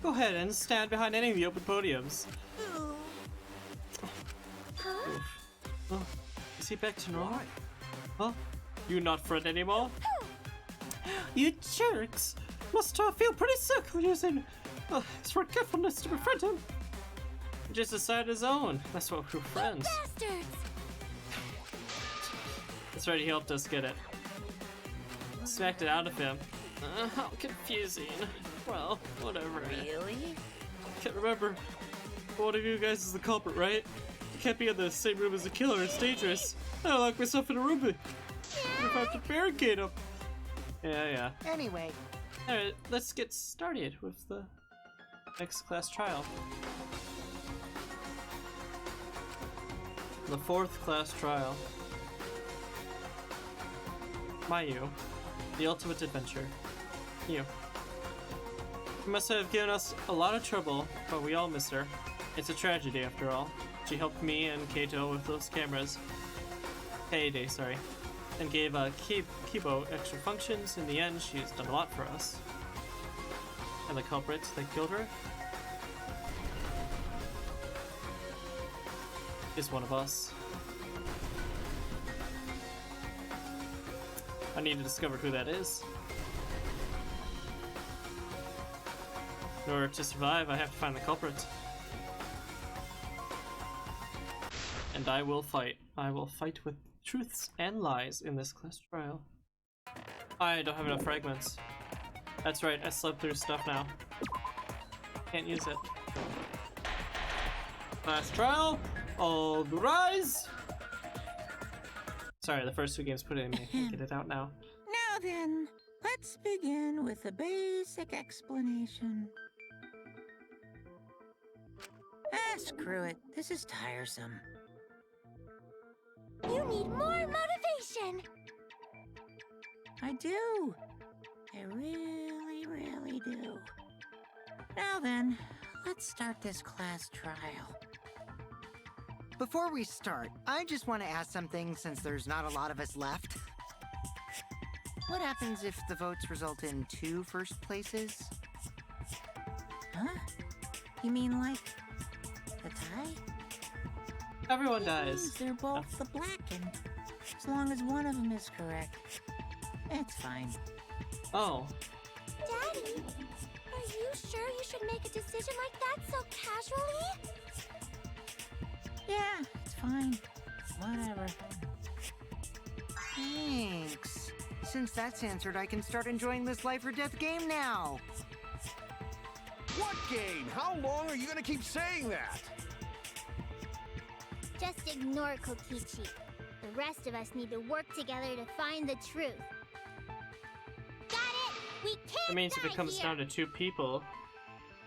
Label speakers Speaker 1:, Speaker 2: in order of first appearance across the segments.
Speaker 1: Go ahead and stand behind any of the open podiums.
Speaker 2: Huh?
Speaker 1: Oh, is he back to normal? Huh? You not friend anymore? You jerks! Must feel pretty sick when using his forgetfulness to befriend him. He just decided his own. That's why we're friends.
Speaker 2: Bastards!
Speaker 1: That's right, he helped us get it. Smacked it out of him. How confusing. Well, whatever.
Speaker 2: Really?
Speaker 1: Can't remember. One of you guys is the culprit, right? You can't be in the same room as the killer. It's dangerous. I lock myself in a room. If I have to barricade him. Yeah.
Speaker 3: Anyway.
Speaker 1: Alright, let's get started with the next class trial. The 4th class trial. Mayu, the ultimate adventure. You. She must have given us a lot of trouble, but we all miss her. It's a tragedy after all. She helped me and Kaito with those cameras. Payday, sorry. And gave Kibo extra functions. In the end, she's done a lot for us. And the culprit that killed her is one of us. I need to discover who that is. In order to survive, I have to find the culprit. And I will fight. I will fight with truths and lies in this class trial. I don't have enough fragments. That's right, I slept through stuff now. Can't use it. Class trial, all rise! Sorry, the first 2 games put it in me. I can't get it out now.
Speaker 3: Now then, let's begin with a basic explanation. Screw it. This is tiresome.
Speaker 2: You need more motivation!
Speaker 3: I do. I really, really do. Now then, let's start this class trial.
Speaker 4: Before we start, I just want to ask something since there's not a lot of us left. What happens if the votes result in 2 first places?
Speaker 3: Huh? You mean like a tie?
Speaker 1: Everyone
Speaker 3: That
Speaker 1: dies.
Speaker 3: means they're both the blackened. As long as one of them is correct, it's fine.
Speaker 1: Oh,
Speaker 2: Daddy, are you sure you should make a decision like that so casually?
Speaker 3: Yeah, it's fine. Whatever.
Speaker 4: Thanks. Since that's answered, I can start enjoying this life or death game now.
Speaker 5: What game? How long are you gonna keep saying that?
Speaker 2: Just ignore Kokichi. The rest of us need to work together to find the truth. Got it! We can't
Speaker 1: that means if it
Speaker 2: die
Speaker 1: comes
Speaker 2: here.
Speaker 1: down to 2 people,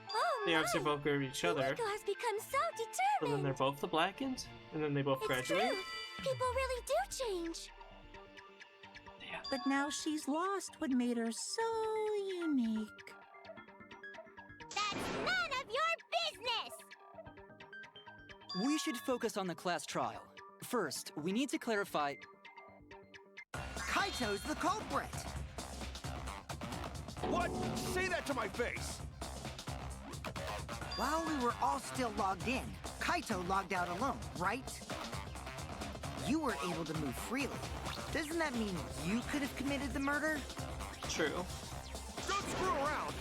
Speaker 2: Oh
Speaker 1: they
Speaker 2: my!
Speaker 1: obviously both go to each other.
Speaker 2: Yumiko has become so
Speaker 1: So then
Speaker 2: determined.
Speaker 1: they're both the blackened, and then they both
Speaker 2: It's
Speaker 1: graduate.
Speaker 2: true. People really do change.
Speaker 1: Yeah.
Speaker 3: But now she's lost what made her so unique.
Speaker 2: That's none of your business!
Speaker 6: We should focus on the class trial. First, we need to clarify.
Speaker 4: Kaito's the culprit!
Speaker 5: What? Say that to my face!
Speaker 4: While we were all still logged in, Kaito logged out alone, right? You were able to move freely. Doesn't that mean you could have committed the murder?
Speaker 1: True.
Speaker 5: Don't screw around!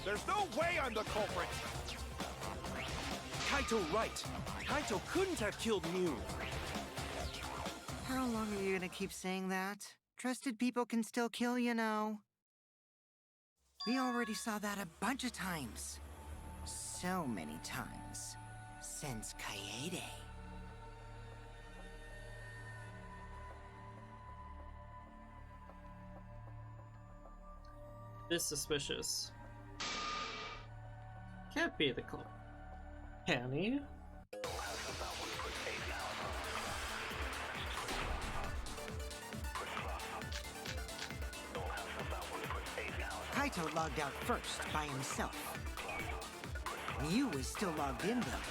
Speaker 5: There's no way I'm the culprit!
Speaker 7: Kaito right. Kaito couldn't have killed Mew.
Speaker 4: How long are you gonna keep saying that? Trusted people can still kill, you know. We already saw that a bunch of times. So many times. Since Kaede.
Speaker 1: This is suspicious. Can't be the culprit. Can he?
Speaker 4: Kaito logged out first, by himself. Mew was still logged in, though.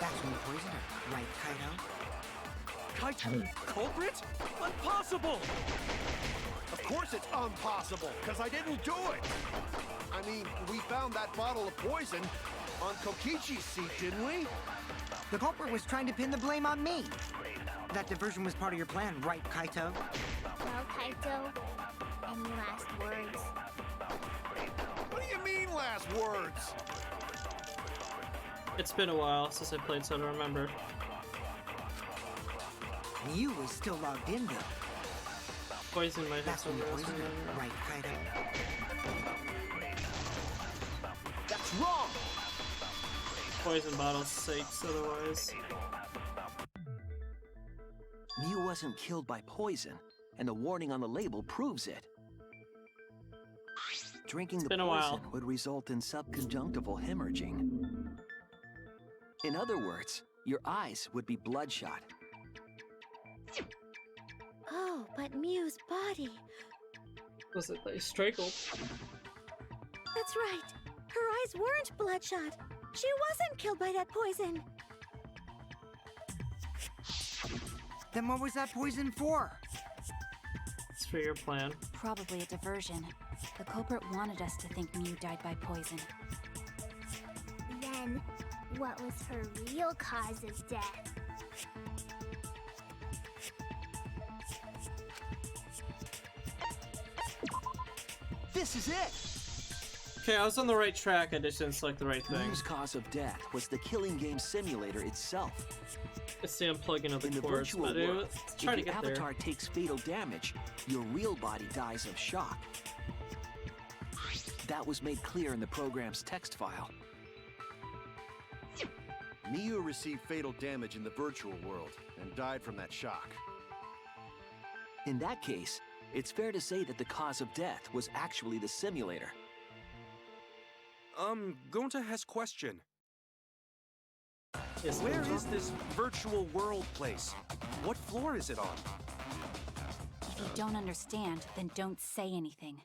Speaker 4: That's when you poisoned her, right, Kaito?
Speaker 7: Kaito, culprit? Impossible! Of
Speaker 5: course it's impossible, because I didn't do it. I mean, we found that bottle of poison on Kokichi's seat, didn't we?
Speaker 4: The culprit was trying to pin the blame on me. That diversion was part of your plan, right, Kaito?
Speaker 2: Well, Kaito, any last words?
Speaker 5: What do you mean, last words?
Speaker 1: It's been a while since I played, so I don't remember.
Speaker 4: You was still logged in, though.
Speaker 1: Poison might have
Speaker 4: That's when
Speaker 1: some
Speaker 4: you
Speaker 1: rest
Speaker 4: poisoned
Speaker 1: in
Speaker 4: her,
Speaker 1: there.
Speaker 4: right, Kaito?
Speaker 5: That's wrong!
Speaker 1: Poison bottle's sakes otherwise.
Speaker 7: Mew wasn't killed by poison, and the warning on the label proves it. Drinking the
Speaker 1: been a
Speaker 7: poison
Speaker 1: while.
Speaker 7: would result in subconjunctival hemorrhaging. In other words, your eyes would be bloodshot.
Speaker 2: Oh, but Mew's body.
Speaker 1: Was it like strangled?
Speaker 2: That's right. Her eyes weren't bloodshot. She wasn't killed by that poison.
Speaker 4: Then what was that poison for?
Speaker 1: It's for your plan.
Speaker 8: Probably a diversion. The culprit wanted us to think Mew died by poison.
Speaker 2: Then, what was her real cause of death?
Speaker 7: This is it!
Speaker 1: Okay, I was on the right track, I just didn't select the right thing.
Speaker 7: Mew's cause of death was the killing game simulator itself.
Speaker 1: It's the unplugging of
Speaker 7: In
Speaker 1: the
Speaker 7: the
Speaker 1: cords,
Speaker 7: virtual
Speaker 1: but it
Speaker 7: world,
Speaker 1: was
Speaker 7: if
Speaker 1: trying to
Speaker 7: the
Speaker 1: get there.
Speaker 7: avatar takes fatal damage, your real body dies of shock. That was made clear in the program's text file.
Speaker 5: Miyu received fatal damage in the virtual world and died from that shock.
Speaker 7: In that case, it's fair to say that the cause of death was actually the simulator.
Speaker 9: Gonta has question.
Speaker 1: Yes,
Speaker 9: Where
Speaker 1: Gonta?
Speaker 9: is this virtual world place? What floor is it on?
Speaker 8: If you don't understand, then don't say anything.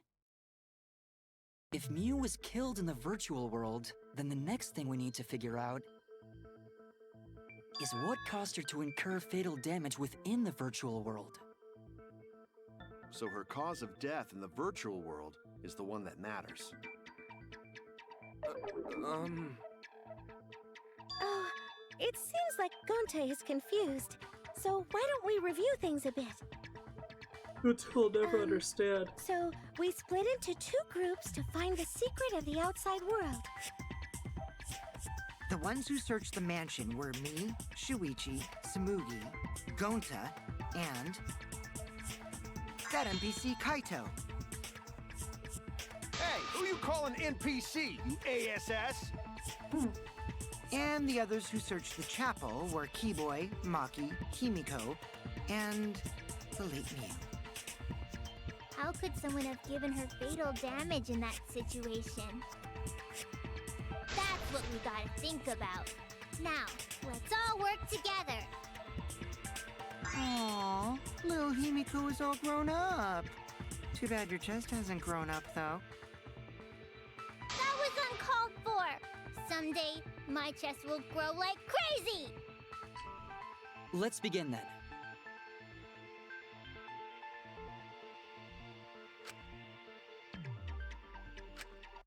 Speaker 6: If Mew was killed in the virtual world, then the next thing we need to figure out is what caused her to incur fatal damage within the virtual world.
Speaker 5: So her cause of death in the virtual world is the one that matters.
Speaker 2: Oh, it seems like Gonte is confused. So why don't we review things a bit?
Speaker 1: We'll never understand.
Speaker 2: So we split into two groups to find the secret of the outside world.
Speaker 4: The ones who searched the mansion were me, Shuichi, Samugi, Gonta, and that NPC Kaito.
Speaker 5: Hey, who you calling NPC, you ASS?
Speaker 4: And the others who searched the chapel were Keyboy, Maki, Kimiko, and the late Mew.
Speaker 2: How could someone have given her fatal damage in that situation? That's what we gotta think about. Now, let's all work together.
Speaker 4: Aww, little Himiko is all grown up. Too bad your chest hasn't grown up, though.
Speaker 2: That was uncalled for. Someday, my chest will grow like crazy.
Speaker 6: Let's begin then.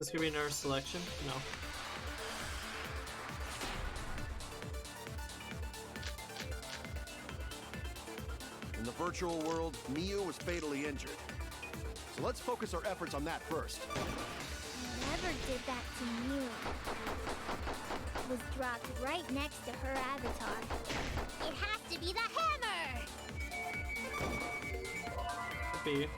Speaker 1: Is this gonna be another selection? No.
Speaker 5: In the virtual world, Miyu was fatally injured. So let's focus our efforts on that first.
Speaker 2: Whoever did that to Mew was dropped right next to her avatar. It has to be the hammer!
Speaker 1: Could be.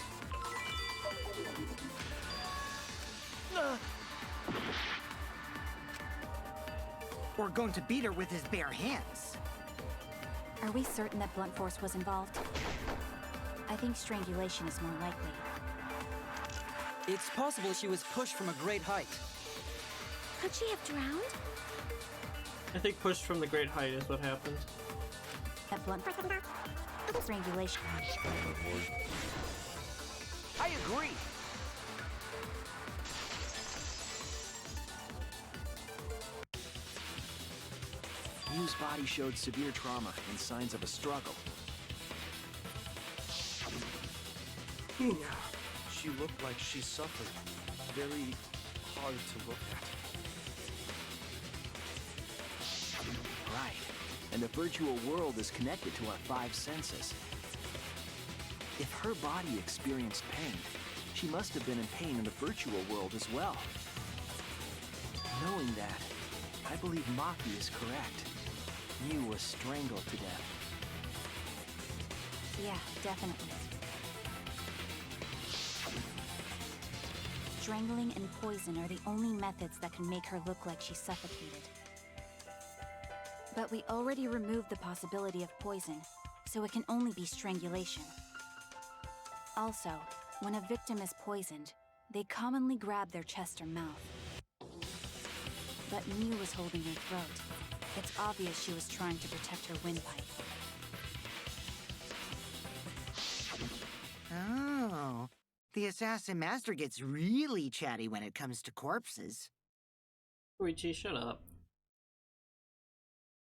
Speaker 4: Or going to beat her with his bare hands.
Speaker 8: Are we certain that blunt force was involved? I think strangulation is more likely.
Speaker 6: It's possible she was pushed from a great height.
Speaker 2: Could she have drowned?
Speaker 1: I think pushed from the great height is what happened.
Speaker 8: That blunt strangulation.
Speaker 7: I agree! Mew's body showed severe trauma and signs of a struggle.
Speaker 9: She looked like she suffered. Very hard to look at.
Speaker 7: Right. And the virtual world is connected to our 5 senses. If her body experienced pain, she must have been in pain in the virtual world as well. Knowing that, I believe Maki is correct. Mew was strangled to death.
Speaker 8: Yeah, definitely. Strangling and poison are the only methods that can make her look like she suffocated. But we already removed the possibility of poison, so it can only be strangulation. Also, when a victim is poisoned, they commonly grab their chest or mouth. But Mew was holding her throat. It's obvious she was trying to protect her windpipe.
Speaker 4: Oh, the Assassin Master gets really chatty when it comes to corpses.
Speaker 1: Koichi, shut up.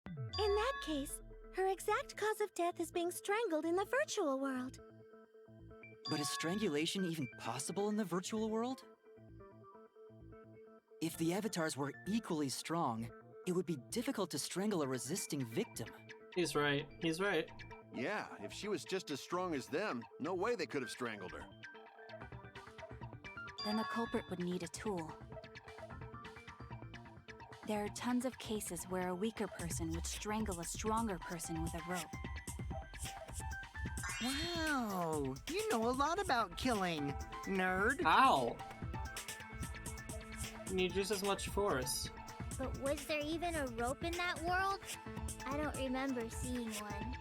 Speaker 2: In that case, her exact cause of death is being strangled in the virtual world.
Speaker 6: But is strangulation even possible in the virtual world? If the avatars were equally strong, it would be difficult to strangle a resisting victim.
Speaker 1: He's right. He's right.
Speaker 5: Yeah, if she was just as strong as them, no way they could have strangled her.
Speaker 8: Then the culprit would need a tool. There are tons of cases where a weaker person would strangle a stronger person with a rope.
Speaker 4: Wow, you know a lot about killing, nerd.
Speaker 1: Ow! You need just as much force.
Speaker 2: But was there even a rope in that world? I don't remember seeing one.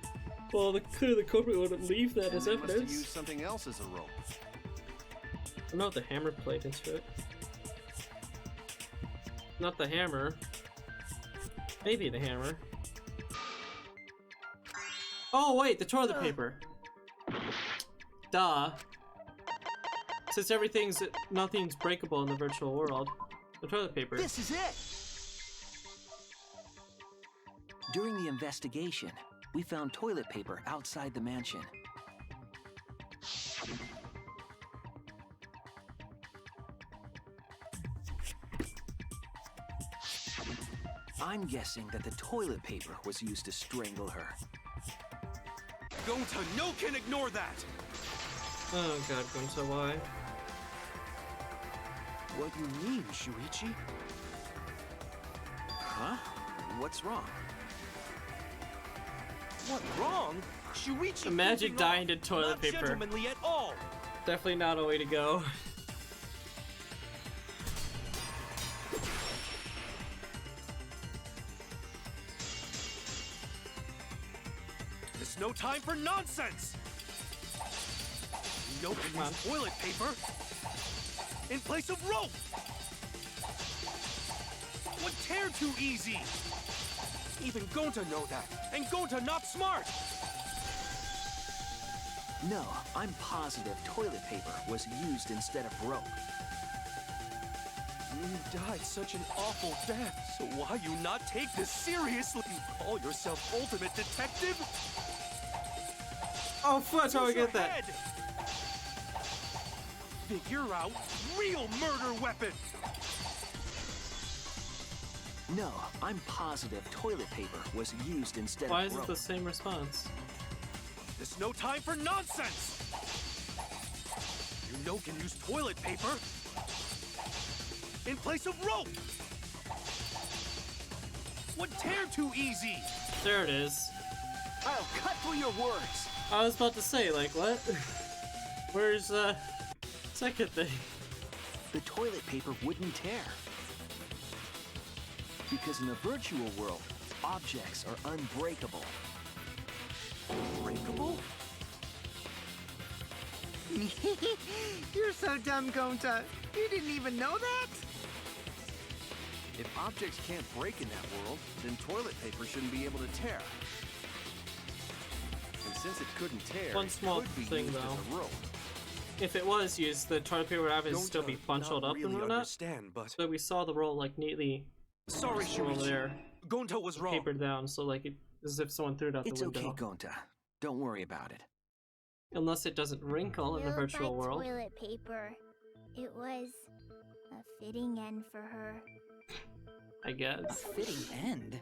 Speaker 1: Well, the culprit wouldn't leave that as
Speaker 5: They must have
Speaker 1: evidence.
Speaker 5: used something else as a rope.
Speaker 1: Not the hammer played into it. Not the hammer. Maybe the hammer. Oh wait, the toilet paper. Duh. Since nothing's breakable in the virtual world. The toilet paper.
Speaker 7: This is it! During the investigation, we found toilet paper outside the mansion. I'm guessing that the toilet paper was used to strangle her.
Speaker 9: Gonta, no can ignore that!
Speaker 1: Oh god, Gonta, why?
Speaker 9: What do you mean, Shuichi?
Speaker 7: Huh? What's wrong?
Speaker 9: What wrong? Shuichi
Speaker 1: The magic
Speaker 9: moving
Speaker 1: dying
Speaker 9: off.
Speaker 1: to toilet
Speaker 9: Not
Speaker 1: paper.
Speaker 9: gentlemanly at all.
Speaker 1: Definitely not a way to go.
Speaker 9: There's no time for nonsense. No can use toilet paper in place of rope. Would tear too easy. Even Gonta know that, and Gonta not smart.
Speaker 7: No, I'm positive toilet paper was used instead of rope.
Speaker 9: You died such an awful death, so why you not take this seriously? You call yourself ultimate detective?
Speaker 1: Oh, that's how I
Speaker 9: Use your
Speaker 1: get that.
Speaker 9: head. Figure out real murder weapon.
Speaker 7: No, I'm positive toilet paper was used instead
Speaker 1: Why
Speaker 7: of
Speaker 1: is it
Speaker 7: rope.
Speaker 1: the same response?
Speaker 9: There's no time for nonsense. You know can use toilet paper in place of rope. Would tear too easy.
Speaker 1: There it is.
Speaker 7: I'll cut through your words.
Speaker 1: I was about to say, like, what? Where's, second thing?
Speaker 7: The toilet paper wouldn't tear. Because in the virtual world, objects are unbreakable.
Speaker 9: Breakable?
Speaker 4: You're so dumb, Gonta. You didn't even know that?
Speaker 5: If objects can't break in that world, then toilet paper shouldn't be able to tear. And since it couldn't tear,
Speaker 1: One small
Speaker 5: it could be
Speaker 1: thing,
Speaker 5: used
Speaker 1: though.
Speaker 5: as a rope.
Speaker 1: If it was used, the toilet paper would obviously still be
Speaker 9: Gonta
Speaker 1: bunchelled
Speaker 9: not
Speaker 1: up and
Speaker 9: really
Speaker 1: whatnot.
Speaker 9: understand, but
Speaker 1: But we saw the roll, like, neatly
Speaker 9: sorry,
Speaker 1: over
Speaker 9: Shuichi.
Speaker 1: there,
Speaker 9: Gonta was wrong.
Speaker 1: papered down, so, like, as if someone threw it out
Speaker 7: It's
Speaker 1: the window.
Speaker 7: okay, Gonta. Don't worry about it.
Speaker 1: Unless it doesn't wrinkle in the
Speaker 2: Filled
Speaker 1: virtual
Speaker 2: by
Speaker 1: world.
Speaker 2: toilet paper. It was a fitting end for her.
Speaker 1: I
Speaker 6: A
Speaker 1: guess.
Speaker 6: fitting end?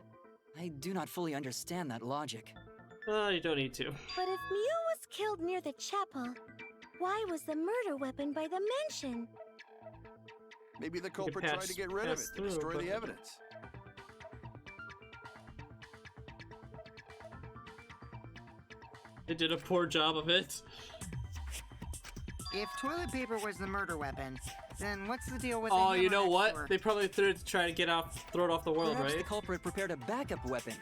Speaker 6: I do not fully understand that logic.
Speaker 1: You don't need to.
Speaker 10: But if Mew was killed near the chapel, why was the murder weapon by the mansion?
Speaker 5: Maybe the culprit tried to get rid of
Speaker 1: pass
Speaker 5: it, to destroy
Speaker 1: through,
Speaker 5: the
Speaker 1: but-
Speaker 5: evidence.
Speaker 1: They did a poor job of it.
Speaker 4: If toilet paper was the murder weapon, then what's the deal with
Speaker 1: Oh,
Speaker 4: the
Speaker 1: you
Speaker 4: hammer
Speaker 1: know
Speaker 4: next
Speaker 1: what?
Speaker 4: to her?
Speaker 1: They probably threw it to try to throw it off the world,
Speaker 6: Perhaps
Speaker 1: right?
Speaker 6: the culprit prepared a backup weapon,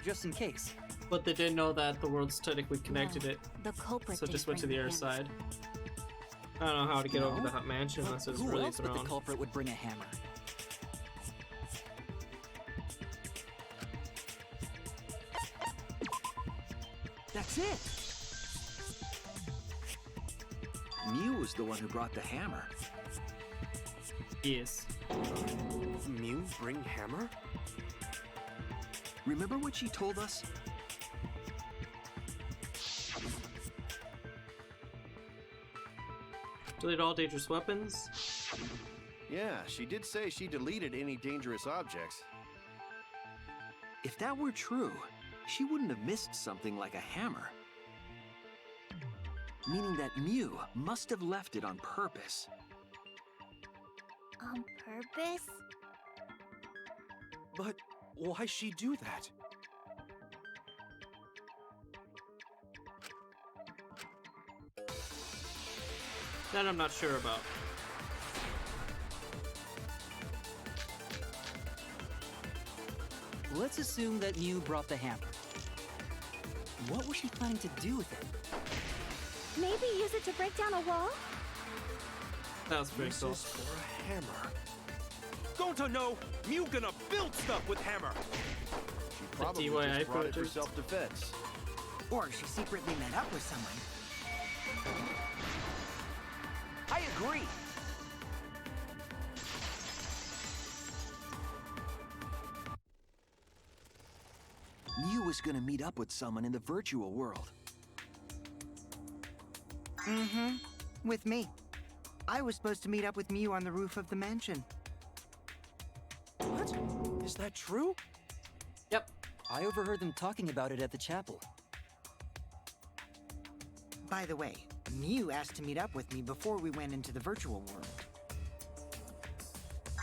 Speaker 6: just in case.
Speaker 1: But they didn't know that the world's technically connected
Speaker 8: No,
Speaker 1: it,
Speaker 8: the culprit
Speaker 1: so it
Speaker 8: didn't
Speaker 1: just went to
Speaker 8: bring
Speaker 1: the other
Speaker 8: hammer.
Speaker 1: side. I don't know how to get over
Speaker 6: No?
Speaker 1: the mansion
Speaker 6: But
Speaker 1: unless it's
Speaker 6: who
Speaker 1: really
Speaker 6: else but
Speaker 1: thrown.
Speaker 6: the culprit would bring a hammer?
Speaker 7: That's it! Mew was the one who brought the hammer.
Speaker 1: Yes.
Speaker 9: Mew bring hammer?
Speaker 7: Remember what she told us?
Speaker 1: Delete all dangerous weapons.
Speaker 5: Yeah, she did say she deleted any dangerous objects.
Speaker 7: If that were true, she wouldn't have missed something like a hammer. Meaning that Mew must have left it on purpose.
Speaker 2: On purpose?
Speaker 9: But why she do that?
Speaker 1: That I'm not sure about.
Speaker 6: Let's assume that Mew brought the hammer. What was she planning to do with it?
Speaker 10: Maybe use it to break down a wall?
Speaker 1: That was pretty
Speaker 9: This
Speaker 1: cool.
Speaker 9: is for a hammer. Don't to know, Mew gonna build stuff with hammer.
Speaker 5: She probably
Speaker 1: DIY
Speaker 5: just brought it for
Speaker 1: project.
Speaker 5: self-defense.
Speaker 4: Or she secretly met up with someone.
Speaker 7: I agree! Mew was gonna meet up with someone in the virtual world.
Speaker 4: Mm-hmm. With me. I was supposed to meet up with Mew on the roof of the mansion.
Speaker 9: What? Is that true?
Speaker 1: Yep.
Speaker 6: I overheard them talking about it at the chapel.
Speaker 4: By the way, Mew asked to meet up with me before we went into the virtual world.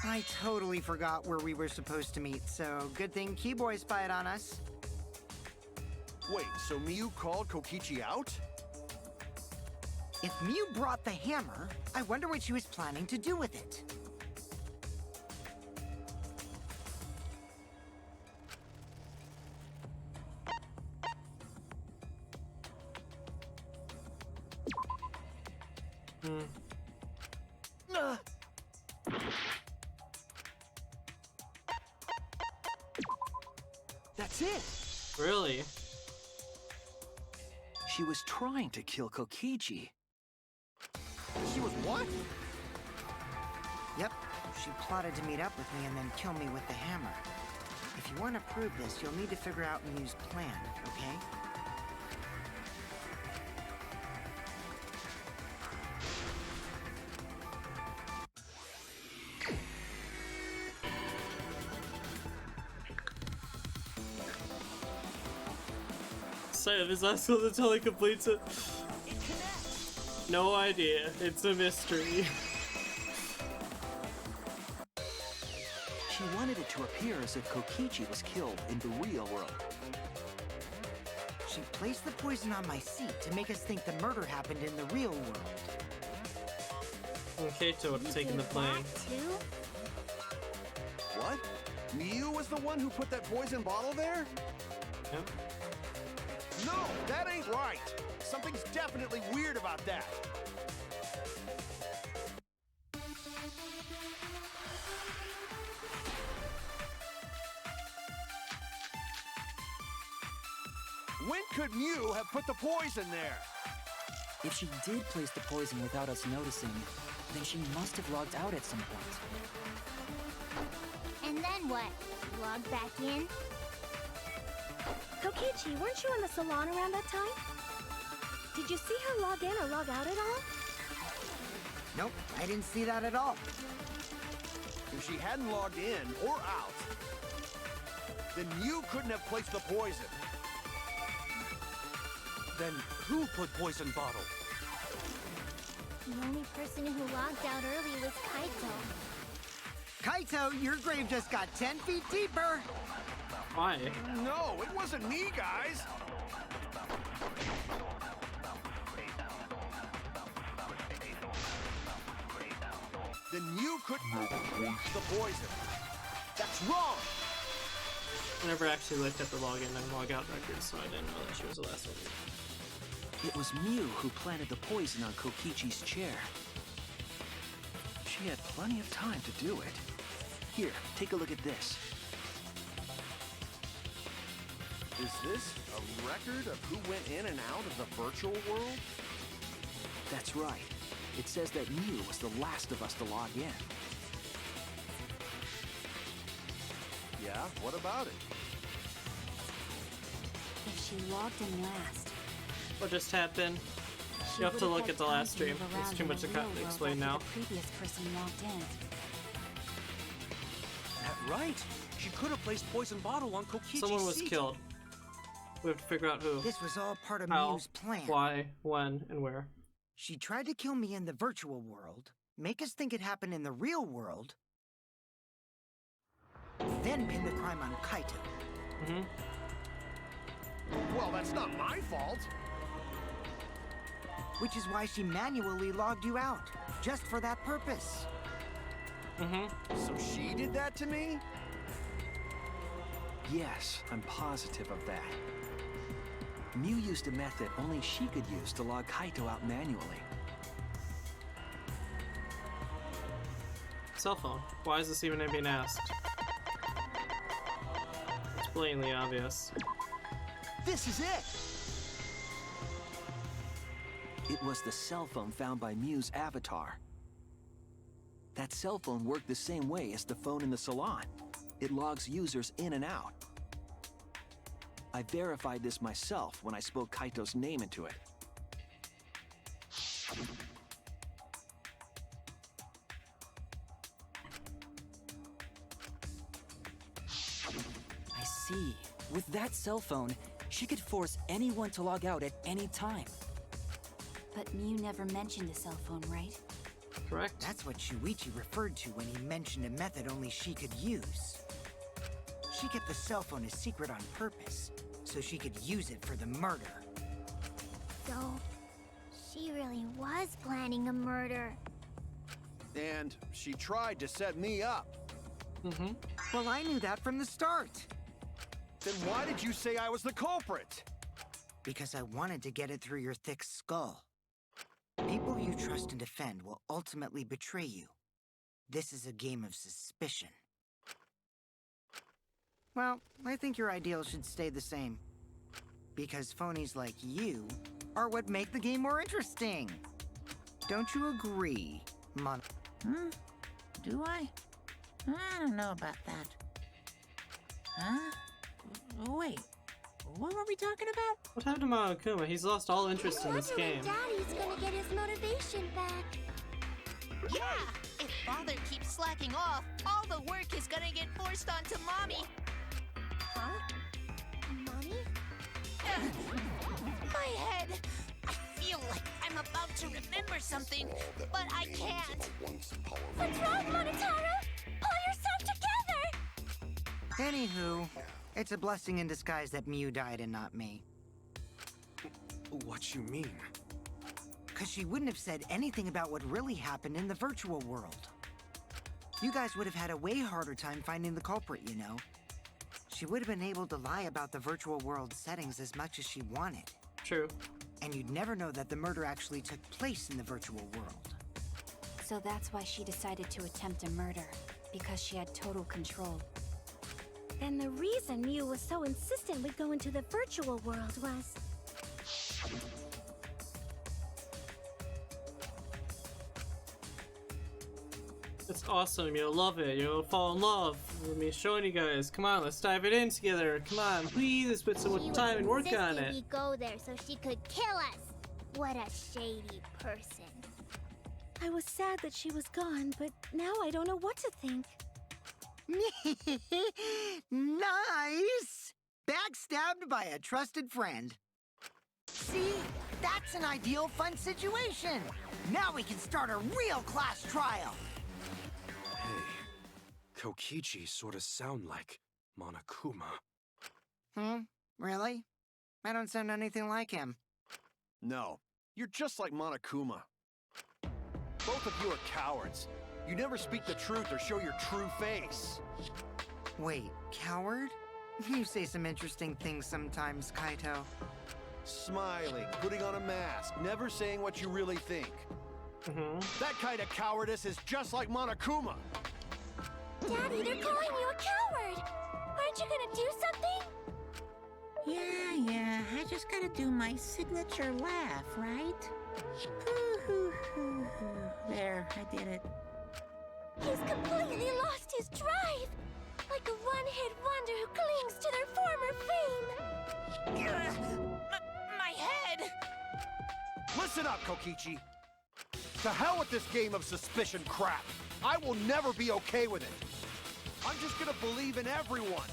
Speaker 4: I totally forgot where we were supposed to meet, so good thing Keyboy spied on us.
Speaker 5: Wait, so Mew called Kokichi out?
Speaker 4: If Mew brought the hammer, I wonder what she was planning to do with it.
Speaker 7: That's it!
Speaker 1: Really?
Speaker 7: She was trying to kill Kokichi.
Speaker 5: She was what?
Speaker 4: Yep, she plotted to meet up with me and then kill me with the hammer. If you want to prove this, you'll need to figure out Mew's plan, okay?
Speaker 1: Sam is not supposed to tell he completes it. No idea. It's a mystery.
Speaker 7: She wanted it to appear as if Kokichi was killed in the real world.
Speaker 4: She placed the poison on my seat to make us think the murder happened in the real world.
Speaker 1: And Kaito would have taken the
Speaker 2: Did
Speaker 1: blame.
Speaker 2: that too?
Speaker 5: What? Mew was the one who put that poison bottle there?
Speaker 1: Yep.
Speaker 5: No, that ain't right. Something's definitely weird about that. When could Mew have put the poison there?
Speaker 6: If she did place the poison without us noticing, then she must have logged out at some point.
Speaker 2: And then what? Log back in?
Speaker 10: Kokichi, weren't you in the salon around that time? Did you see her log in or log out at all?
Speaker 4: Nope, I didn't see that at all.
Speaker 5: If she hadn't logged in or out, then you couldn't have placed the poison.
Speaker 9: Then who put poison bottle?
Speaker 2: The only person who logged out early was Kaito.
Speaker 4: Kaito, your grave just got 10 feet deeper.
Speaker 1: Why?
Speaker 5: No, it wasn't me, guys. Then you couldn't have the poison. That's wrong.
Speaker 1: I never actually looked at the login and log out records, so I didn't know that she was the last one.
Speaker 7: It was Mew who planted the poison on Kokichi's chair. She had plenty of time to do it. Here, take a look at this.
Speaker 5: Is this a record of who went in and out of the virtual world?
Speaker 7: That's right. It says that Mew was the last of us to log in.
Speaker 5: Yeah, what about it?
Speaker 8: If she logged in last,
Speaker 1: What just happened? You have to look at the last stream. It's too much to explain now.
Speaker 8: The previous person logged in.
Speaker 9: That right. She could have placed poison bottle on Kokichi's
Speaker 1: Someone was
Speaker 9: seat.
Speaker 1: killed. We have to figure out who.
Speaker 4: This was all part of
Speaker 1: How,
Speaker 4: Mew's plan.
Speaker 1: why, when, and where.
Speaker 4: She tried to kill me in the virtual world, make us think it happened in the real world, then pin the crime on Kaito.
Speaker 1: Mm-hmm.
Speaker 5: Well, that's not my fault.
Speaker 4: Which is why she manually logged you out, just for that purpose.
Speaker 1: Mm-hmm.
Speaker 5: So she did that to me?
Speaker 7: Yes, I'm positive of that. Mew used a method only she could use to log Kaito out manually.
Speaker 1: Cell phone. Why is this even being asked? It's blatantly obvious.
Speaker 7: This is it! It was the cell phone found by Mew's avatar. That cell phone worked the same way as the phone in the salon. It logs users in and out. I verified this myself when I spoke Kaito's name into it.
Speaker 6: I see. With that cell phone, she could force anyone to log out at any time.
Speaker 8: But Mew never mentioned a cell phone, right?
Speaker 1: Correct?
Speaker 4: That's what Shuichi referred to when he mentioned a method only she could use. She kept the cell phone a secret on purpose, so she could use it for the murder.
Speaker 2: So, she really was planning a murder.
Speaker 5: And she tried to set me up.
Speaker 1: Mm-hmm.
Speaker 4: Well, I knew that from the start.
Speaker 5: Then why did you say I was the culprit?
Speaker 4: Because I wanted to get it through your thick skull. People you trust and defend will ultimately betray you. This is a game of suspicion. Well, I think your ideals should stay the same. Because phonies like you are what make the game more interesting. Don't you agree, Mon?
Speaker 3: Do I? I don't know about that. Huh? Wait, what were we talking about?
Speaker 1: What happened to Monokuma? He's lost all interest in this game.
Speaker 2: Daddy's gonna get his motivation back.
Speaker 11: Yeah! If Father keeps slacking off, all the work is gonna get forced onto Mommy.
Speaker 2: Huh? Mommy?
Speaker 11: My head! I feel like I'm about to remember something, but I can't.
Speaker 2: What's wrong, Monotaro? Pull yourself together!
Speaker 4: Anywho, it's a blessing in disguise that Mew died and not me.
Speaker 9: What you mean?
Speaker 4: Because she wouldn't have said anything about what really happened in the virtual world. You guys would have had a way harder time finding the culprit, you know. She would have been able to lie about the virtual world settings as much as she wanted.
Speaker 1: True.
Speaker 4: And you'd never know that the murder actually took place in the virtual world.
Speaker 8: So that's why she decided to attempt a murder, because she had total control.
Speaker 10: And the reason Mew was so insistent we go into the virtual world was...
Speaker 1: It's awesome. You'll love it. You'll fall in love with me showing you guys. Come on, let's dive it in together. Come on, please. Let's put some time and work on
Speaker 2: She
Speaker 1: it.
Speaker 2: we go there so she could kill us. What a shady person.
Speaker 10: I was sad that she was gone, but now I don't know what to think.
Speaker 4: Nice! Backstabbed by a trusted friend. See? That's an ideal fun situation! Now we can start a real class trial!
Speaker 9: Hey, Kokichi sorta sound like Monokuma.
Speaker 4: Really? I don't sound anything like him.
Speaker 5: No, you're just like Monokuma. Both of you are cowards. You never speak the truth or show your true face.
Speaker 4: Wait, coward? You say some interesting things sometimes, Kaito.
Speaker 5: Smiling, putting on a mask, never saying what you really think. That kind of cowardice is just like Monokuma.
Speaker 10: Daddy, they're calling you a coward! Aren't you gonna do something?
Speaker 3: Yeah, I just gotta do my signature laugh, right? There, I did it.
Speaker 10: He's completely lost his drive! Like a one-hit wonder who clings to their former fame!
Speaker 3: My head!
Speaker 5: Listen up, Kokichi. To hell with this game of suspicion crap. I will never be okay with it. I'm just gonna believe in everyone.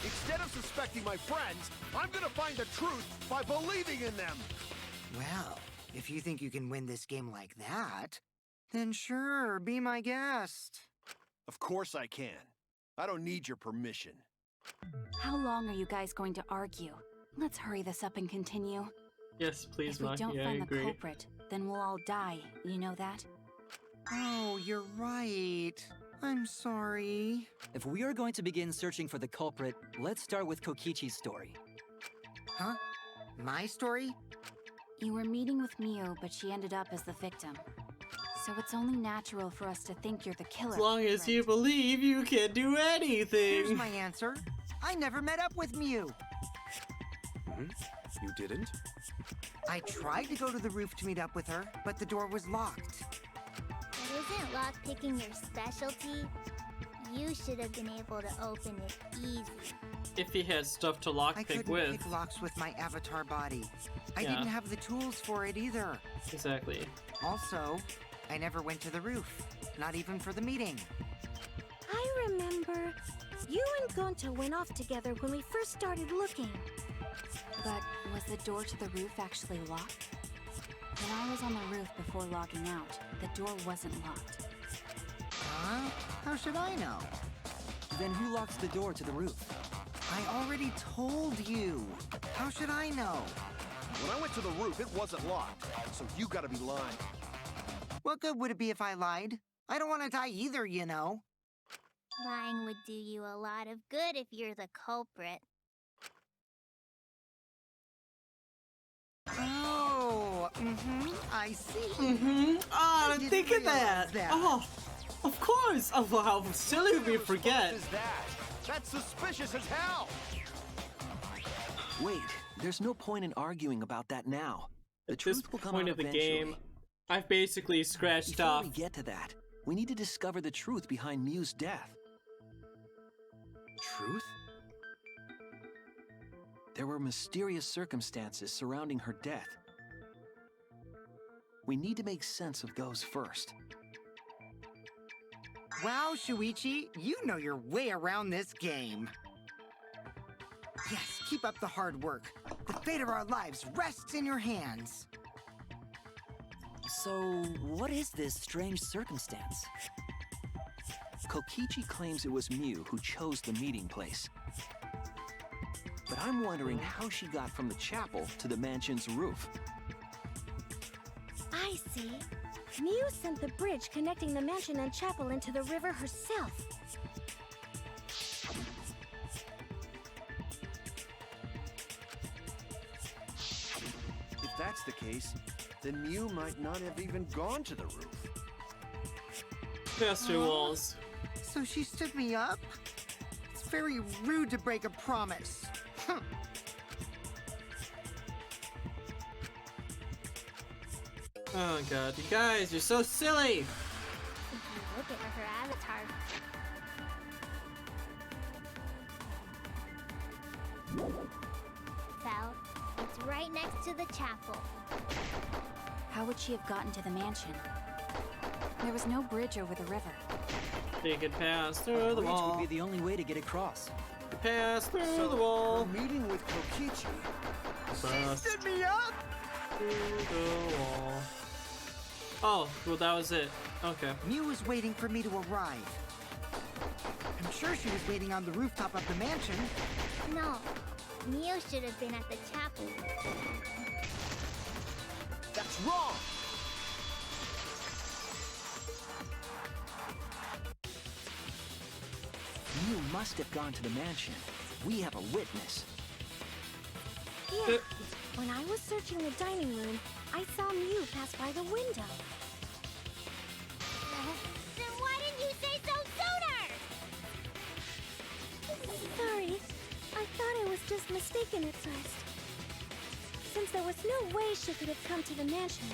Speaker 5: Instead of suspecting my friends, I'm gonna find the truth by believing in them.
Speaker 4: Well, if you think you can win this game like that, then sure, be my guest.
Speaker 5: Of course I can. I don't need your permission.
Speaker 8: How long are you guys going to argue? Let's hurry this up and continue.
Speaker 1: Yes, please,
Speaker 8: If we
Speaker 1: Maki,
Speaker 8: don't
Speaker 1: I
Speaker 8: find the
Speaker 1: agree.
Speaker 8: culprit, then we'll all die. You know that?
Speaker 4: Oh, you're right. I'm sorry.
Speaker 6: If we are going to begin searching for the culprit, let's start with Kokichi's story.
Speaker 4: Huh? My story?
Speaker 8: You were meeting with Miu, but she ended up as the victim. So it's only natural for us to think you're the killer.
Speaker 1: As long as
Speaker 8: right?
Speaker 1: you believe, you can do
Speaker 4: Here's
Speaker 1: anything.
Speaker 4: my answer. I never met up with Miu.
Speaker 9: You didn't?
Speaker 4: I tried to go to the roof to meet up with her, but the door was locked.
Speaker 2: But isn't lockpicking your specialty? You should have been able to open it easy.
Speaker 1: If he had stuff to
Speaker 4: I
Speaker 1: lockpick
Speaker 4: couldn't
Speaker 1: with.
Speaker 4: pick locks with my avatar body. I
Speaker 1: Yeah.
Speaker 4: didn't have the tools for it either.
Speaker 1: Exactly.
Speaker 4: Also, I never went to the roof, not even for the meeting.
Speaker 10: I remember. You and Gonta went off together when we first started looking.
Speaker 8: But was the door to the roof actually locked? When I was on the roof before logging out, the door wasn't locked.
Speaker 4: Huh? How should I know?
Speaker 6: Then who locks the door to the roof?
Speaker 4: I already told you. How should I know?
Speaker 5: When I went to the roof, it wasn't locked. So you gotta be lying.
Speaker 4: What good would it be if I lied? I don't want to die either, you know.
Speaker 2: Lying would do you a lot of good if you're the culprit.
Speaker 4: Oh, I see.
Speaker 1: Oh, I didn't think of
Speaker 4: realize
Speaker 1: that. Oh, of course. Oh, how silly we
Speaker 5: What
Speaker 1: forget.
Speaker 5: is that? That's suspicious as hell.
Speaker 7: Wait, there's no point in arguing about that now. The
Speaker 1: At this
Speaker 7: truth will come
Speaker 1: point
Speaker 7: out
Speaker 1: of the
Speaker 7: eventually.
Speaker 1: game, I've basically scratched
Speaker 7: Before
Speaker 1: off.
Speaker 7: we get to that, we need to discover the truth behind Miu's death. Truth? There were mysterious circumstances surrounding her death. We need to make sense of those first.
Speaker 4: Wow, Shuichi, you know your way around this game. Yes, keep up the hard work. The fate of our lives rests in your hands.
Speaker 6: So, what is this strange circumstance?
Speaker 7: Kokichi claims it was Miu who chose the meeting place. But I'm wondering how she got from the chapel to the mansion's roof.
Speaker 10: I see. Miu sent the bridge connecting the mansion and chapel into the river herself.
Speaker 5: If that's the case, then Miu might not have even gone to the roof.
Speaker 1: Master Walls.
Speaker 4: So she stood me up? It's very rude to break a promise. Huh.
Speaker 1: Oh god, you guys, you're so silly.
Speaker 2: If you look at her avatar, Val, it's right next to the chapel.
Speaker 8: How would she have gotten to the mansion? There was no bridge over the river.
Speaker 1: You could pass
Speaker 6: A
Speaker 1: through the
Speaker 6: bridge
Speaker 1: wall.
Speaker 6: would be the only way to get across.
Speaker 1: Pass through
Speaker 5: So,
Speaker 1: the wall.
Speaker 5: her meeting with Kokichi.
Speaker 1: Pass
Speaker 4: Stood me up!
Speaker 1: through the wall. Oh, well that was it. Okay.
Speaker 4: Mew was waiting for me to arrive. I'm sure she was waiting on the rooftop of the mansion.
Speaker 2: No, Mew should have been at the chapel.
Speaker 5: That's wrong!
Speaker 7: Mew must have gone to the mansion. We have a witness.
Speaker 10: Yeah, when I was searching the dining room, I saw Mew pass by the window.
Speaker 2: Then why didn't you say so sooner?
Speaker 10: Sorry, I thought I was just mistaken at first. Since there was no way she could have come to the mansion.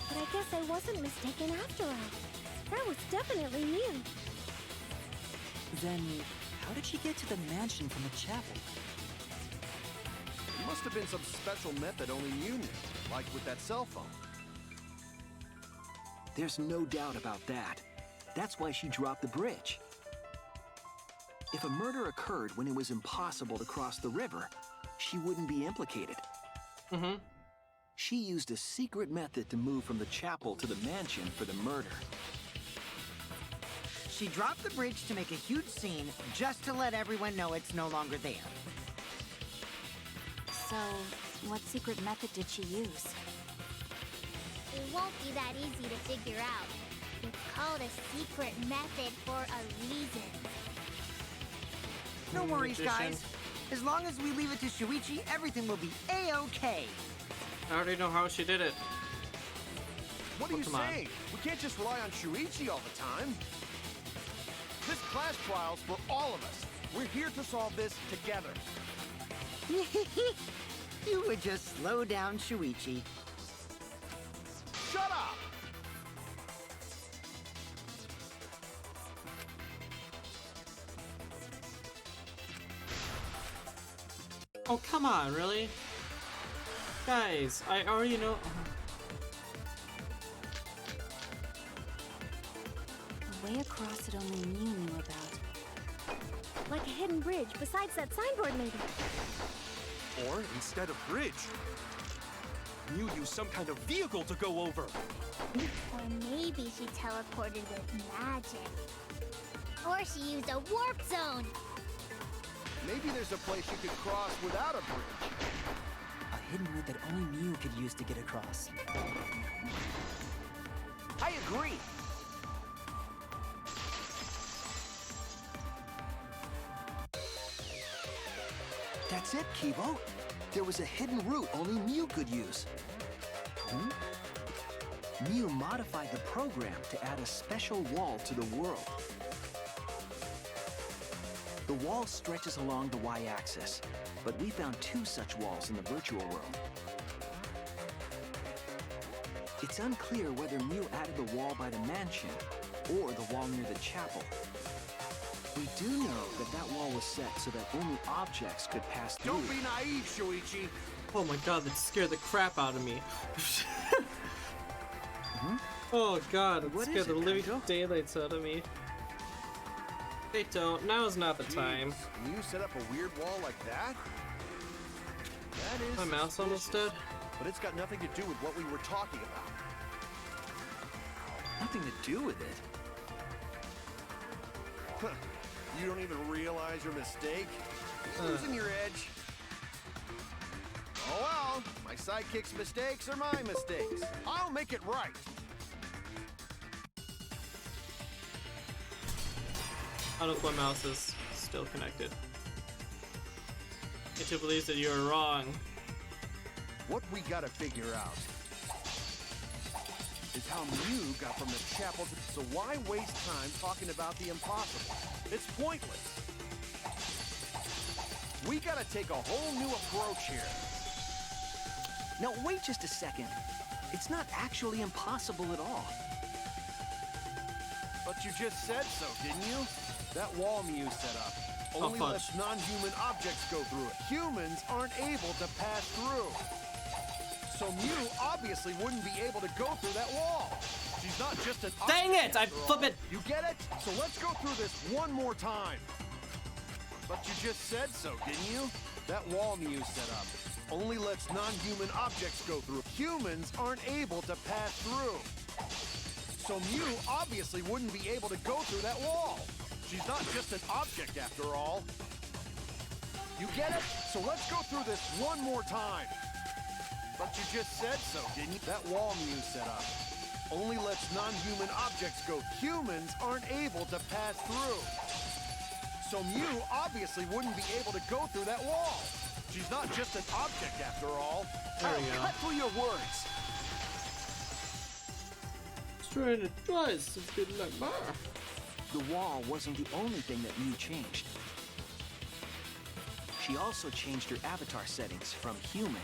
Speaker 10: But I guess I wasn't mistaken after all. That was definitely Mew.
Speaker 6: Then, how did she get to the mansion from the chapel?
Speaker 5: It must have been some special method only you knew, like with that cell phone.
Speaker 7: There's no doubt about that. That's why she dropped the bridge. If a murder occurred when it was impossible to cross the river, she wouldn't be implicated.
Speaker 1: Mm-hmm.
Speaker 7: She used a secret method to move from the chapel to the mansion for the murder.
Speaker 4: She dropped the bridge to make a huge scene just to let everyone know it's no longer there.
Speaker 8: So, what secret method did she use?
Speaker 2: It won't be that easy to figure out. It's called a secret method for a reason.
Speaker 4: No worries,
Speaker 1: Magician.
Speaker 4: guys. As long as we leave it to Shuichi, everything will be A-okay.
Speaker 1: I already know how she did it.
Speaker 5: What are you
Speaker 1: come on.
Speaker 5: saying? We can't just rely on Shuichi all the time. This class trial's for all of us. We're here to solve this together.
Speaker 4: You would just slow down Shuichi.
Speaker 5: Shut up!
Speaker 1: Oh, come on, really? Guys, I already know.
Speaker 8: A way across that only Mew knew about.
Speaker 10: Like a hidden bridge besides that signboard, maybe.
Speaker 9: Or instead of bridge, Mew used some kind of vehicle to go over.
Speaker 2: Or maybe she teleported with magic. Or she used a warp zone.
Speaker 5: Maybe there's a place you could cross without a bridge.
Speaker 6: A hidden route that only Mew could use to get across.
Speaker 4: I agree.
Speaker 7: That's it, Kibo. There was a hidden route only Mew could use. Mew modified the program to add a special wall to the world. The wall stretches along the y-axis, but we found 2 such walls in the virtual world. It's unclear whether Mew added the wall by the mansion or the wall near the chapel. We do know that that wall was set so that only objects could pass through.
Speaker 5: Don't be naive, Shuichi.
Speaker 1: Oh my god, that scared the crap out of me. Oh god, it
Speaker 7: What
Speaker 1: scared
Speaker 7: is
Speaker 1: the
Speaker 7: it,
Speaker 1: living
Speaker 7: Kaito?
Speaker 1: daylights out of me. Kaito, now is not the time.
Speaker 5: Jeez, can you set up a weird wall like that? That is
Speaker 1: My mouse almost dead.
Speaker 5: but it's got nothing to do with what we were talking about.
Speaker 7: Nothing to do with it.
Speaker 5: Huh. You don't even realize your mistake? You're losing your edge. Oh well, my sidekick's mistakes are my mistakes. I'll make it right.
Speaker 1: I don't know if my mouse is still connected. Kaito believes that you are wrong.
Speaker 5: What we gotta figure out is how Mew got from the chapel to... So why waste time talking about the impossible? It's pointless. We gotta take a whole new approach here.
Speaker 7: Now, wait just a second. It's not actually impossible at all.
Speaker 5: But you just said so, didn't you? That wall Mew set up. Only
Speaker 1: fudge.
Speaker 5: lets non-human objects go through it. Humans aren't able to pass through. So Mew obviously wouldn't be able to go through that wall. She's not just an
Speaker 1: Dang
Speaker 5: object
Speaker 1: it! I
Speaker 5: after all.
Speaker 1: flip it!
Speaker 5: You get it? So let's go through this one more time. But you just said so, didn't you? That wall Mew set up only lets non-human objects go through. Humans aren't able to pass through. So Mew obviously wouldn't be able to go through that wall. She's not just an object after all. You get it? So let's go through this one more time. But you just said so, didn't you? That wall Mew set up only lets non-human objects go. Humans aren't able to pass through. So Mew obviously wouldn't be able to go through that wall. She's not just an object after all.
Speaker 1: There we go.
Speaker 5: Cut through your words.
Speaker 1: Trying to try something like that.
Speaker 7: The wall wasn't the only thing that Mew changed. She also changed her avatar settings from human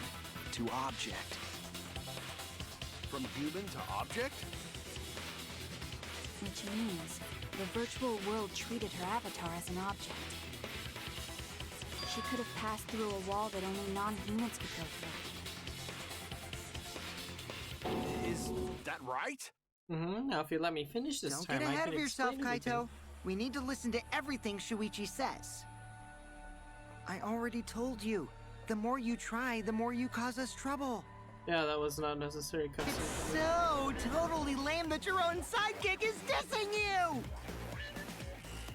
Speaker 7: to object.
Speaker 5: From human to object?
Speaker 8: Which means the virtual world treated her avatar as an object. She could have passed through a wall that only non-humans could go through.
Speaker 5: Is that right?
Speaker 1: Now, if you let me finish this
Speaker 4: Don't
Speaker 1: time,
Speaker 4: get
Speaker 1: I
Speaker 4: ahead
Speaker 1: can
Speaker 4: of yourself,
Speaker 1: explain everything.
Speaker 4: Kaito. We need to listen to everything Shuichi says. I already told you. The more you try, the more you cause us trouble.
Speaker 1: Yeah, that was not necessary
Speaker 4: It's
Speaker 1: cutscene.
Speaker 4: so totally lame that your own sidekick is dissing you!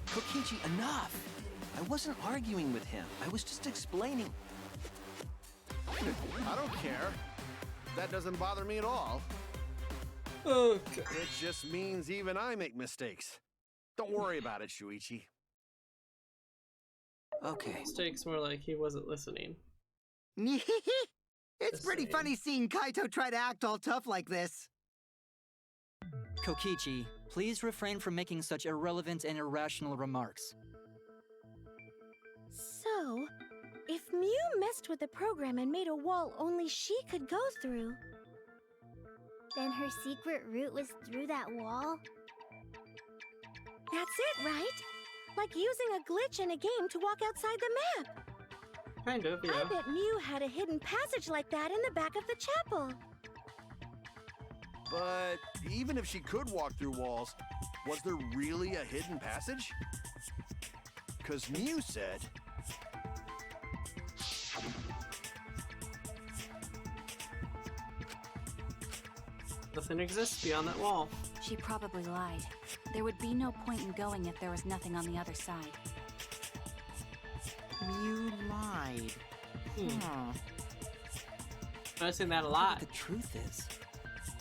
Speaker 7: Kokichi, enough! I wasn't arguing with him. I was just explaining.
Speaker 5: I don't care. That doesn't bother me at all.
Speaker 1: Okay.
Speaker 5: It just means even I make mistakes. Don't worry about it, Shuichi.
Speaker 7: Okay.
Speaker 1: Mistakes more like he wasn't listening.
Speaker 4: It's
Speaker 1: Just
Speaker 4: pretty
Speaker 1: saying.
Speaker 4: funny seeing Kaito try to act all tough like this.
Speaker 6: Kokichi, please refrain from making such irrelevant and irrational remarks.
Speaker 10: So, if Mew messed with the program and made a wall only she could go through,
Speaker 2: Then her secret route was through that wall?
Speaker 10: that's it, right? Like using a glitch in a game to walk outside the map.
Speaker 1: Kind of, yeah.
Speaker 10: I bet Mew had a hidden passage like that in the back of the chapel.
Speaker 5: But even if she could walk through walls, was there really a hidden passage? Because Mew said...
Speaker 1: Nothing exists beyond that wall.
Speaker 8: She probably lied. There would be no point in going if there was nothing on the other side.
Speaker 4: Mew lied. Huh.
Speaker 1: Noticing that a
Speaker 6: What
Speaker 1: lot.
Speaker 6: the truth is,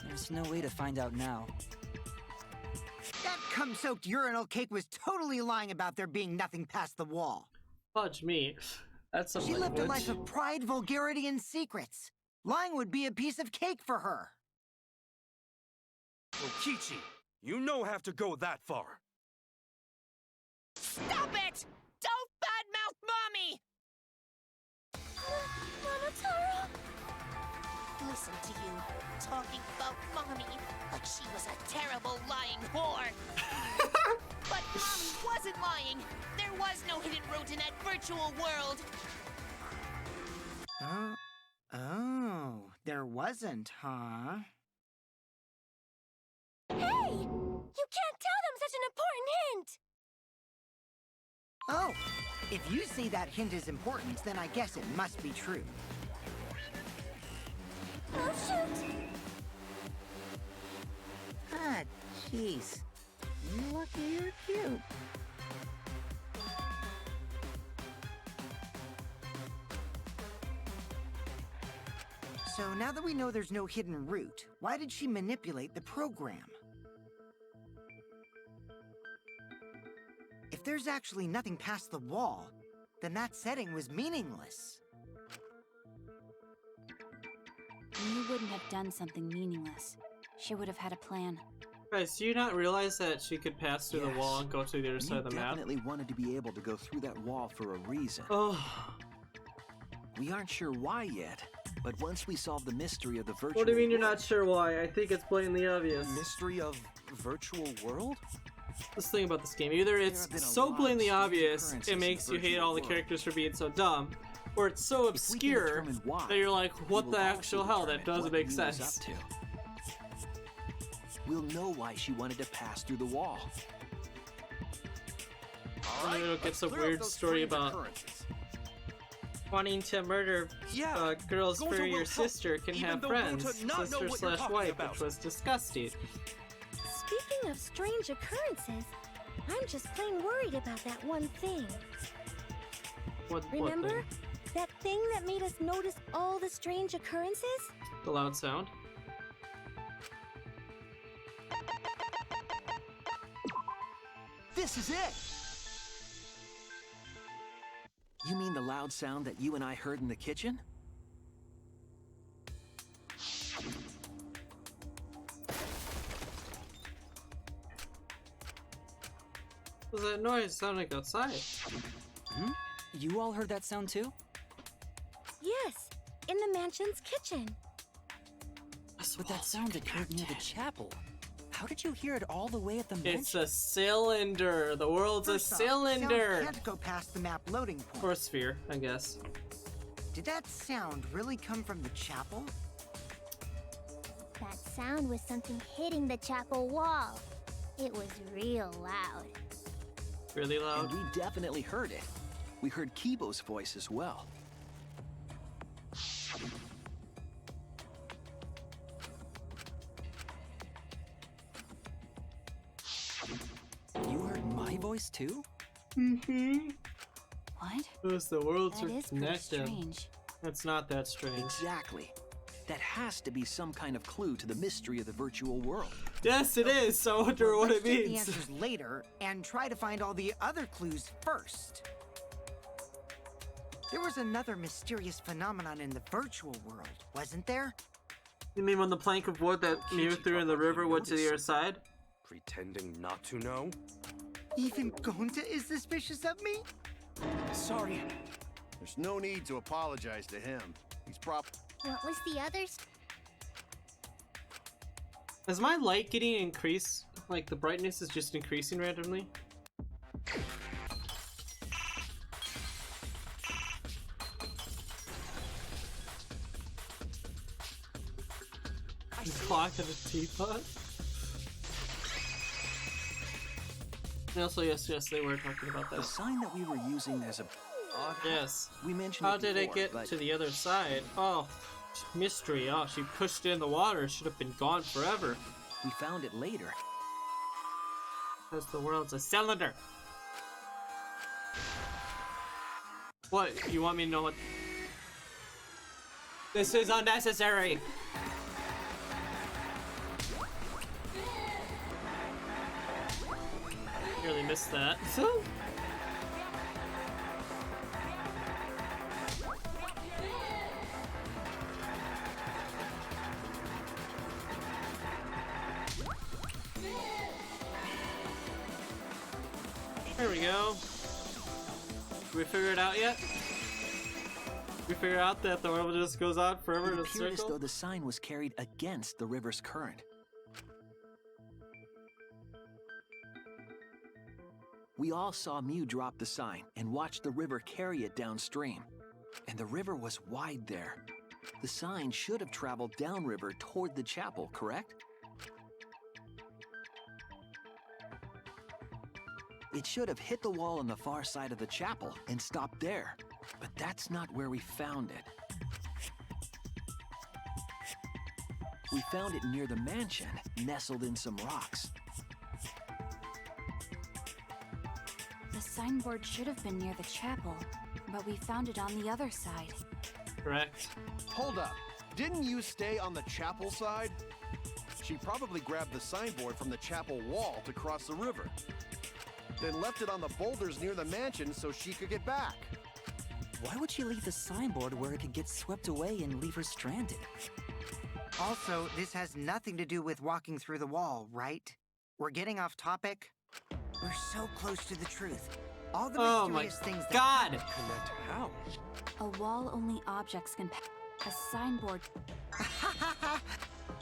Speaker 6: there's no way to find out now.
Speaker 4: That cum-soaked urinal cake was totally lying about there being nothing past the wall.
Speaker 1: Fudge me. That's some
Speaker 4: She lived a
Speaker 1: language.
Speaker 4: life of pride, vulgarity, and secrets. Lying would be a piece of cake for her.
Speaker 9: Kokichi, you no have to go that far.
Speaker 11: Stop it! Don't badmouth Mommy!
Speaker 10: Monotaro?
Speaker 11: Listen to you, talking about Mommy like she was a terrible lying whore. But Mommy wasn't lying. There was no hidden route in that virtual world.
Speaker 4: Oh, there wasn't, huh?
Speaker 10: Hey! You can't tell them such an important hint!
Speaker 4: Oh, if you say that hint is important, then I guess it must be true.
Speaker 10: Oh, shoot!
Speaker 3: Ah, jeez. Lucky you're cute.
Speaker 4: So now that we know there's no hidden route, why did she manipulate the program? If there's actually nothing past the wall, then that setting was meaningless.
Speaker 8: Mew wouldn't have done something meaningless. She would have had a plan.
Speaker 1: Guys, do you not realize that she could pass through the
Speaker 7: Yes.
Speaker 1: wall and go to the other side
Speaker 7: Mew
Speaker 1: of the map?
Speaker 7: definitely wanted to be able to go through that wall for a reason.
Speaker 1: Oh,
Speaker 7: We aren't sure why yet, but once we solve the mystery of the virtual
Speaker 1: what do you mean you're
Speaker 7: world-
Speaker 1: not sure why? I think it's blatantly obvious.
Speaker 7: Mystery of virtual world?
Speaker 1: this thing about this game. Either it's so blatantly obvious it makes you hate all the characters for being so dumb, or it's so obscure that you're like, what the actual hell? That doesn't make sense.
Speaker 7: We'll know why she wanted to pass through the wall.
Speaker 1: And then it'll get some weird story about wanting to murder girls for your sister can have friends, sister/wife, which was disgusting.
Speaker 10: Speaking of strange occurrences, I'm just plain worried about that one thing.
Speaker 1: What
Speaker 10: Remember?
Speaker 1: thing?
Speaker 10: That thing that made us notice all the strange occurrences?
Speaker 1: The loud sound.
Speaker 5: This is it!
Speaker 7: You mean the loud sound that you and I heard in the kitchen?
Speaker 1: What was that noise? Sounded like outside.
Speaker 6: Hmm? You all heard that sound too?
Speaker 10: Yes, in the mansion's kitchen.
Speaker 6: But that sound occurred near the chapel. How did you hear it all the way at the mansion?
Speaker 1: It's a cylinder. The world's
Speaker 4: First
Speaker 1: a
Speaker 4: off,
Speaker 1: cylinder.
Speaker 4: sound can't go past the map loading point.
Speaker 1: Or a sphere, I guess.
Speaker 4: Did that sound really come from the chapel?
Speaker 2: That sound was something hitting the chapel wall. It was real loud.
Speaker 1: Really loud.
Speaker 7: And we definitely heard it. We heard Kibo's voice as well.
Speaker 6: You heard my voice too?
Speaker 1: Mm-hmm.
Speaker 8: What?
Speaker 1: Those the worlds
Speaker 8: That
Speaker 1: are
Speaker 8: is pretty
Speaker 1: connected.
Speaker 8: strange.
Speaker 1: It's not that strange.
Speaker 7: Exactly. That has to be some kind of clue to the mystery of the virtual world.
Speaker 1: Yes, it is. I wonder what it
Speaker 4: Let's get the
Speaker 1: means.
Speaker 4: answers later and try to find all the other clues first. There was another mysterious phenomenon in the virtual world, wasn't there?
Speaker 1: You mean when the plank of wood that Mew threw in the river went to the other side?
Speaker 9: Pretending not to know?
Speaker 4: Even Gonta is suspicious of me?
Speaker 5: Sorry. There's no need to apologize to him. He's
Speaker 2: What was the others?
Speaker 1: Is my light getting increased? Like the brightness is just increasing randomly? Clock at a teapot? And also, yes, they were talking about
Speaker 7: The
Speaker 1: that.
Speaker 7: sign that we were using as a...
Speaker 1: Yes.
Speaker 7: We mentioned
Speaker 1: How
Speaker 7: it
Speaker 1: did it
Speaker 7: before,
Speaker 1: get
Speaker 7: but
Speaker 1: to the other side? Oh, mystery. Oh, she pushed it in the water. Should have been gone forever.
Speaker 7: we found it later.
Speaker 1: Because the world's a cylinder. What? You want me to know what? This is unnecessary. Nearly missed that. There we go. Did we figure it out yet? We figure out that the world just goes on forever
Speaker 7: It
Speaker 1: in a
Speaker 7: appeared as though
Speaker 1: circle?
Speaker 7: the sign was carried against the river's current. We all saw Mew drop the sign and watched the river carry it downstream. And the river was wide there. The sign should have traveled downriver toward the chapel, correct? It should have hit the wall on the far side of the chapel and stopped there. But that's not where we found it. We found it near the mansion, nestled in some rocks.
Speaker 8: The signboard should have been near the chapel, but we found it on the other side.
Speaker 1: Correct.
Speaker 5: Hold up. Didn't you stay on the chapel side? She probably grabbed the signboard from the chapel wall to cross the river. Then left it on the boulders near the mansion so she could get back.
Speaker 6: Why would she leave the signboard where it could get swept away and leave her stranded?
Speaker 4: Also, this has nothing to do with walking through the wall, right? We're getting off topic. We're so close to the truth. All the
Speaker 1: Oh my
Speaker 4: mysterious things that
Speaker 1: god!
Speaker 9: Connect how?
Speaker 8: A wall only objects can pass. A signboard.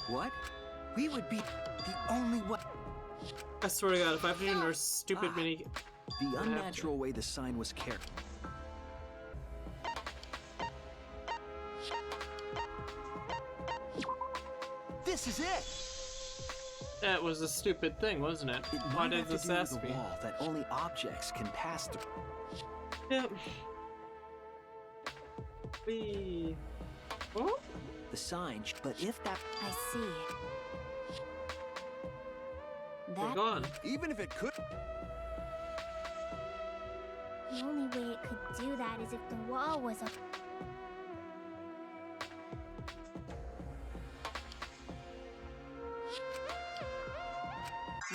Speaker 7: What?
Speaker 4: we would be the only one.
Speaker 1: I swear to God, if I have to do another stupid mini...
Speaker 7: The unnatural way the sign was carried.
Speaker 5: This is it!
Speaker 1: That was a stupid thing, wasn't it?
Speaker 7: It
Speaker 1: Why
Speaker 7: might
Speaker 1: did
Speaker 7: have to
Speaker 1: this
Speaker 7: do with
Speaker 1: ask
Speaker 7: the
Speaker 1: me?
Speaker 7: wall that only objects can pass through.
Speaker 1: Yep. Wee. Oh?
Speaker 7: The sign, but if that...
Speaker 8: I see.
Speaker 1: We're
Speaker 8: That
Speaker 1: gone.
Speaker 5: Even if it could...
Speaker 2: The only way it could do that is if the wall was up.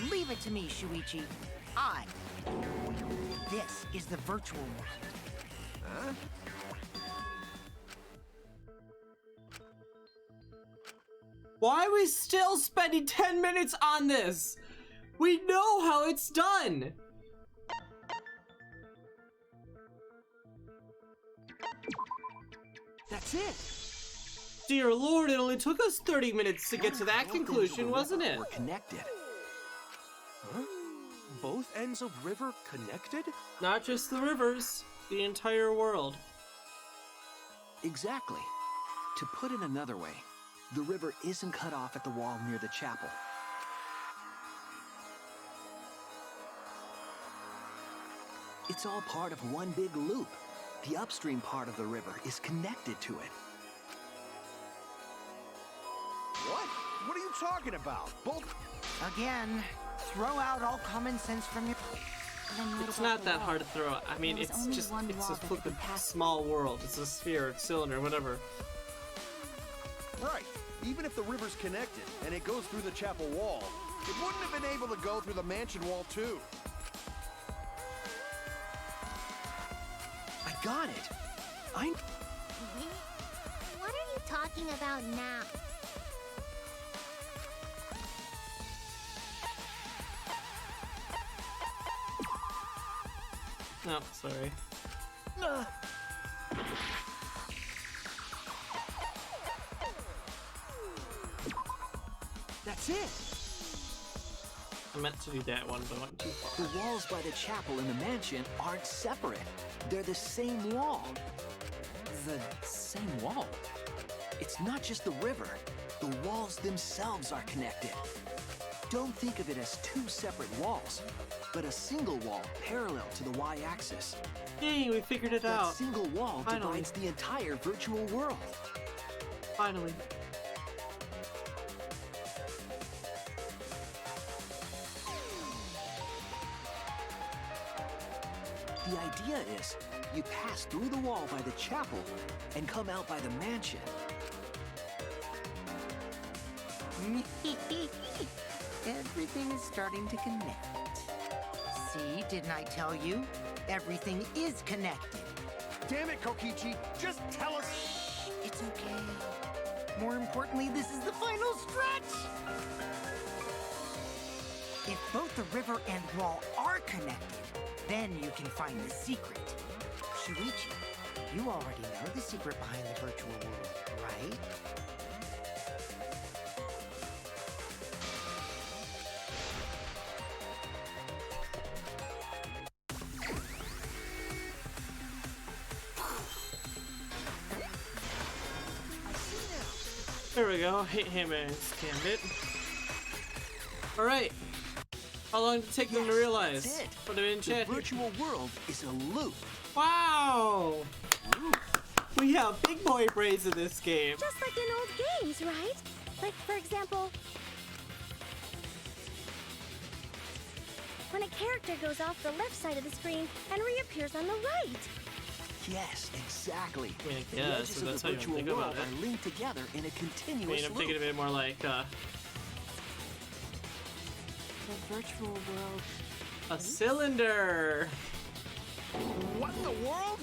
Speaker 4: Leave it to me, Shuichi. This is the virtual world.
Speaker 5: Huh?
Speaker 1: Why are we still spending 10 minutes on this? We know how it's done!
Speaker 7: That's it!
Speaker 1: Dear Lord, it only took us 30 minutes to get to that conclusion, wasn't it?
Speaker 7: We're connected.
Speaker 9: Huh? Both ends of river connected?
Speaker 1: Not just the rivers, the entire world.
Speaker 7: Exactly. To put it another way, the river isn't cut off at the wall near the chapel. It's all part of one big loop. The upstream part of the river is connected to it.
Speaker 5: What? What are you talking about? Both...
Speaker 4: Again, throw out all common sense from your...
Speaker 8: Then what
Speaker 1: It's
Speaker 8: about
Speaker 1: not
Speaker 8: the
Speaker 1: that
Speaker 8: wall?
Speaker 1: hard to throw out. I mean,
Speaker 8: There was
Speaker 1: it's
Speaker 8: only
Speaker 1: just,
Speaker 8: one
Speaker 1: it's
Speaker 8: wall
Speaker 1: a
Speaker 8: that
Speaker 1: flippin'
Speaker 8: could pass
Speaker 1: small world. It's a sphere, a cylinder, whatever.
Speaker 5: Right. Even if the river's connected and it goes through the chapel wall, it wouldn't have been able to go through the mansion wall too.
Speaker 7: I got it!
Speaker 2: What are you talking about now?
Speaker 1: No, sorry.
Speaker 7: That's it!
Speaker 1: I meant to do that one, but I went too far.
Speaker 7: The walls by the chapel and the mansion aren't separate. They're the same wall.
Speaker 6: The same wall?
Speaker 7: It's not just the river. The walls themselves are connected. Don't think of it as two separate walls, but a single wall parallel to the y-axis.
Speaker 1: Yay, we figured it
Speaker 7: That
Speaker 1: out.
Speaker 7: single wall
Speaker 1: Finally.
Speaker 7: divides the entire virtual world.
Speaker 1: Finally.
Speaker 7: The idea is, you pass through the wall by the chapel and come out by the mansion.
Speaker 4: Everything is starting to connect. See, didn't I tell you? Everything is connected.
Speaker 5: Damn it, Kokichi! Just tell us...
Speaker 4: It's okay. More importantly, this is the final stretch! If both the river and wall are connected, then you can find the secret. Shuichi, you already know the secret behind the virtual world, right?
Speaker 1: There we go. Hit him and scanned it. Alright. How long did it take them to realize?
Speaker 7: That's it.
Speaker 1: Put it in
Speaker 7: The
Speaker 1: chat.
Speaker 7: virtual world is a loop.
Speaker 1: Wow! We have big boy brains in this game.
Speaker 10: Just like in old games, right? Like, for example, when a character goes off the left side of the screen and reappears on the right.
Speaker 7: Yes, exactly.
Speaker 1: I mean,
Speaker 7: The
Speaker 1: yeah,
Speaker 7: edges
Speaker 1: so
Speaker 7: of
Speaker 1: that's
Speaker 7: the
Speaker 1: how you
Speaker 7: virtual
Speaker 1: think
Speaker 7: world
Speaker 1: about it.
Speaker 7: are linked together in a
Speaker 1: I
Speaker 7: continuous
Speaker 1: mean, I'm
Speaker 7: loop.
Speaker 1: thinking of it more like
Speaker 8: The virtual world.
Speaker 1: a cylinder.
Speaker 5: What in the world?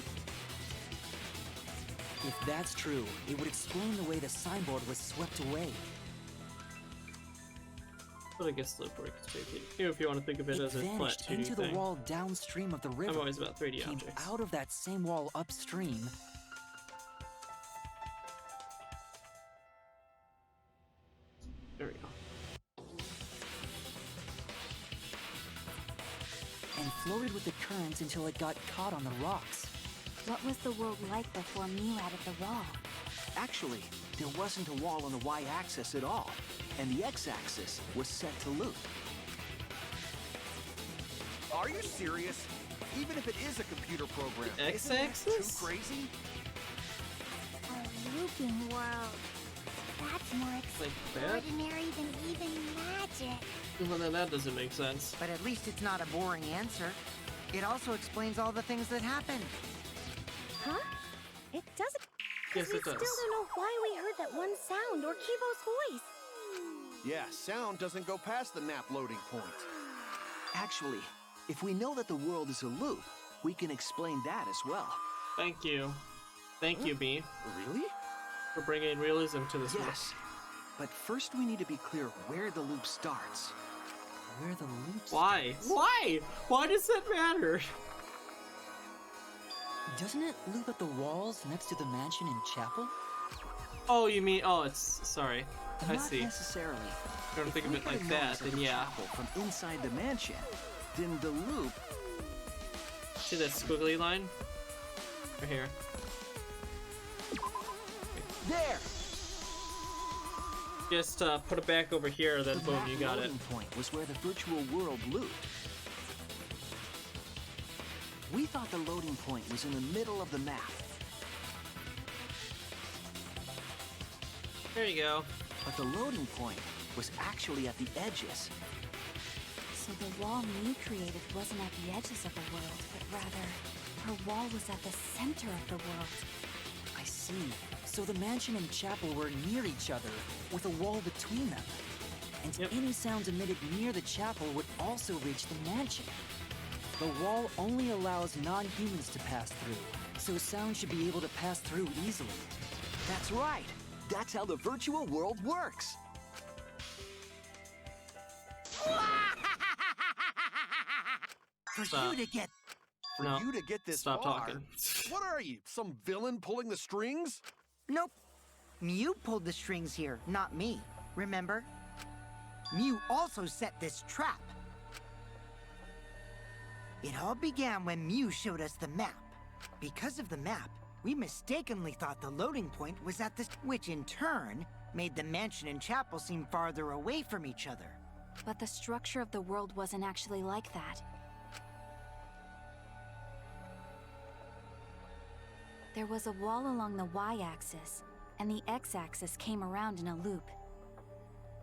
Speaker 6: If that's true, it would explain the way the signboard was swept away.
Speaker 1: But I guess loop works too. If you want to think of it
Speaker 6: It
Speaker 1: as a flat
Speaker 6: vanished
Speaker 1: 2D
Speaker 6: into the
Speaker 1: thing.
Speaker 6: wall downstream of the river.
Speaker 1: I'm always about 3D
Speaker 6: came
Speaker 1: objects.
Speaker 6: out of that same wall upstream.
Speaker 1: There we go.
Speaker 6: floated with the currents until it got caught on the rocks.
Speaker 8: What was the world like before Mew added the wall?
Speaker 7: Actually, there wasn't a wall on the y-axis at all, and the x-axis was set to loop.
Speaker 5: Are you serious? Even if it is a computer program,
Speaker 1: The
Speaker 5: isn't that too
Speaker 1: x-axis?
Speaker 5: crazy?
Speaker 2: A looping world. That's more
Speaker 1: Like that?
Speaker 2: extraordinary than even magic.
Speaker 1: Well, then that doesn't make sense.
Speaker 4: But at least it's not a boring answer. It also explains all the things that happened.
Speaker 10: Huh? It doesn't.
Speaker 1: Yes,
Speaker 10: we
Speaker 1: it does.
Speaker 10: still don't know why we heard that one sound or Kivo's voice.
Speaker 5: Yeah, sound doesn't go past the nap loading point.
Speaker 7: Actually, if we know that the world is a loop, we can explain that as well.
Speaker 1: Thank you. Thank you, B,
Speaker 5: Really?
Speaker 1: for bringing realism to this world.
Speaker 7: Yes, but first we need to be clear where the loop starts.
Speaker 6: Where the loops...
Speaker 1: Why? Why? Why does that matter?
Speaker 6: Doesn't it loop at the walls next to the mansion and chapel?
Speaker 1: Oh, you mean, oh, it's, sorry. I
Speaker 7: Not
Speaker 1: see.
Speaker 7: necessarily.
Speaker 1: Don't
Speaker 7: If
Speaker 1: think of
Speaker 7: we
Speaker 1: it
Speaker 7: get
Speaker 1: like
Speaker 7: a
Speaker 1: that,
Speaker 7: noise of
Speaker 1: then
Speaker 7: the
Speaker 1: yeah.
Speaker 7: chapel from inside the mansion, then the loop...
Speaker 1: See that squiggly line? Right here.
Speaker 7: There!
Speaker 1: Just put it back over here, then
Speaker 7: The
Speaker 1: boom,
Speaker 7: map
Speaker 1: you got it.
Speaker 7: loading point was where the virtual world looped. We thought the loading point was in the middle of the map,
Speaker 1: There you go.
Speaker 7: but the loading point was actually at the edges.
Speaker 8: So the wall Mew created wasn't at the edges of the world, but rather, her wall was at the center of the world.
Speaker 6: I see. So the mansion and chapel were near each other, with a wall between them. And
Speaker 1: Yep.
Speaker 6: any sounds emitted near the chapel would also reach the mansion. The wall only allows non-humans to pass through, so sound should be able to pass through easily.
Speaker 7: That's right. That's how the virtual world works.
Speaker 4: For
Speaker 1: Stop.
Speaker 4: you to get
Speaker 5: For
Speaker 1: No.
Speaker 5: you to get this
Speaker 1: Stop
Speaker 5: far,
Speaker 1: talking.
Speaker 5: what are you, some villain pulling the strings?
Speaker 4: Nope. Mew pulled the strings here, not me. Remember? Mew also set this trap. It all began when Mew showed us the map. Because of the map, we mistakenly thought the loading point was at this, which in turn made the mansion and chapel seem farther away from each other.
Speaker 8: But the structure of the world wasn't actually like that. There was a wall along the y-axis, and the x-axis came around in a loop.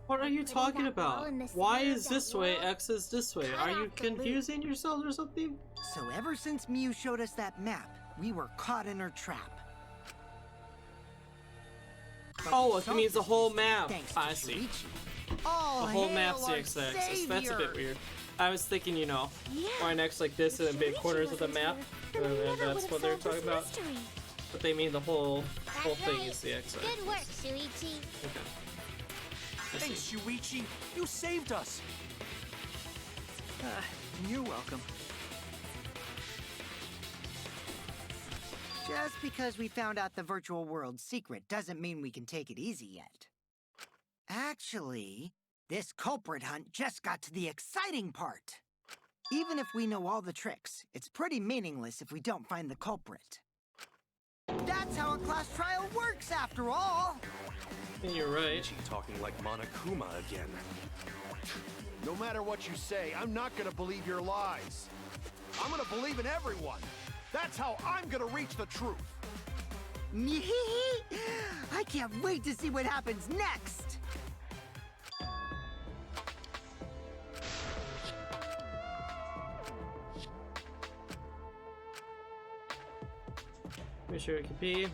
Speaker 1: What are you
Speaker 2: Putting
Speaker 1: talking
Speaker 2: that wall
Speaker 1: about?
Speaker 2: in the
Speaker 1: Why
Speaker 2: center of
Speaker 1: is
Speaker 2: that
Speaker 1: this way,
Speaker 2: wall,
Speaker 1: X is this way?
Speaker 2: cut
Speaker 1: Are you
Speaker 2: out the loop.
Speaker 1: confusing yourselves or something?
Speaker 4: So ever since Mew showed us that map, we were caught in her trap. But
Speaker 1: Oh,
Speaker 4: we
Speaker 1: it
Speaker 4: solved
Speaker 1: means the
Speaker 4: this
Speaker 1: whole
Speaker 4: mystery
Speaker 1: map.
Speaker 4: thanks to
Speaker 1: I see.
Speaker 4: Shuichi. All
Speaker 1: The whole
Speaker 4: hail
Speaker 1: map's the
Speaker 4: our
Speaker 1: x-axis. That's a bit
Speaker 4: savior.
Speaker 1: weird. I was thinking, you know,
Speaker 10: Yeah.
Speaker 1: why next like this and then big
Speaker 10: Shuichi
Speaker 1: corners of the
Speaker 10: wasn't
Speaker 1: map.
Speaker 10: here, then we
Speaker 1: And
Speaker 10: never
Speaker 1: that's
Speaker 10: would've
Speaker 1: what they're
Speaker 10: solved
Speaker 1: talking
Speaker 10: this
Speaker 1: about.
Speaker 10: mystery.
Speaker 1: But they mean the whole
Speaker 2: That's
Speaker 1: thing
Speaker 2: right.
Speaker 1: is the x-axis.
Speaker 2: Good work, Shuichi.
Speaker 1: Okay. I
Speaker 9: Hey,
Speaker 1: see.
Speaker 9: Shuichi, you saved us!
Speaker 7: You're welcome.
Speaker 4: Just because we found out the virtual world's secret doesn't mean we can take it easy yet. Actually, this culprit hunt just got to the exciting part. Even if we know all the tricks, it's pretty meaningless if we don't find the culprit. That's how a class trial works, after all!
Speaker 1: You're right.
Speaker 9: She talking like Monokuma again.
Speaker 5: No matter what you say, I'm not gonna believe your lies. I'm gonna believe in everyone. That's how I'm gonna reach the truth.
Speaker 4: I can't wait to see what happens next!
Speaker 1: Make sure it could be.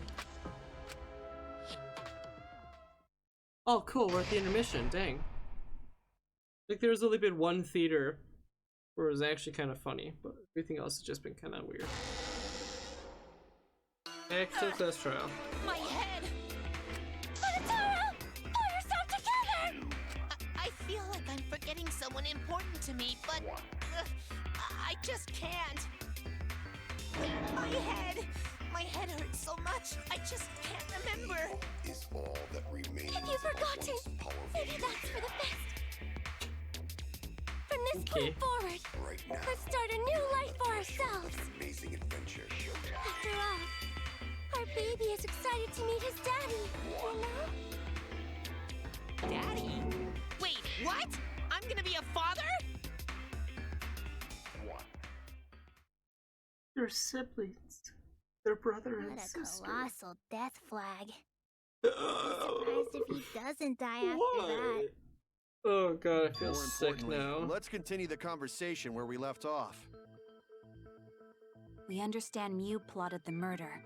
Speaker 1: Oh, cool. We're at the intermission. Dang. Like, there's only been one theater where it was actually kind of funny, but everything else has just been kind of weird. Success trial.
Speaker 11: My head!
Speaker 10: Anatara! Pull yourself together!
Speaker 11: I feel like I'm forgetting someone important to me, but I just can't. My head! My head hurts so much, I just can't remember.
Speaker 12: Is all that remains.
Speaker 10: If you've forgotten, maybe that's for the best. From Let's
Speaker 1: Okay.
Speaker 10: move forward.
Speaker 12: Right now.
Speaker 10: Let's start a new life for ourselves.
Speaker 12: Amazing adventure.
Speaker 10: After all, our baby is excited to meet his daddy, you know?
Speaker 11: Daddy? Wait, what? I'm gonna be a father?
Speaker 1: They're siblings. They're brother and
Speaker 2: What a
Speaker 1: sister.
Speaker 2: colossal death flag. I'd be surprised if he doesn't die after that.
Speaker 1: Oh god, I feel
Speaker 5: More
Speaker 1: sick
Speaker 5: importantly,
Speaker 1: now.
Speaker 5: let's continue the conversation where we left off.
Speaker 8: We understand Mew plotted the murder,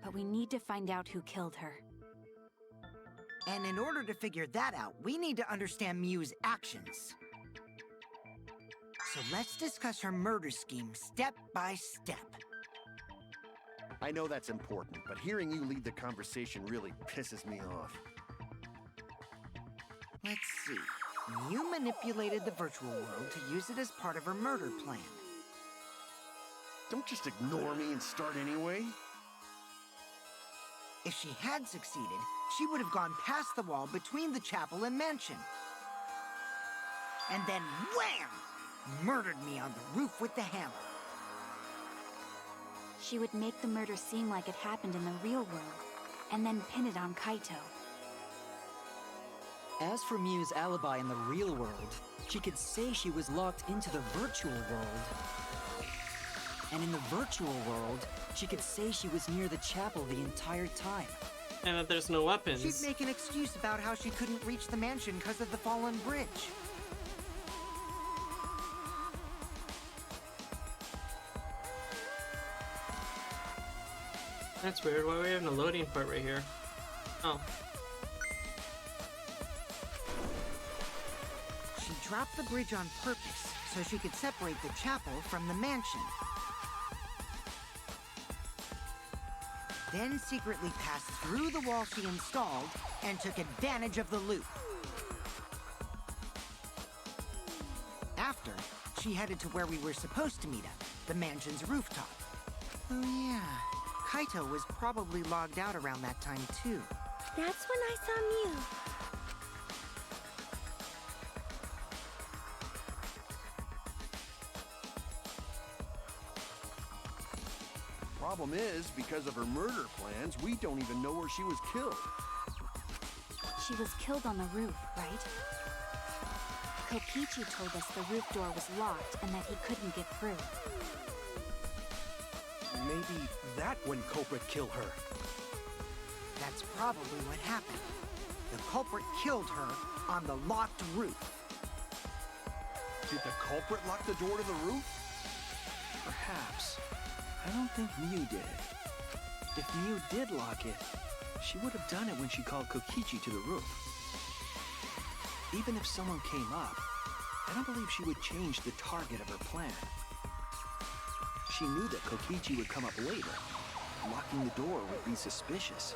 Speaker 8: but we need to find out who killed her.
Speaker 4: And in order to figure that out, we need to understand Mew's actions. So let's discuss her murder scheme step by step.
Speaker 5: I know that's important, but hearing you lead the conversation really pisses me off.
Speaker 4: Let's see. Mew manipulated the virtual world to use it as part of her murder plan.
Speaker 5: Don't just ignore me and start anyway.
Speaker 4: If she had succeeded, she would have gone past the wall between the chapel and mansion. And then wham! Murdered me on the roof with the hammer.
Speaker 8: She would make the murder seem like it happened in the real world, and then pin it on Kaito.
Speaker 6: As for Mew's alibi in the real world, she could say she was locked into the virtual world. And in the virtual world, she could say she was near the chapel the entire time.
Speaker 1: And that there's no weapons.
Speaker 4: She'd make an excuse about how she couldn't reach the mansion because of the fallen bridge.
Speaker 1: That's weird. Why are we having a loading part right here? Oh.
Speaker 4: She dropped the bridge on purpose so she could separate the chapel from the mansion. Then secretly passed through the wall she installed and took advantage of the loop. After, she headed to where we were supposed to meet up, the mansion's rooftop. Oh yeah, Kaito was probably logged out around that time too.
Speaker 10: That's when I saw Mew.
Speaker 5: Problem is, because of her murder plans, we don't even know where she was killed.
Speaker 8: She was killed on the roof, right? Kokichi told us the roof door was locked and that he couldn't get through.
Speaker 9: Maybe that when culprit killed her.
Speaker 4: That's probably what happened. The culprit killed her on the locked roof.
Speaker 5: Did the culprit lock the door to the roof?
Speaker 7: Perhaps. I don't think Mew did it. If Mew did lock it, she would have done it when she called Kokichi to the roof. Even if someone came up, I don't believe she would change the target of her plan. She knew that Kokichi would come up later. Locking the door would be suspicious.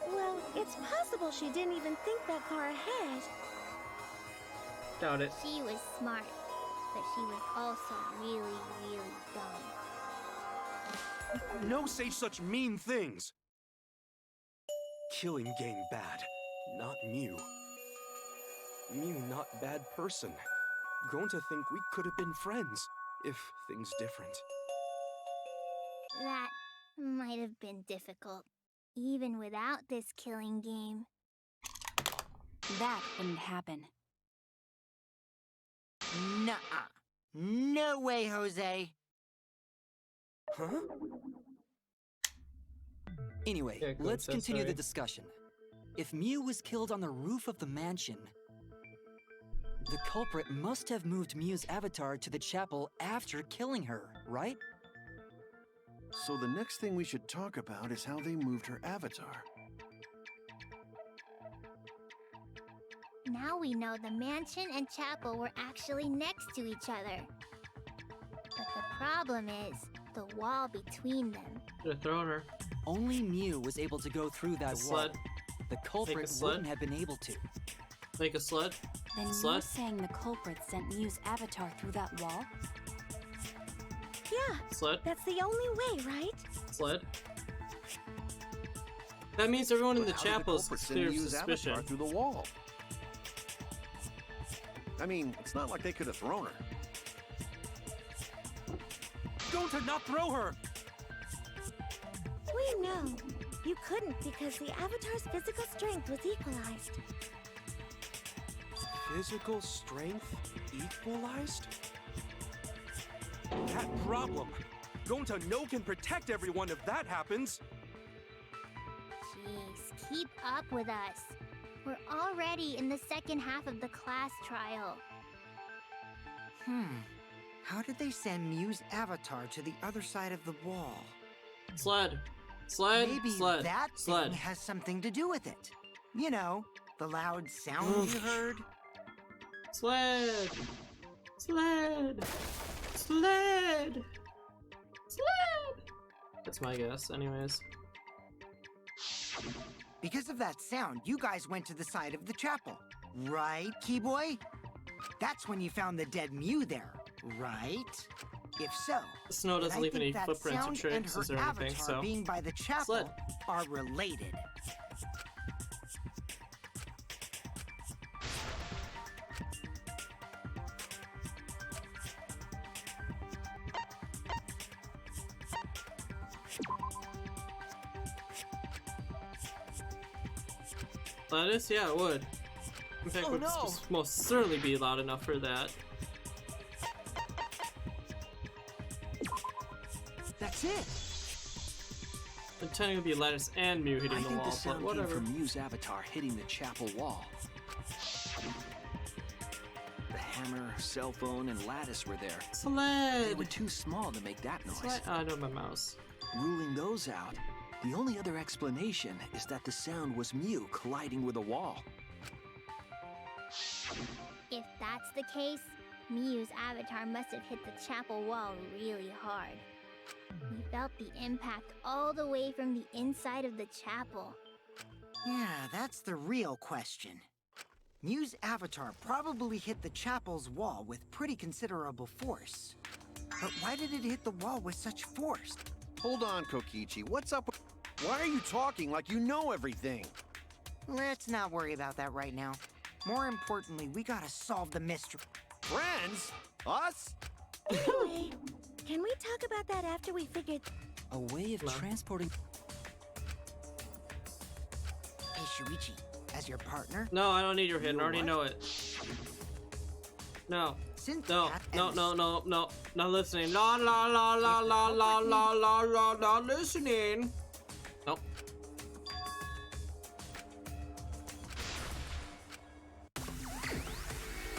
Speaker 10: Well, it's possible she didn't even think that far ahead.
Speaker 1: Doubt it.
Speaker 2: She was smart, but she was also really, really dumb.
Speaker 9: No say such mean things. Killing game bad, not Mew. Mew not bad person. Going to think we could have been friends if things different.
Speaker 2: That might have been difficult, even without this killing game.
Speaker 8: That wouldn't happen.
Speaker 4: Nuh-uh. No way, Jose.
Speaker 9: Huh?
Speaker 6: Anyway,
Speaker 1: Yeah, Glenn,
Speaker 6: let's
Speaker 1: so
Speaker 6: continue the
Speaker 1: sorry.
Speaker 6: discussion. If Mew was killed on the roof of the mansion, the culprit must have moved Mew's avatar to the chapel after killing her, right?
Speaker 5: So the next thing we should talk about is how they moved her avatar.
Speaker 2: Now we know the mansion and chapel were actually next to each other. But the problem is the wall between them.
Speaker 1: Should have thrown her.
Speaker 6: Only Mew was able to go through that
Speaker 1: A
Speaker 6: wall.
Speaker 1: sled.
Speaker 6: The culprit
Speaker 1: sled.
Speaker 6: wouldn't have been able to.
Speaker 1: Make a sled.
Speaker 8: Then you're
Speaker 1: Sled.
Speaker 8: saying the culprit sent Mew's avatar through that wall?
Speaker 10: Yeah,
Speaker 1: Sled.
Speaker 10: that's the only way, right?
Speaker 1: Sled. That means everyone in the
Speaker 5: But how did
Speaker 1: chapel is
Speaker 5: culprit send
Speaker 1: clear of
Speaker 5: Mew's
Speaker 1: suspicion.
Speaker 5: avatar through the wall? I mean, it's not like they could have thrown her.
Speaker 9: Gonta, not throw her!
Speaker 10: We know. You couldn't because the Avatar's physical strength was equalized.
Speaker 9: Physical strength equalized? That problem. Gonta no can protect everyone if that happens.
Speaker 2: Jeez, keep up with us. We're already in the second half of the class trial.
Speaker 4: How did they send Mew's avatar to the other side of the wall?
Speaker 1: Sled. Sled.
Speaker 4: Maybe
Speaker 1: Sled.
Speaker 4: that
Speaker 1: Sled.
Speaker 4: thing has something to do with it. You know, the loud sound you heard.
Speaker 1: Sled. Sled. Sled. Sled. That's my guess, anyways.
Speaker 4: Because of that sound, you guys went to the side of the chapel. Right, Keyboy? That's when you found the dead Mew there, right? If so,
Speaker 1: The snow
Speaker 4: then
Speaker 1: doesn't
Speaker 4: I
Speaker 1: leave
Speaker 4: think
Speaker 1: any
Speaker 4: that
Speaker 1: footprints or
Speaker 4: sound
Speaker 1: tracks
Speaker 4: and her
Speaker 1: or anything,
Speaker 4: avatar
Speaker 1: so.
Speaker 4: being by the chapel
Speaker 1: Sled.
Speaker 4: are related.
Speaker 1: Lettuce? Yeah, it would. In fact,
Speaker 9: Oh,
Speaker 1: would
Speaker 9: no.
Speaker 1: most certainly be loud enough for that.
Speaker 4: That's it.
Speaker 1: Intending to be Lettuce and Mew hitting
Speaker 7: I
Speaker 1: the
Speaker 7: think
Speaker 1: wall,
Speaker 7: the
Speaker 1: but
Speaker 7: sound came
Speaker 1: whatever.
Speaker 7: from Mew's avatar hitting the chapel wall. The hammer, cell phone, and lattice were there. They
Speaker 1: Sled!
Speaker 7: were too small to make that noise.
Speaker 1: Sled. Oh, no, my mouse.
Speaker 7: Ruling those out, the only other explanation is that the sound was Mew colliding with a wall.
Speaker 2: If that's the case, Mew's avatar must have hit the chapel wall really hard. We felt the impact all the way from the inside of the chapel.
Speaker 4: Yeah, that's the real question. Mew's avatar probably hit the chapel's wall with pretty considerable force. But why did it hit the wall with such force?
Speaker 5: Hold on, Kokichi. What's up with... Why are you talking like you know everything?
Speaker 4: Let's not worry about that right now. More importantly, we gotta solve the mystery.
Speaker 5: Friends? Us?
Speaker 10: Anyway, can we talk about that after we figured...
Speaker 6: A way of
Speaker 1: No.
Speaker 6: transporting...
Speaker 4: Hey, Shuichi, as your partner,
Speaker 1: No, I don't need your hit. I
Speaker 4: You
Speaker 1: already
Speaker 4: what?
Speaker 1: know it. No.
Speaker 4: since
Speaker 1: No,
Speaker 4: that
Speaker 1: no,
Speaker 4: and
Speaker 1: no,
Speaker 4: the
Speaker 1: no, no. Not listening. La la la la la la la la la la listening. Nope.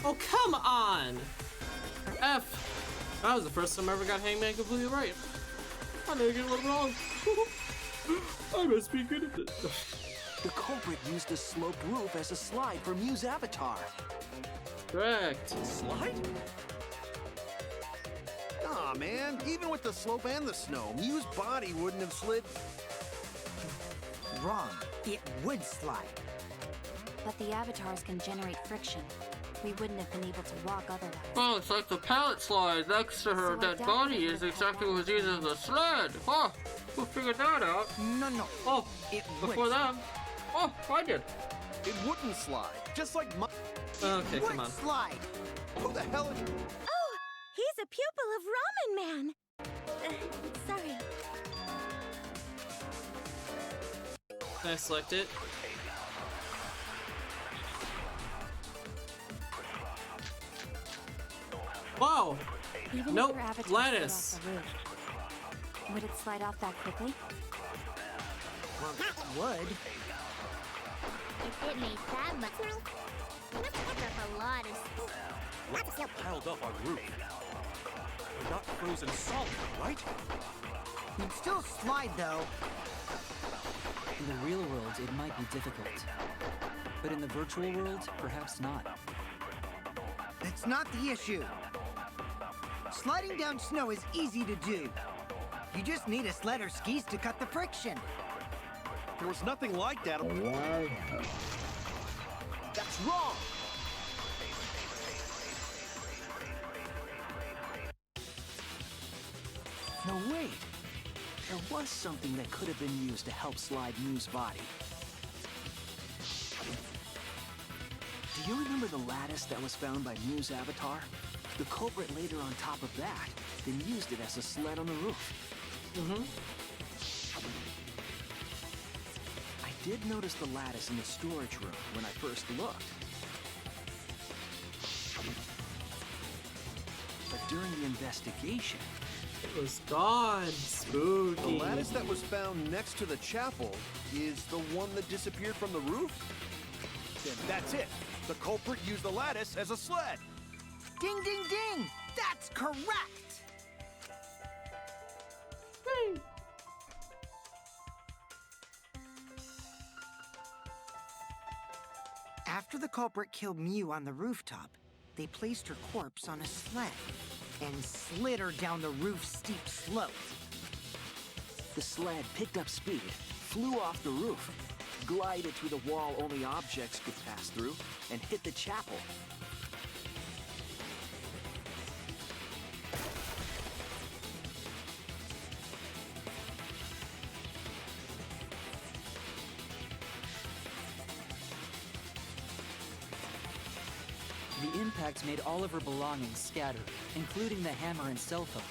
Speaker 1: Oh, come on! F. That was the first time I ever got Hangman completely right. I never get one wrong. I must be good at this.
Speaker 7: The culprit used the sloped roof as a slide for Mew's avatar.
Speaker 1: Correct.
Speaker 5: Slide? Nah, man. Even with the slope and the snow, Mew's body wouldn't have slid.
Speaker 4: wrong, it would slide.
Speaker 8: But the avatars can generate friction. We wouldn't have been able to walk otherwise.
Speaker 1: Oh, it's like the pallet slide next to her
Speaker 8: So I
Speaker 1: dead
Speaker 8: doubt
Speaker 1: body
Speaker 8: it
Speaker 1: is
Speaker 8: would
Speaker 1: exactly
Speaker 8: have
Speaker 1: what was used as a sled. Oh, who figured that out?
Speaker 4: No,
Speaker 1: Oh,
Speaker 4: it
Speaker 1: before
Speaker 4: would.
Speaker 1: them. Oh, I did.
Speaker 5: It wouldn't slide. Just like my...
Speaker 1: Okay,
Speaker 4: would
Speaker 1: come on.
Speaker 4: slide.
Speaker 5: Who the hell is...
Speaker 10: Oh, he's a pupil of Ramen Man. Sorry.
Speaker 1: Can I select it? Wow!
Speaker 8: Even
Speaker 1: Nope,
Speaker 8: if her avatar
Speaker 1: lettuce.
Speaker 8: slid off the roof, would it slide off that quickly?
Speaker 4: Well, it would.
Speaker 2: If it made that much snow, that's up a lot of
Speaker 9: Lots of snow piled up on roof. But not frozen solid, right?
Speaker 4: You'd still slide, though.
Speaker 6: In the real world, it might be difficult. But in the virtual world, perhaps not.
Speaker 4: That's not the issue. Sliding down snow is easy to do. You just need a sled or skis to cut the friction.
Speaker 5: There was nothing like that. That's wrong!
Speaker 7: No, wait. There was something that could have been used to help slide Mew's body.
Speaker 4: Do
Speaker 7: You remember the lattice that was found by Mew's avatar? The culprit laid her on top of that, then used it as a sled on the roof. I did notice the lattice in the storage room when I first looked. But during the investigation,
Speaker 1: It was gone. Spooky.
Speaker 5: The lattice that was found next to the chapel is the one that disappeared from the roof? Then that's it. The culprit used the lattice as a sled.
Speaker 4: Ding, ding, ding! That's correct! After the culprit killed Mew on the rooftop, they placed her corpse on a sled and slid her down the roof's steep slope.
Speaker 7: the sled picked up speed, flew off the roof, glided through the wall only objects could pass through, and hit the chapel.
Speaker 6: The impact made all of her belongings scatter, including the hammer and cell phone.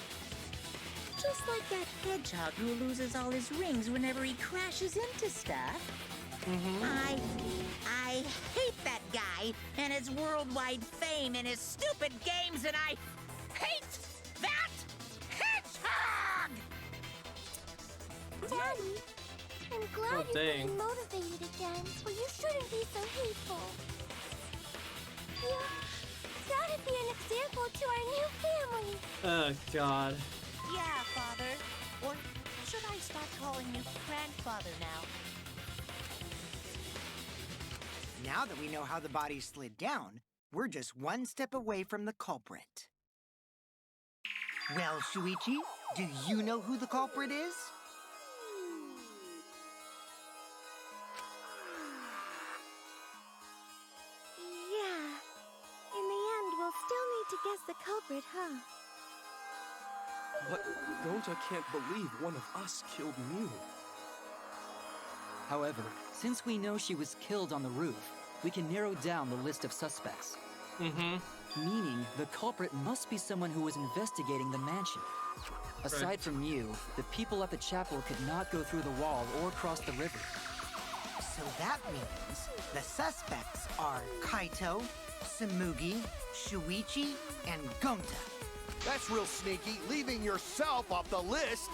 Speaker 3: Just like that hedgehog who loses all his rings whenever he crashes into stuff. I hate that guy and his worldwide fame and his stupid games, and I hate that hedgehog!
Speaker 10: Daddy, I'm glad
Speaker 1: Oh,
Speaker 10: you're
Speaker 1: dang.
Speaker 10: feeling motivated again, but you shouldn't be so hateful. You gotta be an example to our new family.
Speaker 1: Oh, God.
Speaker 11: Yeah, Father. Or should I start calling you grandfather now?
Speaker 4: Now that we know how the body slid down, we're just one step away from the culprit. Well, Shuichi, do you know who the culprit is?
Speaker 10: Yeah. In the end, we'll still need to guess the culprit, huh?
Speaker 9: But Gonta can't believe one of us killed Mew.
Speaker 6: However, since we know she was killed on the roof, we can narrow down the list of suspects. Meaning, the culprit must be someone who was investigating the mansion. Aside from Mew, the people at the chapel could not go through the wall or cross the river.
Speaker 4: So that means the suspects are Kaito, Samugi, Shuichi, and Gonta.
Speaker 5: That's real sneaky, leaving yourself off the list.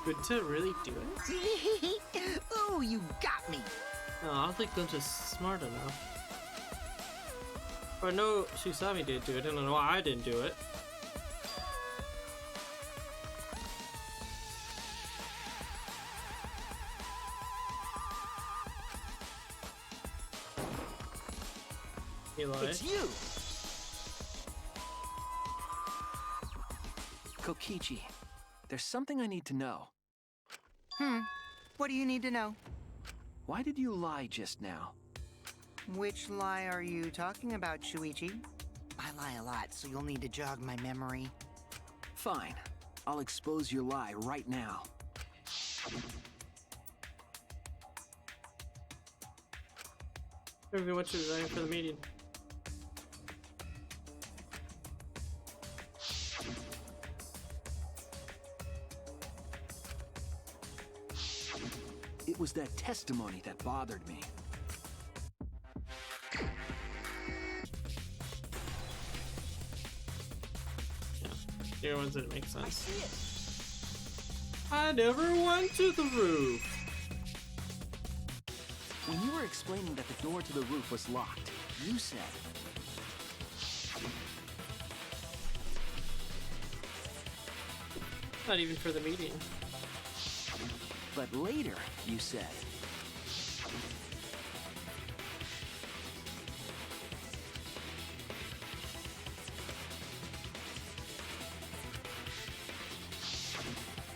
Speaker 1: Could to really do it?
Speaker 4: Ooh, you got me.
Speaker 1: No, I don't think Gunta's smart enough. Or no, Susami did do it. I don't know why I didn't do it. Eli.
Speaker 7: It's you! Kokichi, there's something I need to know.
Speaker 4: What do you need to know?
Speaker 7: Why did you lie just now?
Speaker 4: Which lie are you talking about, Shuichi? I lie a lot, so you'll need to jog my memory.
Speaker 7: Fine. I'll expose your lie right now.
Speaker 1: Everyone wants you resign for the meeting.
Speaker 7: It was that testimony that bothered me.
Speaker 1: The ones that make sense.
Speaker 11: I see it.
Speaker 1: I never went to the roof.
Speaker 7: When you were explaining that the door to the roof was locked, you said,
Speaker 1: Not even for the meeting.
Speaker 7: but later you said,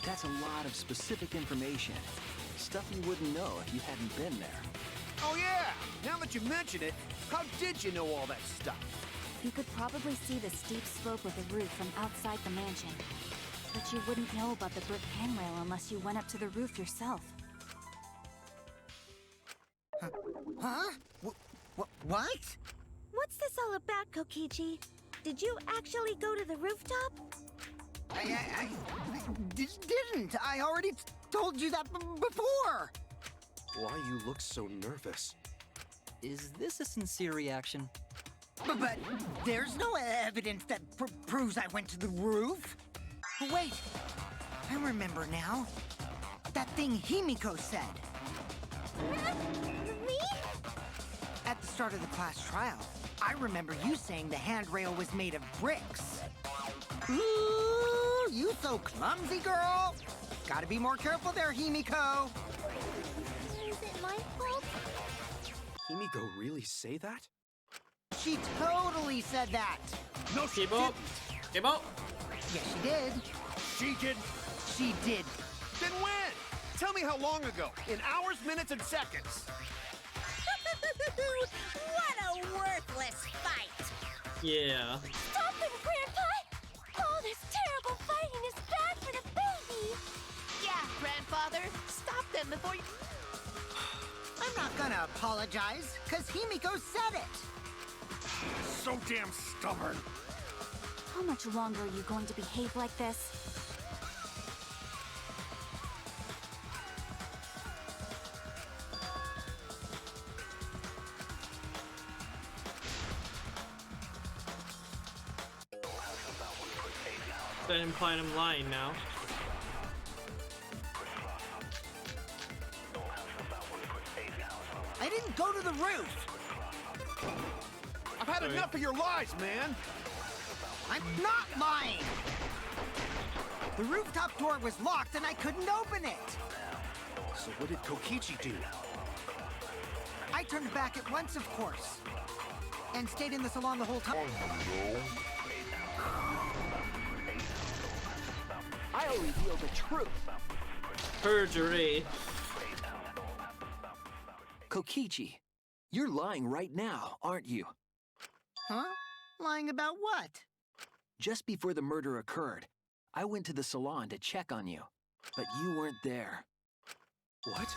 Speaker 7: that's a lot of specific information. Stuff you wouldn't know if you hadn't been there.
Speaker 5: Oh yeah, now that you mention it, how did you know all that stuff?
Speaker 8: You could probably see the steep slope of the roof from outside the mansion. But you wouldn't know about the brick handrail unless you went up to the roof yourself.
Speaker 4: Huh? What?
Speaker 10: What's this all about, Kokichi? Did you actually go to the rooftop?
Speaker 4: I didn't. I already told you that before.
Speaker 9: Why you look so nervous?
Speaker 6: Is this a sincere reaction?
Speaker 4: But there's no evidence that proves I went to the roof. Wait, I remember now. That thing Himiko said.
Speaker 2: Me?
Speaker 4: At the start of the class trial, I remember you saying the handrail was made of bricks. Ooh, you so clumsy, girl. Gotta be more careful there, Himiko.
Speaker 2: Is it my fault?
Speaker 9: Himiko really say that?
Speaker 4: She totally said that.
Speaker 5: No, she
Speaker 1: Keep up.
Speaker 5: didn't.
Speaker 1: Keep up.
Speaker 4: Yes, she did.
Speaker 5: She did.
Speaker 4: She did.
Speaker 5: Then when? Tell me how long ago. In hours, minutes, and seconds.
Speaker 11: What a worthless fight!
Speaker 1: Yeah.
Speaker 10: Stop them, Grandpa! All this terrible fighting is bad for the baby!
Speaker 11: Yeah, grandfather, stop them before you...
Speaker 4: I'm not gonna apologize, because Himiko said it.
Speaker 5: So damn stubborn.
Speaker 8: How much longer are you going to behave like this?
Speaker 1: That implied I'm lying now.
Speaker 4: I didn't go to the roof.
Speaker 5: I've had
Speaker 1: Sorry.
Speaker 5: enough of your lies, man.
Speaker 4: I'm not lying. The rooftop door was locked and I couldn't open it.
Speaker 5: So what did Kokichi do?
Speaker 4: I turned back at once, of course. And stayed in the salon the whole time.
Speaker 7: I'll reveal the truth.
Speaker 1: Perjury.
Speaker 7: Kokichi, you're lying right now, aren't you?
Speaker 4: Huh? Lying about what?
Speaker 7: Just before the murder occurred, I went to the salon to check on you, but you weren't there.
Speaker 9: What?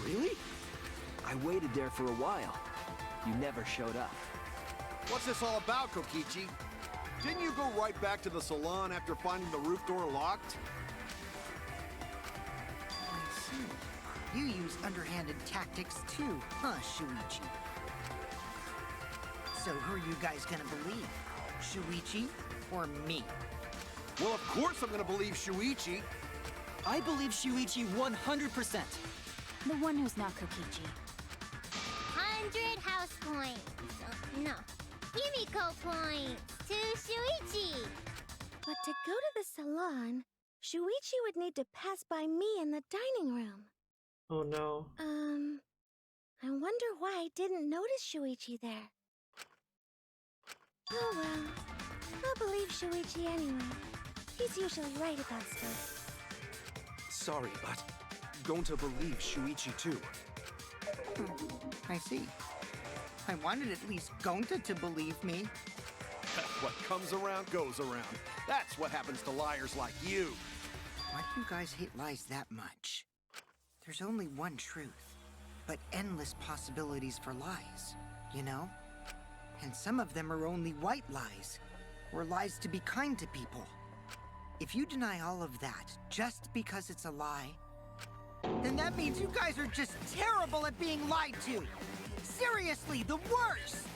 Speaker 9: Really?
Speaker 7: I waited there for a while. You never showed up.
Speaker 5: What's this all about, Kokichi? Didn't you go right back to the salon after finding the roof door locked?
Speaker 4: I see. You use underhanded tactics too, huh, Shuichi? So who are you guys gonna believe? Shuichi or me?
Speaker 5: Well, of course I'm gonna believe Shuichi.
Speaker 6: I believe Shuichi 100%.
Speaker 8: The one who's not Kokichi.
Speaker 2: 100 house points. Oh, no. Himiko points to Shuichi.
Speaker 10: But to go to the salon, Shuichi would need to pass by me in the dining room.
Speaker 1: Oh no.
Speaker 10: I wonder why I didn't notice Shuichi there. Oh well, I'll believe Shuichi anyway. He's usually right about stuff.
Speaker 9: Sorry, but going to believe Shuichi too.
Speaker 4: I see. I wanted at least Gonta to believe me.
Speaker 5: What comes around goes around. That's what happens to liars like you.
Speaker 4: Why do you guys hate lies that much? There's only one truth, but endless possibilities for lies, you know? And some of them are only white lies, or lies to be kind to people. If you deny all of that just because it's a lie, then that means you guys are just terrible at being lied to. Seriously, the worst!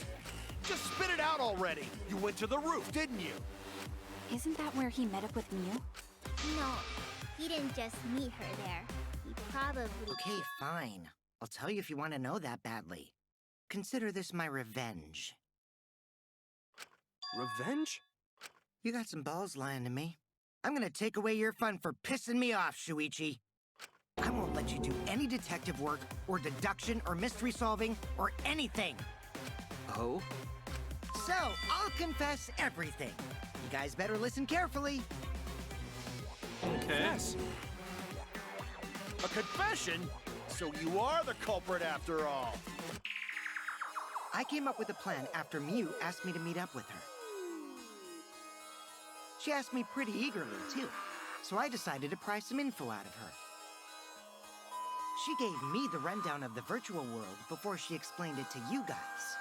Speaker 5: Just spit it out already. You went to the roof, didn't you?
Speaker 8: Isn't that where he met up with Miu?
Speaker 2: No, he didn't just meet her there. He probably...
Speaker 4: Okay, fine. I'll tell you if you want to know that badly. Consider this my revenge.
Speaker 9: Revenge?
Speaker 4: You got some balls lying to me. I'm gonna take away your fun for pissing me off, Shuichi. I won't let you do any detective work, or deduction, or mystery solving, or anything.
Speaker 7: Oh?
Speaker 4: So, I'll confess everything. You guys better listen carefully.
Speaker 1: Okay.
Speaker 5: Yes. A confession? So you are the culprit after all.
Speaker 4: I came up with a plan after Miu asked me to meet up with her. She asked me pretty eagerly, too, so I decided to pry some info out of her. She gave me the rundown of the virtual world before she explained it to you guys.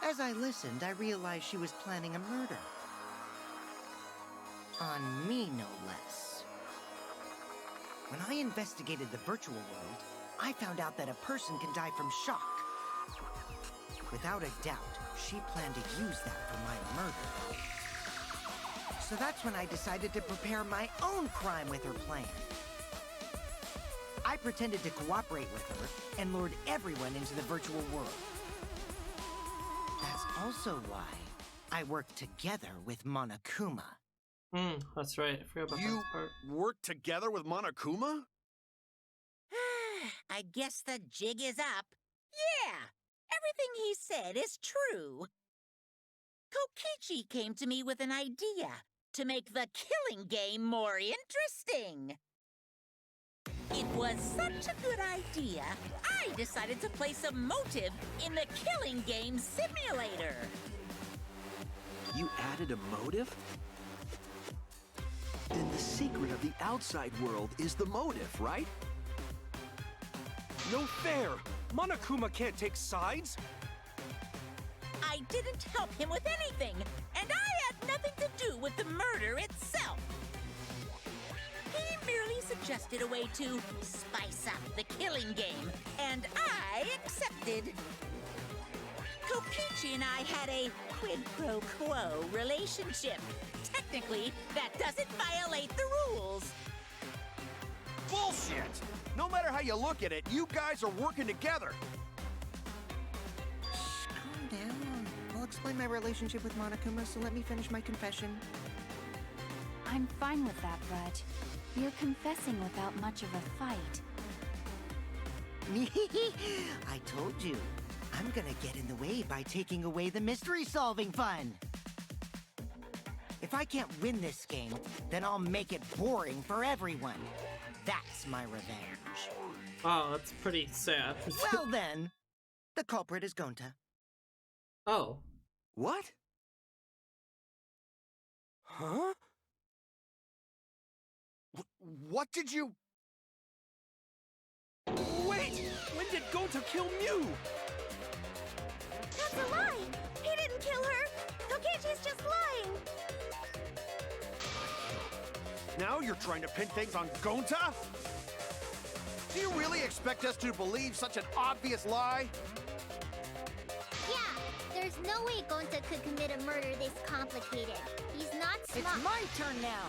Speaker 4: As I listened, I realized she was planning a murder. On me, no less. When I investigated the virtual world, I found out that a person can die from shock. Without a doubt, she planned to use that for my murder. So that's when I decided to prepare my own crime with her plan. I pretended to cooperate with her and lured everyone into the virtual world. That's also why I worked together with Monokuma.
Speaker 1: That's right. I forgot about that part.
Speaker 5: You worked together with Monokuma?
Speaker 3: I guess the jig is up. Yeah, everything he said is true. Kokichi came to me with an idea to make the killing game more interesting. It was such a good idea, I decided to place a motive in the killing game simulator.
Speaker 7: You added a motive? Then the secret of the outside world is the motive, right?
Speaker 9: No fair! Monokuma can't take sides!
Speaker 3: I didn't help him with anything, and I had nothing to do with the murder itself. He merely suggested a way to spice up the killing game, and I accepted. Kokichi and I had a quid pro quo relationship. Technically, that doesn't violate the rules.
Speaker 5: Bullshit! No matter how you look at it, you guys are working together.
Speaker 4: Shh, calm down. I'll explain my relationship with Monokuma, so let me finish my confession.
Speaker 8: I'm fine with that, but you're confessing without much of a fight.
Speaker 4: I told you. I'm gonna get in the way by taking away the mystery-solving fun. If I can't win this game, then I'll make it boring for everyone. That's my revenge.
Speaker 1: Wow, that's pretty sad.
Speaker 4: Well then, the culprit is Gonta.
Speaker 1: Oh.
Speaker 9: What? Huh?
Speaker 5: What did you...
Speaker 9: Wait! When did Gonta kill Mew?
Speaker 10: That's a lie! He didn't kill her! Kokichi's just lying!
Speaker 5: Now you're trying to pin things on Gonta? Do you really expect us to believe such an obvious lie?
Speaker 2: Yeah, there's no way Gonta could commit a murder this complicated. He's not smart.
Speaker 4: It's my turn now.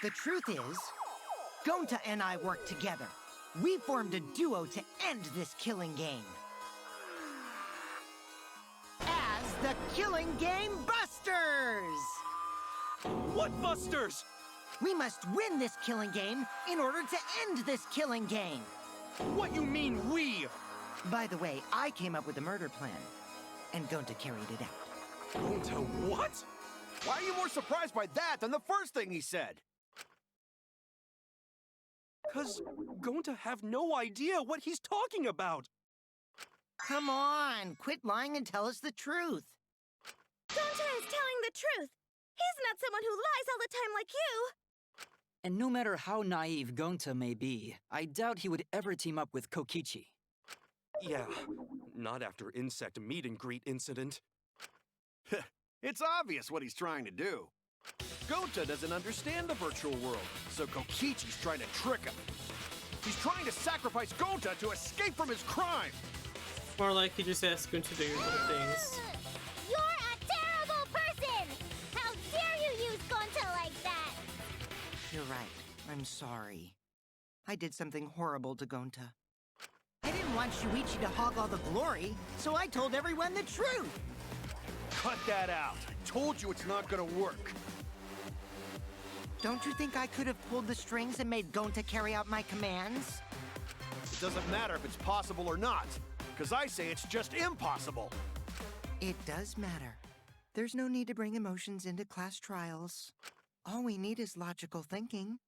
Speaker 4: The truth is, Gonta and I worked together. We formed a duo to end this killing game. As the Killing Game Busters!
Speaker 9: What Busters?
Speaker 4: We must win this killing game in order to end this killing game.
Speaker 9: What you mean, we?
Speaker 4: By the way, I came up with the murder plan, and Gonta carried it out.
Speaker 9: Gonta what?
Speaker 5: Why are you more surprised by that than the first thing he said?
Speaker 9: 'Cause Gonta have no idea what he's talking about.
Speaker 4: Come on, quit lying and tell us the truth.
Speaker 10: Gonta is telling the truth! He's not someone who lies all the time like you!
Speaker 6: And no matter how naive Gonta may be, I doubt he would ever team up with Kokichi.
Speaker 9: Yeah, not after insect meet and greet incident.
Speaker 5: It's obvious what he's trying to do. Gonta doesn't understand the virtual world, so Kokichi's trying to trick him. He's trying to sacrifice Gonta to escape from his crime!
Speaker 1: More like you just ask him to do little things.
Speaker 2: You're a terrible person! How dare you use Gonta like that?
Speaker 4: You're right. I'm sorry. I did something horrible to Gonta. I didn't want Shuichi to hog all the glory, so I told everyone the truth!
Speaker 5: Cut that out! I told you it's not gonna work!
Speaker 4: Don't you think I could have pulled the strings and made Gonta carry out my commands?
Speaker 5: It doesn't matter if it's possible or not, because I say it's just impossible!
Speaker 4: It does matter. There's no need to bring emotions into class trials. All we need is logical thinking.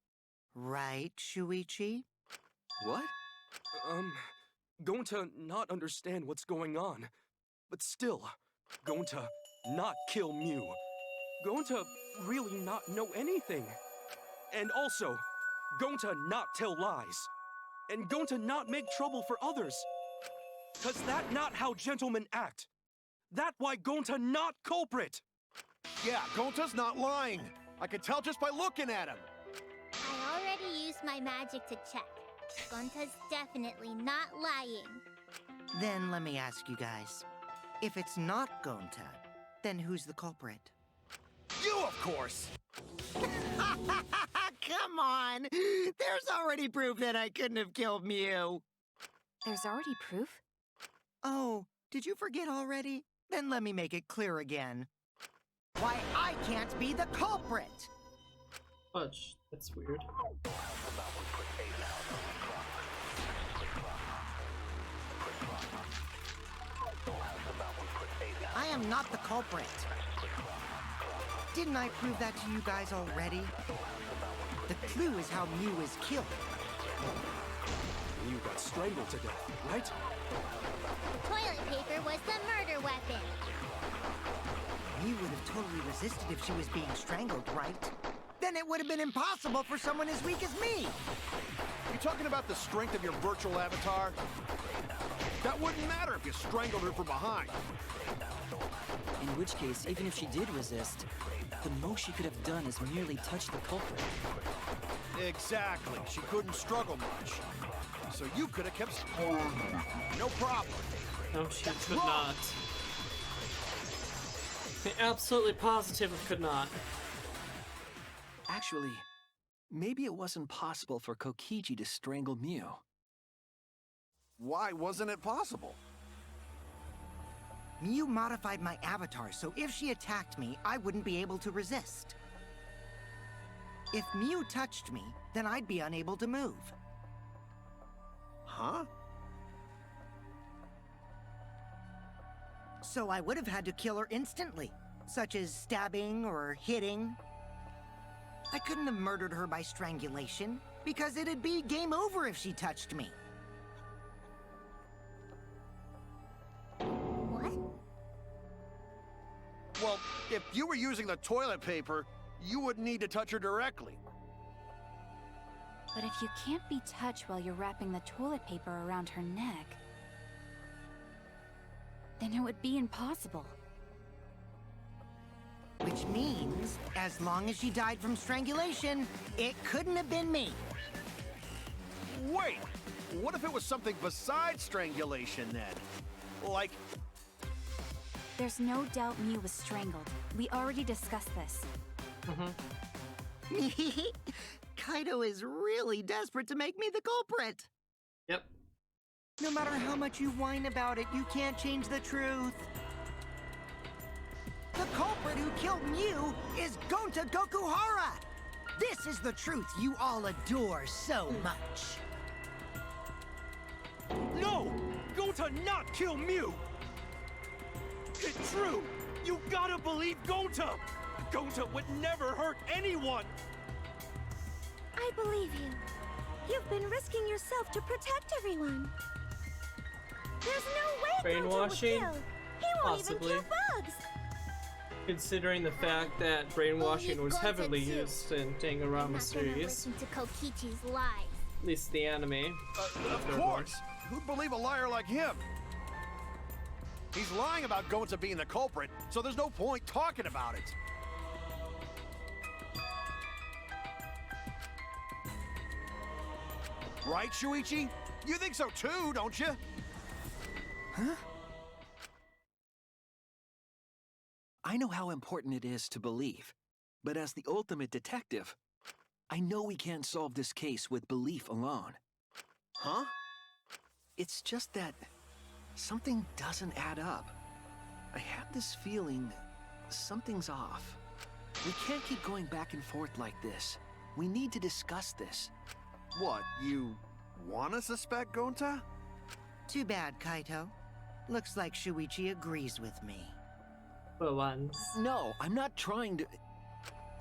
Speaker 4: Right, Shuichi?
Speaker 9: What? Gonta not understand what's going on. But still, Gonta not kill Mew. Gonta really not know anything. And also, Gonta not tell lies. and going to not make trouble for others. Cause that not how gentlemen act. That why Gonta not culprit.
Speaker 5: Yeah, Gonta's not lying. I can tell just by looking at him.
Speaker 2: I already used my magic to check. Gonta's definitely not lying.
Speaker 4: Then let me ask you guys. If it's not Gonta, then who's the culprit?
Speaker 5: You, of course!
Speaker 4: Come on! There's already proof that I couldn't have killed Mew.
Speaker 8: There's already proof?
Speaker 4: Oh, did you forget already? Then let me make it clear again. Why I can't be the culprit!
Speaker 1: Fudge. That's weird.
Speaker 4: I am not the culprit. Didn't I prove that to you guys already? The clue is how Mew is killed.
Speaker 9: You got strangled to death, right?
Speaker 2: Toilet paper was the murder weapon.
Speaker 4: Mew would have totally resisted if she was being strangled, right? Then it would have been impossible for someone as weak as me.
Speaker 5: You talking about the strength of your virtual avatar? That wouldn't matter if you strangled her from behind.
Speaker 6: In which case, even if she did resist, the most she could have done is merely touch the culprit.
Speaker 5: Exactly. She couldn't struggle much. So you could have kept... No problem.
Speaker 1: No, she could not. I absolutely positively could not.
Speaker 7: Actually, maybe it wasn't possible for Kokichi to strangle Mew.
Speaker 5: Why wasn't it possible?
Speaker 4: Mew modified my avatar, so if she attacked me, I wouldn't be able to resist. If Mew touched me, then I'd be unable to move.
Speaker 5: Huh?
Speaker 4: So I would have had to kill her instantly, such as stabbing or hitting. I couldn't have murdered her by strangulation, because it'd be game over if she touched me.
Speaker 2: What?
Speaker 5: Well, if you were using the toilet paper, you wouldn't need to touch her directly.
Speaker 8: But if you can't be touched while you're wrapping the toilet paper around her neck, then it would be impossible.
Speaker 4: Which means, as long as she died from strangulation, it couldn't have been me.
Speaker 5: Wait! What if it was something besides strangulation then? Like...
Speaker 8: There's no doubt Mew was strangled. We already discussed this.
Speaker 4: Kaito is really desperate to make me the culprit.
Speaker 1: Yep.
Speaker 4: No matter how much you whine about it, you can't change the truth. The culprit who killed Mew is Gonta Gokuhara! This is the truth you all adore so much.
Speaker 9: No! Gonta not kill Mew! It's true! You gotta believe Gonta! Gonta would never hurt anyone!
Speaker 10: I believe you. You've been risking yourself to protect everyone. There's no way Gonta would
Speaker 1: Brainwashing?
Speaker 10: kill. He won't
Speaker 1: Possibly.
Speaker 10: even kill bugs.
Speaker 1: Considering the fact that brainwashing was
Speaker 2: Gonta
Speaker 1: heavily
Speaker 2: too.
Speaker 1: used in
Speaker 2: I'm
Speaker 1: Danganronpa
Speaker 2: not gonna
Speaker 1: series,
Speaker 2: listen to Kokichi's lies.
Speaker 1: at least the anime.
Speaker 5: Of course! Who'd believe a liar like him? He's lying about Gonta being the culprit, so there's no point talking about it. Right, Shuichi? You think so too, don't you?
Speaker 7: Huh? I know how important it is to believe, but as the ultimate detective, I know we can't solve this case with belief alone.
Speaker 5: Huh?
Speaker 7: It's just that something doesn't add up. I have this feeling something's off. We can't keep going back and forth like this. We need to discuss this.
Speaker 5: What, you wanna suspect Gonta?
Speaker 4: Too bad, Kaito. Looks like Shuichi agrees with me.
Speaker 1: For once.
Speaker 7: No, I'm not trying to...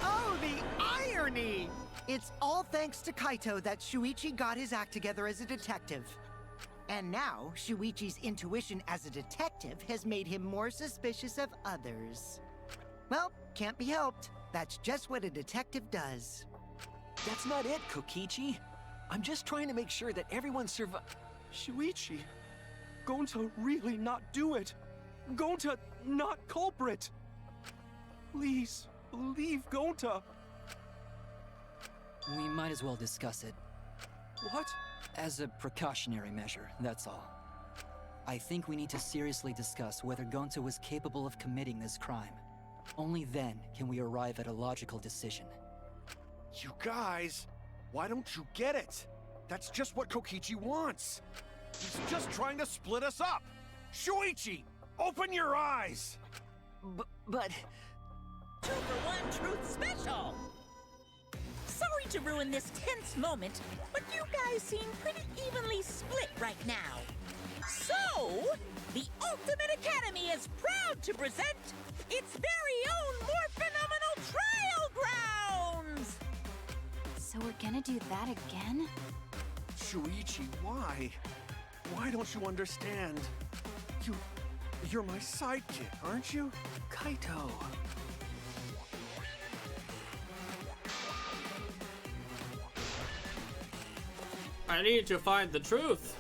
Speaker 4: Oh, the irony! It's all thanks to Kaito that Shuichi got his act together as a detective. And now, Shuichi's intuition as a detective has made him more suspicious of others. Well, can't be helped. That's just what a detective does.
Speaker 7: That's not it, Kokichi. I'm just trying to make sure that everyone
Speaker 9: Shuichi, Gonta really not do it. Gonta not culprit. Please, believe Gonta.
Speaker 6: We might as well discuss it.
Speaker 9: What?
Speaker 6: As a precautionary measure, that's all. I think we need to seriously discuss whether Gonta was capable of committing this crime. Only then can we arrive at a logical decision.
Speaker 5: You guys, why don't you get it? That's just what Kokichi wants. He's just trying to split us up. Shuichi, open your eyes!
Speaker 6: But...
Speaker 3: 2-for-1 Truth Special! Sorry to ruin this tense moment, but you guys seem pretty evenly split right now. So, the Ultimate Academy is proud to present its very own more phenomenal trial grounds!
Speaker 8: So we're gonna do that again?
Speaker 5: Shuichi, why? Why don't you understand? You're my sidekick, aren't you?
Speaker 7: Kaito.
Speaker 1: I need to find the truth.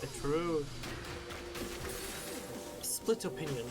Speaker 1: The truth. Split opinion.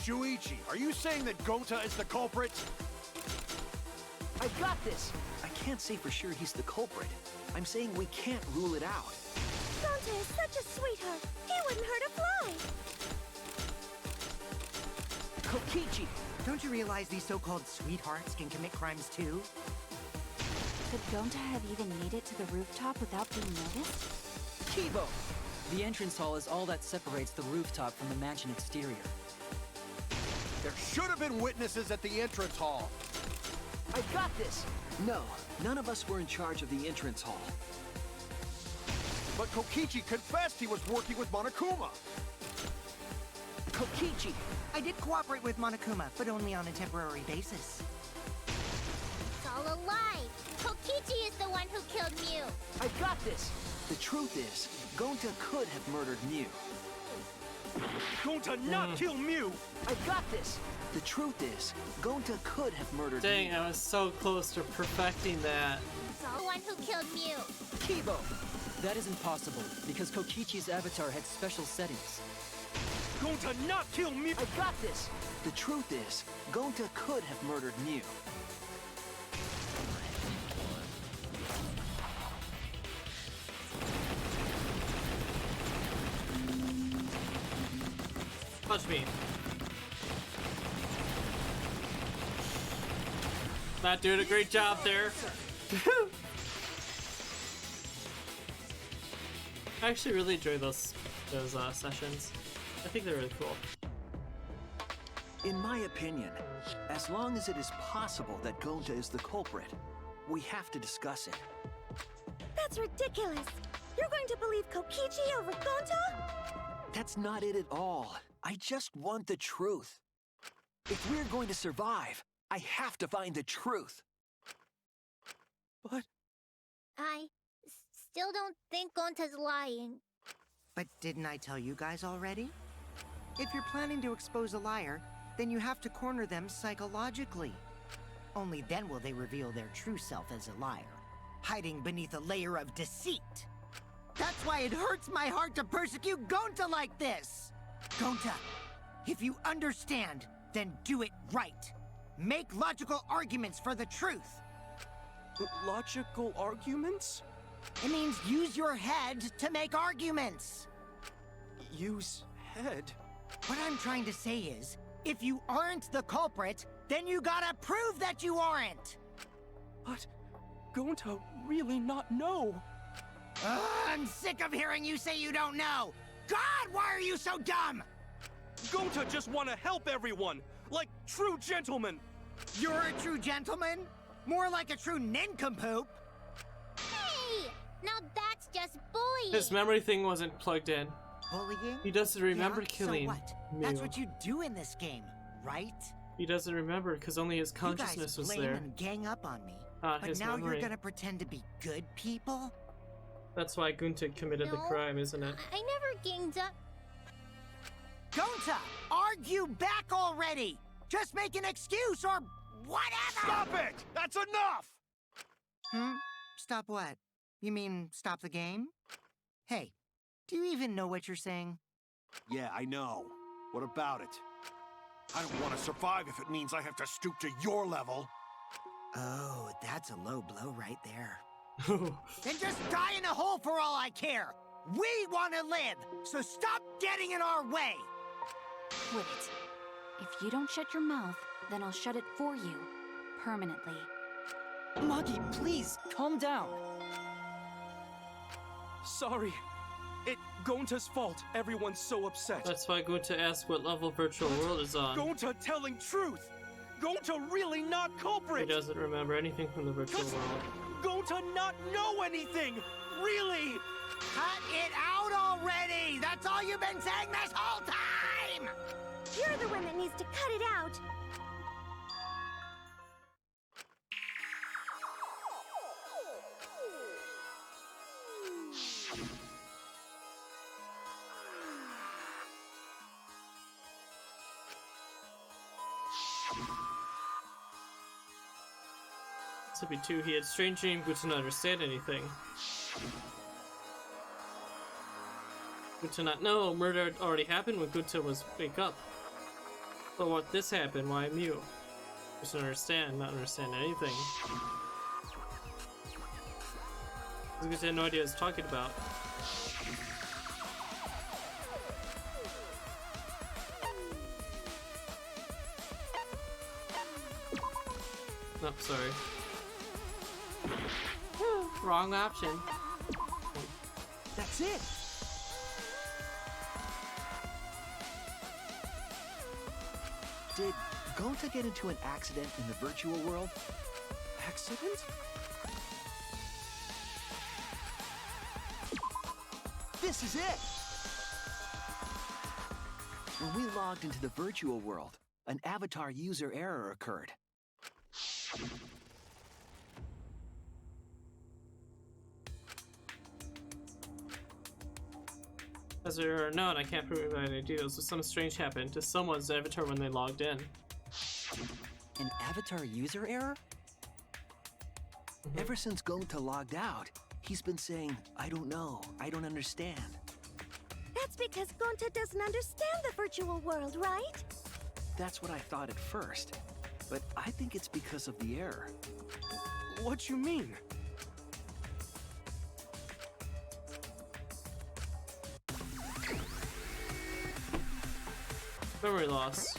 Speaker 5: Shuichi, are you saying that Gonta is the culprit?
Speaker 7: I got this. I can't say for sure he's the culprit. I'm saying we can't rule it out.
Speaker 10: Gonta is such a sweetheart. He wouldn't hurt a fly.
Speaker 4: Kokichi, don't you realize these so-called sweethearts can commit crimes too?
Speaker 8: Could Gonta have even made it to the rooftop without being noticed?
Speaker 6: Kibo! The entrance hall is all that separates the rooftop from the mansion exterior.
Speaker 5: There should have been witnesses at the entrance hall.
Speaker 7: I got this. No, none of us were in charge of the entrance hall.
Speaker 5: But Kokichi confessed he was working with Monokuma.
Speaker 4: Kokichi, I did cooperate with Monokuma, but only on a temporary basis.
Speaker 2: It's all a lie. Kokichi is the one who killed Mew.
Speaker 7: I got this. The truth is, Gonta could have murdered Mew.
Speaker 5: Gonta not kill Mew!
Speaker 7: I got this. The truth is, Gonta could have murdered
Speaker 1: Dang,
Speaker 7: Mew.
Speaker 1: I was so close to perfecting that.
Speaker 2: It's all the one who killed Mew.
Speaker 6: Kibo! That isn't possible, because Kokichi's avatar had special settings.
Speaker 5: Gonta not kill Mew!
Speaker 7: I got this. The truth is, Gonta could have murdered Mew.
Speaker 1: Punch me. Not doing a great job there. I actually really enjoy those sessions. I think they're really cool.
Speaker 7: In my opinion, as long as it is possible that Gonta is the culprit, we have to discuss it.
Speaker 10: That's ridiculous. You're going to believe Kokichi over Gonta?
Speaker 7: That's not it at all. I just want the truth. If we're going to survive, I have to find the truth.
Speaker 9: But
Speaker 2: I still don't think Gonta's lying.
Speaker 4: But didn't I tell you guys already? If you're planning to expose a liar, then you have to corner them psychologically. Only then will they reveal their true self as a liar, hiding beneath a layer of deceit. That's why it hurts my heart to persecute Gonta like this! Gonta, if you understand, then do it right. Make logical arguments for the truth.
Speaker 9: logical arguments?
Speaker 4: It means use your head to make arguments.
Speaker 9: Use head?
Speaker 4: What I'm trying to say is, if you aren't the culprit, then you gotta prove that you aren't!
Speaker 9: But Gonta really not know.
Speaker 4: I'm sick of hearing you say you don't know! God, why are you so dumb?
Speaker 9: Gonta just want to help everyone, like true gentlemen.
Speaker 4: You're a true gentleman? More like a true nincompoop.
Speaker 2: Hey! Now that's just bullying!
Speaker 1: His memory thing wasn't plugged in.
Speaker 4: Bullying?
Speaker 1: He doesn't remember
Speaker 4: Yeah,
Speaker 1: killing
Speaker 4: so what?
Speaker 1: Mew.
Speaker 4: That's what you do in this game, right?
Speaker 1: He doesn't remember because only his consciousness
Speaker 4: you
Speaker 1: was
Speaker 4: guys blame
Speaker 1: there.
Speaker 4: and gang up on me.
Speaker 1: Not
Speaker 4: But
Speaker 1: his
Speaker 4: now
Speaker 1: memory.
Speaker 4: you're gonna pretend to be good people?
Speaker 1: That's why Gunta committed the
Speaker 2: No,
Speaker 1: crime, isn't it?
Speaker 2: I never ganged up.
Speaker 4: Gonta, argue back already! Just make an excuse or whatever!
Speaker 5: Stop it! That's enough!
Speaker 4: Stop what? You mean stop the game? Hey, do you even know what you're saying?
Speaker 5: Yeah, I know. What about it? I don't want to survive if it means I have to stoop to your level.
Speaker 4: Oh, that's a low blow right there. Then just die in a hole for all I care! We want to live, so stop getting in our way!
Speaker 8: Quit it. If you don't shut your mouth, then I'll shut it for you. Permanently.
Speaker 6: Magi, please, calm down.
Speaker 9: Sorry. It Gonta's fault. Everyone's so upset.
Speaker 1: That's why Gunta asked what level Virtual World is on.
Speaker 9: Gonta telling truth. Gonta really not
Speaker 1: He
Speaker 9: culprit.
Speaker 1: doesn't remember anything from the Virtual World.
Speaker 9: Gonta not know anything. Really.
Speaker 4: Cut it out already! That's all you've been saying this whole time!
Speaker 10: You're the one that needs to cut it out.
Speaker 1: To be two, he had strange dream Gunta not understand anything. Gunta not know murder had already happened when Gunta was wake up. But what this happened, why Mew? Just not understand anything. Gunta had no idea what he was talking about. Oh, sorry. Wrong option.
Speaker 7: That's it! Did Gonta get into an accident in the virtual world?
Speaker 9: Accident?
Speaker 7: This is it! When we logged into the virtual world, an avatar user error occurred.
Speaker 1: As there are none, I can't prove it by any details, so something strange happened to someone's avatar when they logged in.
Speaker 6: An avatar user error?
Speaker 7: Ever since Gonta logged out, he's been saying, I don't know, I don't understand.
Speaker 10: That's because Gonta doesn't understand the virtual world, right?
Speaker 7: That's what I thought at first, but I think it's because of the error.
Speaker 9: What you mean?
Speaker 1: Memory loss.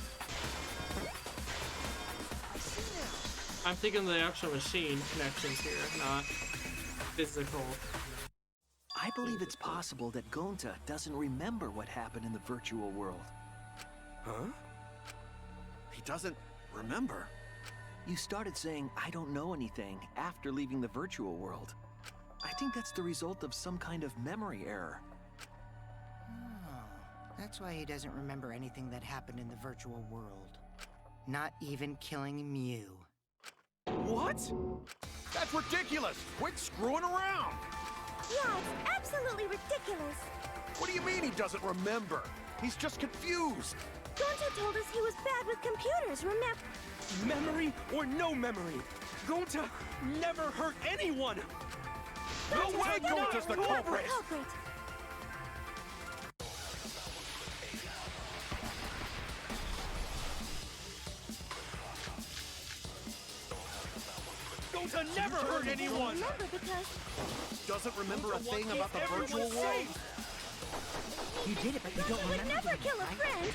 Speaker 1: I'm thinking of the actual machine connections here, not physical.
Speaker 7: I believe it's possible that Gonta doesn't remember what happened in the virtual world.
Speaker 5: Huh? He doesn't remember.
Speaker 7: You started saying, I don't know anything, after leaving the virtual world. I think that's the result of some kind of memory error.
Speaker 4: Oh, that's why he doesn't remember anything that happened in the virtual world. Not even killing Mew.
Speaker 5: What? That's ridiculous! Quit screwing around!
Speaker 10: Yeah, it's absolutely ridiculous.
Speaker 5: What do you mean he doesn't remember? He's just confused.
Speaker 10: Gonta told us he was bad with computers, remember?
Speaker 9: Memory or no memory? Gonta never hurt anyone!
Speaker 5: No way Gonta's the culprit!
Speaker 9: Gonta never hurt anyone!
Speaker 10: Remember because
Speaker 5: Doesn't remember a thing about the virtual world?
Speaker 4: You did it, but you don't
Speaker 10: he would
Speaker 4: remember
Speaker 10: never
Speaker 4: doing
Speaker 10: kill
Speaker 4: it,
Speaker 10: a
Speaker 4: right?
Speaker 10: friend.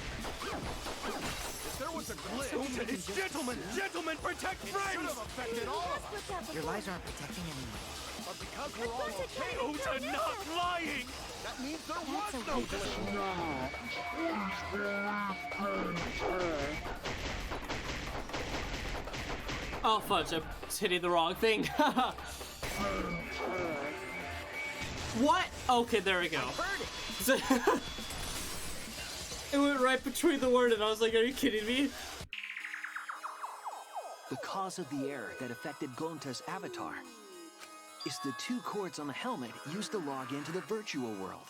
Speaker 5: If there was a glitch,
Speaker 9: Gonta is gentlemen! Gentlemen, protect
Speaker 5: it should
Speaker 9: friends!
Speaker 5: have affected all of us.
Speaker 10: What's happened?
Speaker 4: Your lies aren't protecting anyone.
Speaker 5: But because we're all okay,
Speaker 9: Gonta not lying!
Speaker 5: that means there was no glitch.
Speaker 1: Oh fudge, I'm hitting the wrong thing. What? Okay, there we go. It went right between the word and I was like, are you kidding me?
Speaker 7: The cause of the error that affected Gonta's avatar is the 2 cords on the helmet used to log into the virtual world.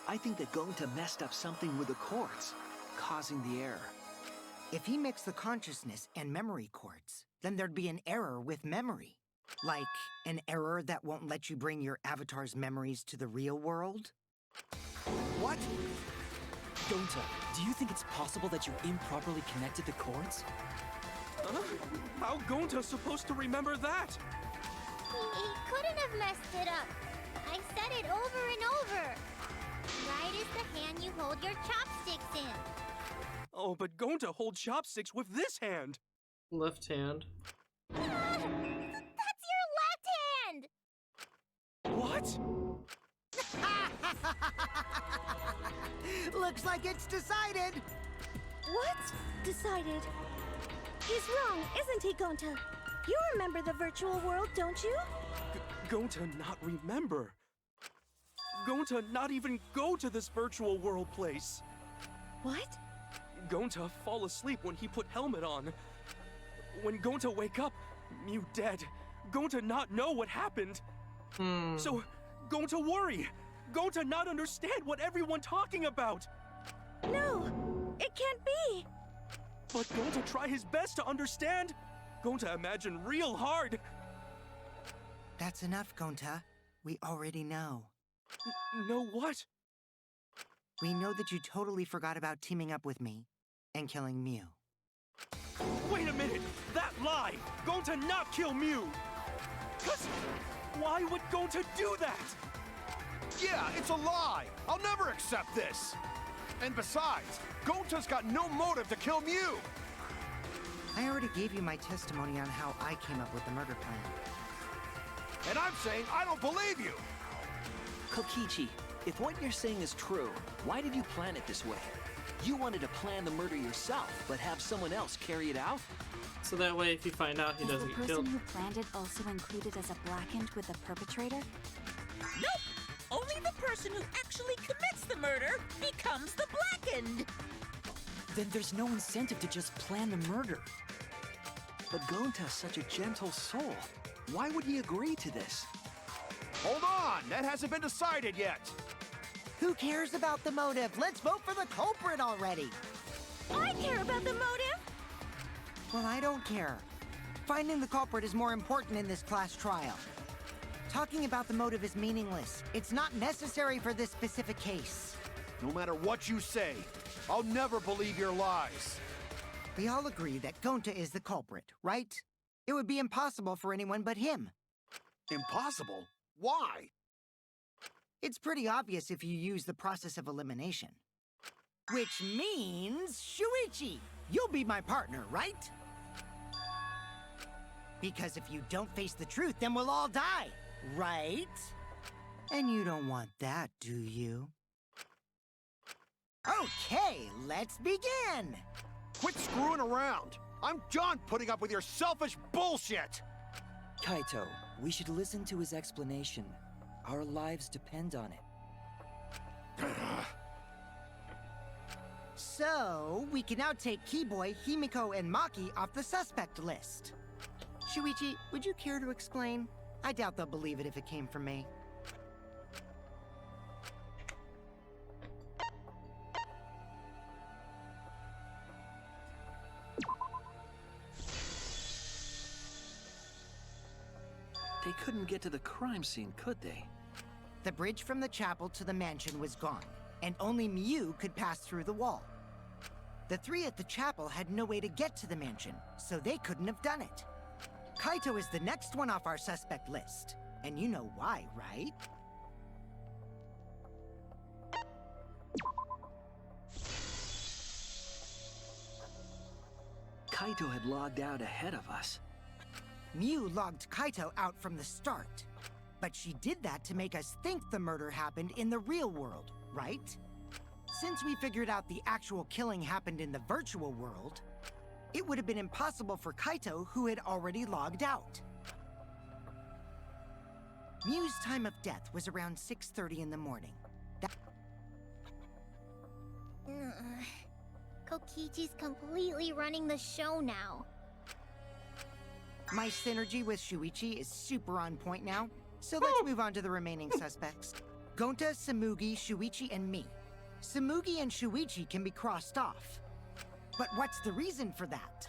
Speaker 7: I think that Gonta messed up something with the cords, causing the error.
Speaker 4: If he mixed the consciousness and memory cords, then there'd be an error with memory. Like an error that won't let you bring your avatar's memories to the real world?
Speaker 6: What? Gonta, do you think it's possible that you improperly connected the cords?
Speaker 9: How Gonta's supposed to remember that?
Speaker 2: He couldn't have messed it up. I said it over and over. Right is the hand you hold your chopsticks in.
Speaker 9: Oh, but Gonta holds chopsticks with this hand.
Speaker 1: Left hand.
Speaker 2: That's your left hand!
Speaker 9: What?
Speaker 4: Looks like it's decided.
Speaker 10: What? Decided? He's wrong, isn't he, Gonta? You remember the virtual world, don't you?
Speaker 9: Gonta not remember. Gonta not even go to this virtual world place.
Speaker 10: What?
Speaker 9: Gonta fall asleep when he put helmet on. When Gonta wake up, Mew dead. Gonta not know what happened. So, Gonta worry. Gonta not understand what everyone talking about.
Speaker 10: No, it can't be.
Speaker 9: But Gonta try his best to understand. Gonta imagine real hard.
Speaker 4: That's enough, Gonta. We already know.
Speaker 9: Know what?
Speaker 4: We know that you totally forgot about teaming up with me and killing Mew.
Speaker 9: Wait a minute! That lie! Gonta not kill Mew! Why would Gonta do that?
Speaker 5: Yeah, it's a lie! I'll never accept this! And besides, Gonta's got no motive to kill Mew!
Speaker 4: I already gave you my testimony on how I came up with the murder plan.
Speaker 5: And I'm saying I don't believe you!
Speaker 7: Kokichi, if what you're saying is true, why did you plan it this way? You wanted to plan the murder yourself, but have someone else carry it out?
Speaker 1: So that way, if you find out, he doesn't
Speaker 8: Is
Speaker 1: get
Speaker 8: the
Speaker 1: killed.
Speaker 8: person who planned it also included as a blackened with the perpetrator?
Speaker 3: Nope! Only the person who actually commits the murder becomes the blackened!
Speaker 6: Then there's no incentive to just plan the murder.
Speaker 7: But Gonta's such a gentle soul. Why would he agree to this?
Speaker 5: Hold on! That hasn't been decided yet!
Speaker 4: Who cares about the motive? Let's vote for the culprit already!
Speaker 10: I care about the motive.
Speaker 4: Well, I don't care. Finding the culprit is more important in this class trial. Talking about the motive is meaningless. It's not necessary for this specific case.
Speaker 5: No matter what you say, I'll never believe your lies.
Speaker 4: We all agree that Gonta is the culprit, right? It would be impossible for anyone but him.
Speaker 5: Impossible? Why?
Speaker 4: It's pretty obvious if you use the process of elimination. Which means, Shuichi, you'll be my partner, right? Because if you don't face the truth, then we'll all die, right? And you don't want that, do you? Okay, let's begin!
Speaker 5: Quit screwing around! I'm done putting up with your selfish bullshit!
Speaker 6: Kaito, we should listen to his explanation. Our lives depend on it.
Speaker 4: So, we can now take Keyboy, Himiko, and Maki off the suspect list. Shuichi, would you care to explain? I doubt they'll believe it if it came from me.
Speaker 7: They couldn't get to the crime scene, could they?
Speaker 4: The bridge from the chapel to the mansion was gone, and only Mew could pass through the wall. The three at the chapel had no way to get to the mansion, so they couldn't have done it. Kaito is the next one off our suspect list, and you know why, right?
Speaker 7: Kaito had logged out ahead of us.
Speaker 4: Mew logged Kaito out from the start. But she did that to make us think the murder happened in the real world, right? Since we figured out the actual killing happened in the virtual world, it would have been impossible for Kaito, who had already logged out. Miu's time of death was around 6:30 in the morning.
Speaker 2: Kokichi's completely running the show now.
Speaker 4: My synergy with Shuichi is super on point now, so let's move on to the remaining suspects. Gonta, Samugi, Shuichi, and me. Samugi and Shuichi can be crossed off. But what's the reason for that?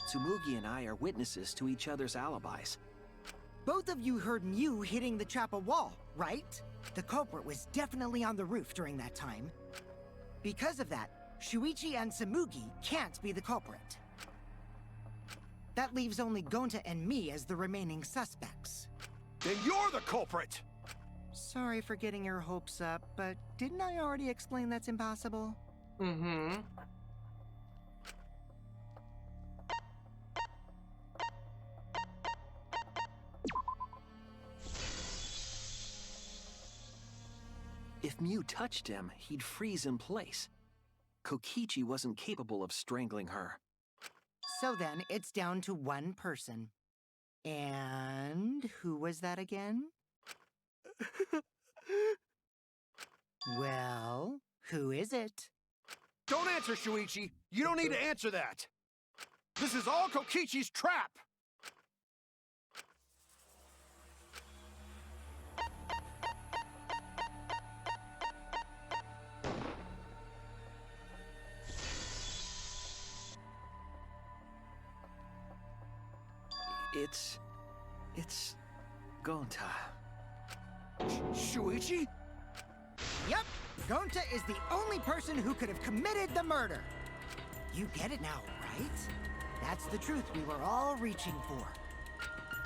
Speaker 7: Tsumugi and I are witnesses to each other's alibis.
Speaker 4: Both of you heard Miu hitting the chapel wall, right? The culprit was definitely on the roof during that time. Because of that, Shuichi and Samugi can't be the culprit. That leaves only Gonta and me as the remaining suspects.
Speaker 5: Then you're the culprit!
Speaker 4: Sorry for getting your hopes up, but didn't I already explain that's impossible?
Speaker 1: Mm-hmm.
Speaker 7: If Miu touched him, he'd freeze in place. Kokichi wasn't capable of strangling her.
Speaker 4: So then, it's down to one person. And who was that again? Well, who is it?
Speaker 5: Don't answer, Shuichi! You don't need to answer that! This is all Kokichi's trap!
Speaker 7: It's Gonta.
Speaker 5: Shuichi?
Speaker 4: Yep, Gonta is the only person who could have committed the murder. You get it now, right? That's the truth we were all reaching for.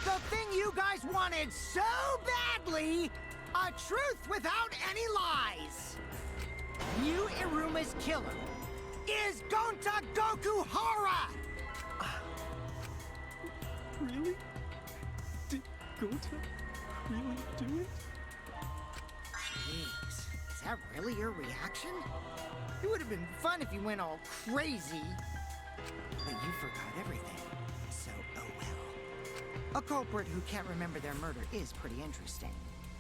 Speaker 4: The thing you guys wanted so badly! A truth without any lies! Miu Iruma's killer is Gonta Gokuhara!
Speaker 9: Really? Did Gonta really do it?
Speaker 4: Jeez, is that really your reaction? It would have been fun if you went all crazy. But you forgot everything, so oh well. A culprit who can't remember their murder is pretty interesting.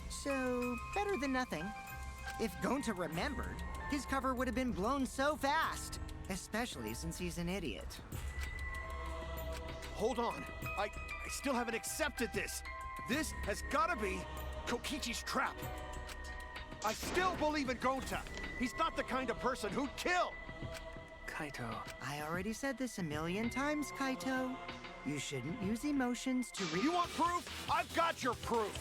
Speaker 4: So, better than nothing. If Gonta remembered, his cover would have been blown so fast. Especially since he's an idiot.
Speaker 5: Hold on. I still haven't accepted this. This has gotta be Kokichi's trap. I still believe in Gonta. He's not the kind of person who'd kill.
Speaker 7: Kaito.
Speaker 4: I already said this a million times, Kaito. You shouldn't use emotions to
Speaker 5: You want proof? I've got your proof.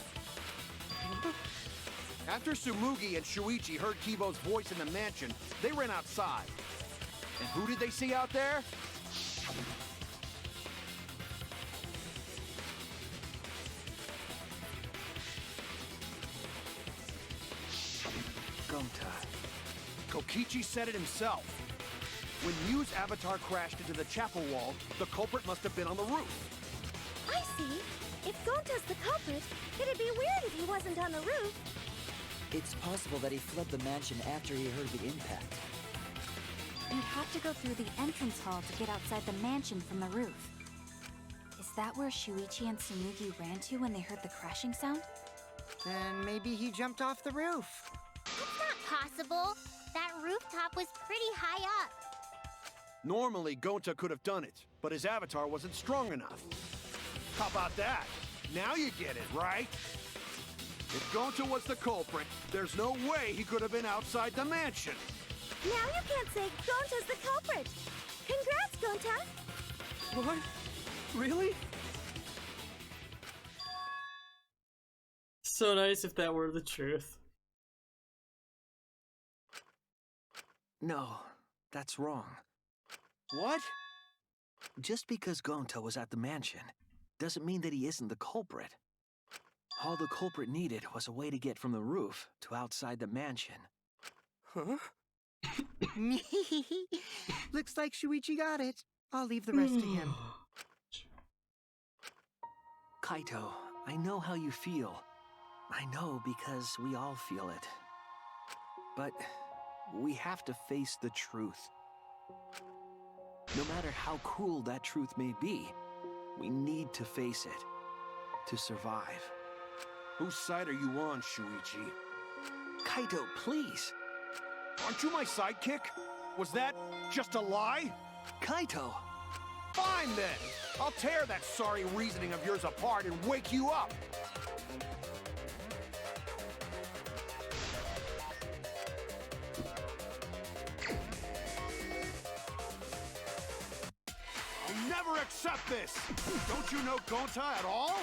Speaker 5: After Tsumugi and Shuichi heard Kibo's voice in the mansion, they ran outside. And who did they see out there?
Speaker 7: Gonta.
Speaker 5: Kokichi said it himself. When Miu's avatar crashed into the chapel wall, the culprit must have been on the roof.
Speaker 10: I see. If Gonta's the culprit, it'd be weird if he wasn't on the roof.
Speaker 6: It's possible that he fled the mansion after he heard the impact.
Speaker 8: You'd have to go through the entrance hall to get outside the mansion from the roof. Is that where Shuichi and Tsumugi ran to when they heard the crashing sound?
Speaker 4: Then maybe he jumped off the roof.
Speaker 2: That's not possible. That rooftop was pretty high up.
Speaker 5: Normally, Gonta could have done it, but his avatar wasn't strong enough. How about that? Now you get it, right? If Gonta was the culprit, there's no way he could have been outside the mansion.
Speaker 10: Now you can't say Gonta's the culprit. Congrats, Gonta.
Speaker 9: What? Really?
Speaker 1: So nice if that were the truth.
Speaker 7: No, that's wrong.
Speaker 5: What?
Speaker 7: Just because Gonta was at the mansion doesn't mean that he isn't the culprit. All the culprit needed was a way to get from the roof to outside the mansion.
Speaker 9: Huh?
Speaker 4: Looks like Shuichi got it. I'll leave the rest to him.
Speaker 7: Kaito, I know how you feel. I know because we all feel it. But we have to face the truth. No matter how cruel that truth may be, we need to face it to survive.
Speaker 5: Whose side are you on, Shuichi?
Speaker 7: Kaito, please.
Speaker 5: Aren't you my sidekick? Was that just a lie?
Speaker 7: Kaito!
Speaker 5: Fine then! I'll tear that sorry reasoning of yours apart and wake you up! I'll never accept this! Don't you know Gonta at all?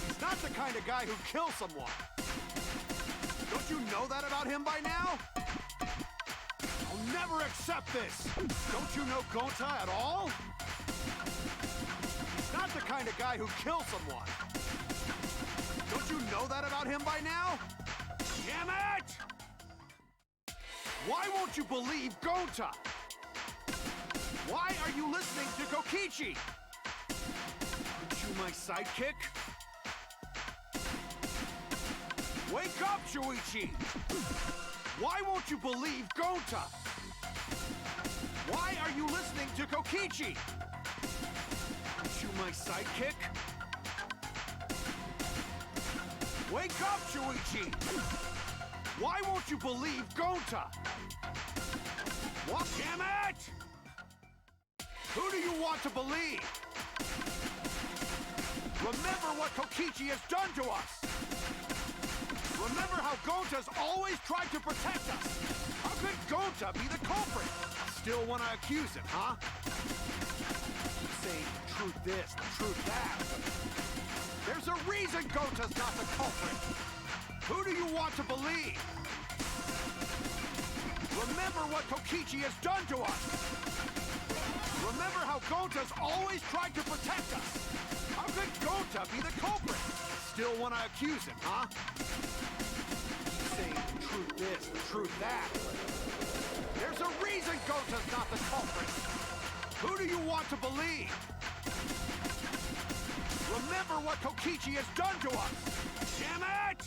Speaker 5: He's not the kind of guy who kills someone. Don't you know that about him by now? I'll never accept this! Don't you know Gonta at all? He's not the kind of guy who kills someone. Don't you know that about him by now? Damn it! Why won't you believe Gonta? Why are you listening to Kokichi? Aren't you my sidekick? Wake up, Shuichi! Why won't you believe Gonta? Why are you listening to Kokichi? Aren't you my sidekick? Wake up, Shuichi! Why won't you believe Gonta? What? Damn it! Who do you want to believe? Remember what Kokichi has done to us! Remember how Gonta's always tried to protect us! How could Gonta be the culprit? Still want to accuse him, huh? You say the truth this, the truth that. There's a reason Gonta's not the culprit! Who do you want to believe? Remember what Kokichi has done to us! Remember how Gonta's always tried to protect us! How could Gonta be the culprit? Still want to accuse him, huh? Saying the truth this, the truth that. There's a reason Gonta's not the culprit! Who do you want to believe? Remember what Kokichi has done to us! Damn it!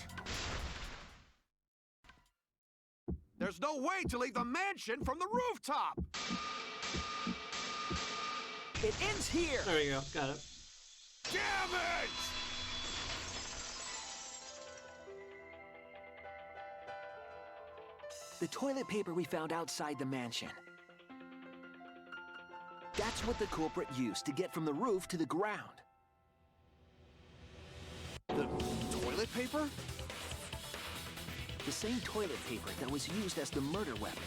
Speaker 5: There's no way to leave the mansion from the rooftop!
Speaker 7: It ends here!
Speaker 1: There we go, got it.
Speaker 5: Damn it!
Speaker 7: The toilet paper we found outside the mansion. That's what the culprit used to get from the roof to the ground.
Speaker 5: The toilet paper?
Speaker 7: The same toilet paper that was used as the murder weapon.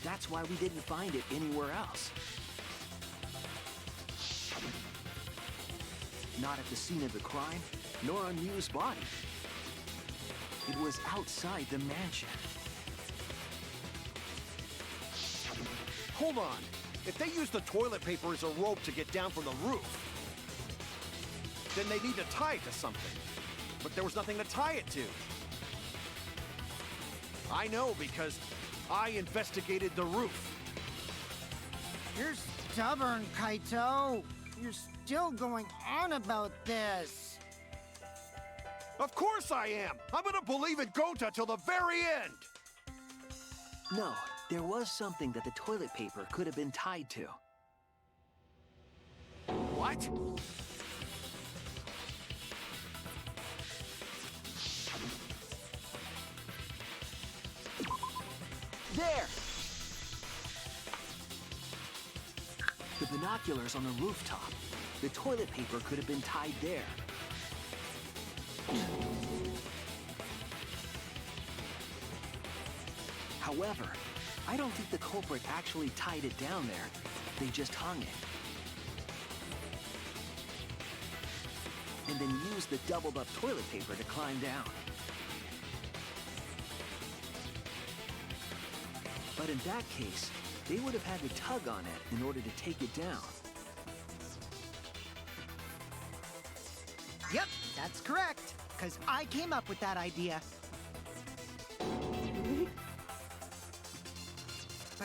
Speaker 7: That's why we didn't find it anywhere else. Not at the scene of the crime, nor on Miu's body. It was outside the mansion.
Speaker 5: Hold on. If they use the toilet paper as a rope to get down from the roof, then they need to tie it to something. But there was nothing to tie it to. I know because I investigated the roof.
Speaker 4: You're stubborn, Kaito. You're still going on about this.
Speaker 5: Of course I am! I'm gonna believe in Gonta till the very end!
Speaker 7: No, there was something that the toilet paper could have been tied to.
Speaker 5: What?
Speaker 7: There! The binoculars on the rooftop. The toilet paper could have been tied there. However, I don't think the culprit actually tied it down there. They just hung it. And then used the doubled up toilet paper to climb down. But in that case, they would have had to tug on it in order to take it down.
Speaker 4: Yep, that's correct. Because I came up with that idea.